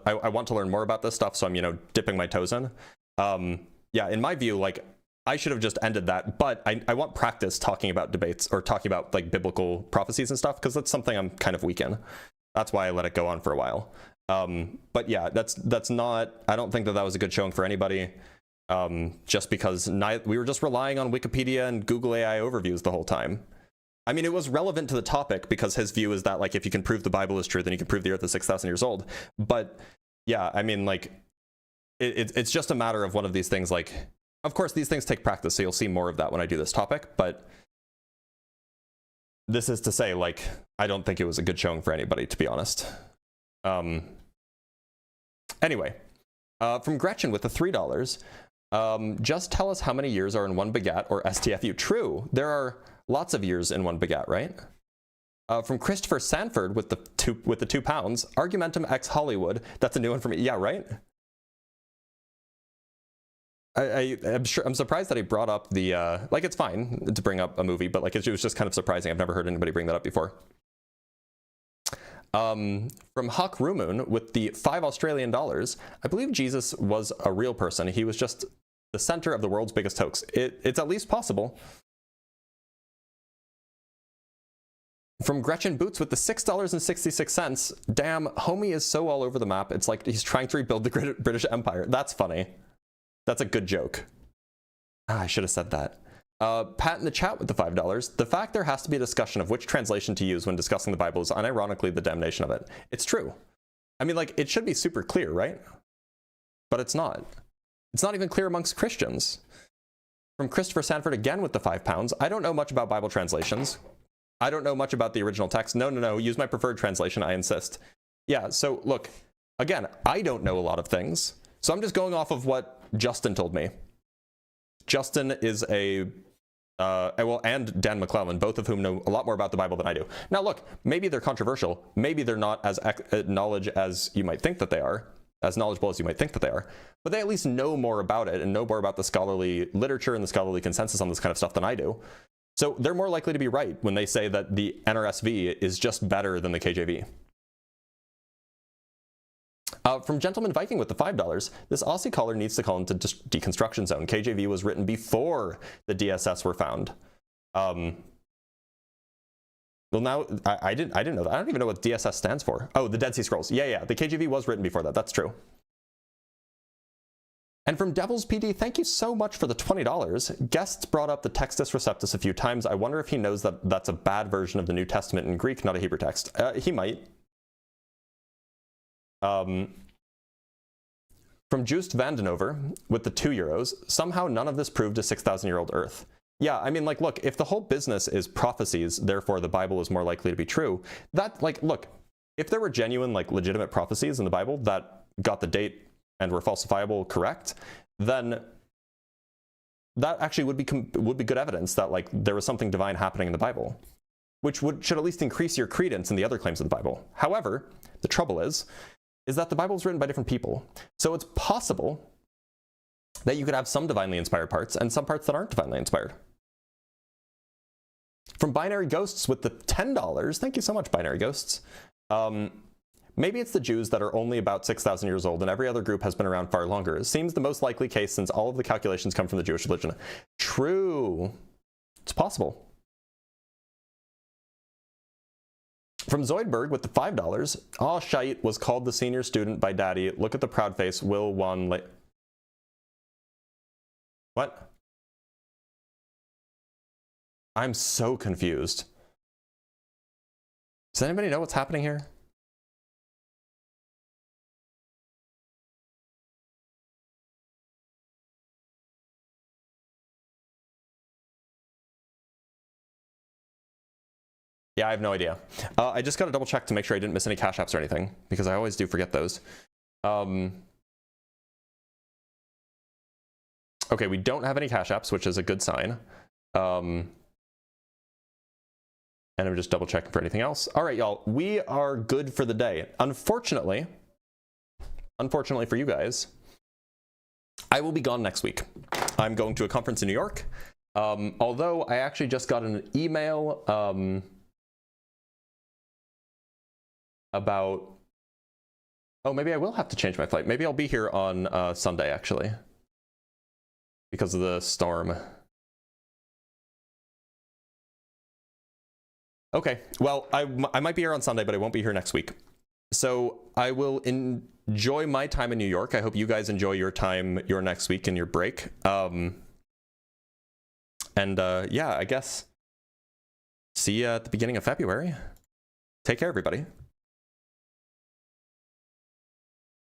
learn more about this stuff, so I'm, dipping my toes in. Yeah, in my view, like, I should have just ended that, but I want practice talking about debates or talking about like biblical prophecies and stuff, because that's something I'm kind of weak in. That's why I let it go on for a while. But yeah, that's not, I don't think that was a good showing for anybody, just because we were just relying on Wikipedia and Google AI overviews the whole time. I mean, it was relevant to the topic because his view is that, like, if you can prove the Bible is true, then you can prove the earth is 6,000 years old. But yeah, I mean, like, it's just a matter of one of these things. Like, of course, these things take practice, so you'll see more of that when I do this topic. But this is to say, like, I don't think it was a good showing for anybody, to be honest. Anyway, from Gretchen with the $3, just tell us how many years are in one begat or STFU. True, there are lots of years in one begat, right? From Christopher Sanford with the £2, Argumentum X Hollywood. That's a new one for me. Yeah, right. I'm surprised that he brought up the like, it's fine to bring up a movie, but like, it was just kind of surprising. I've never heard anybody bring that up before. From Huck Rumoon with the $5 Australian, I believe Jesus was a real person. He was just the center of the world's biggest hoax. It's at least possible. From Gretchen Boots with the $6.66. Damn, homie is so all over the map. It's like he's trying to rebuild the British Empire. That's funny. That's a good joke. I should have said that. Pat in the chat with the $5. The fact there has to be a discussion of which translation to use when discussing the Bible is unironically the damnation of it. It's true. I mean, like, it should be super clear, right? But it's not. It's not even clear amongst Christians. From Christopher Sanford again with the £5. I don't know much about Bible translations. I don't know much about the original text. No. Use my preferred translation, I insist. Yeah, so look, again, I don't know a lot of things. So I'm just going off of what Justin told me. Justin is and Dan McClellan, both of whom know a lot more about the Bible than I do. Now look, maybe they're controversial. Maybe they're not as knowledgeable as you might think that they are. But they at least know more about it and know more about the scholarly literature and the scholarly consensus on this kind of stuff than I do. So they're more likely to be right when they say that the NRSV is just better than the KJV. From Gentleman Viking with the $5, this Aussie caller needs to call into deconstruction zone. KJV was written before the DSS were found. Well, now I didn't know that. I don't even know what DSS stands for. Oh, the Dead Sea Scrolls. Yeah. The KJV was written before that. That's true. And from Devil's PD, thank you so much for the $20. Guests brought up the Textus Receptus a few times. I wonder if he knows that that's a bad version of the New Testament in Greek, not a Hebrew text. He might. From Joost Vandenover with the €2, somehow none of this proved a 6,000-year-old Earth. Yeah, I mean, like, look, if the whole business is prophecies, therefore the Bible is more likely to be true, that, like, look, if there were genuine, like, legitimate prophecies in the Bible that got the date and were falsifiable correct, then that actually would be good evidence that, like, there was something divine happening in the Bible, which should at least increase your credence in the other claims of the Bible. However, the trouble is that the Bible is written by different people. So it's possible that you could have some divinely inspired parts and some parts that aren't divinely inspired. From Binary Ghosts with the $10, thank you so much, Binary Ghosts. Maybe it's the Jews that are only about 6,000 years old and every other group has been around far longer. It seems the most likely case since all of the calculations come from the Jewish religion. True. It's possible. From Zoidberg with the $5. Oh, shite, was called the senior student by daddy. Look at the proud face. Will won late. What? I'm so confused. Does anybody know what's happening here? Yeah, I have no idea. I just got to double check to make sure I didn't miss any cash apps or anything, because I always do forget those. Okay, we don't have any cash apps, which is a good sign. And I'm just double checking for anything else. All right, y'all, we are good for the day. Unfortunately for you guys, I will be gone next week. I'm going to a conference in New York. Although I actually just got an email about, oh, maybe I will have to change my flight. Maybe I'll be here on Sunday, actually, because of the storm. Okay, well, I might be here on Sunday, but I won't be here next week. So I will enjoy my time in New York. I hope you guys enjoy your time, your next week and your break. Yeah, I guess see you at the beginning of February. Take care, everybody.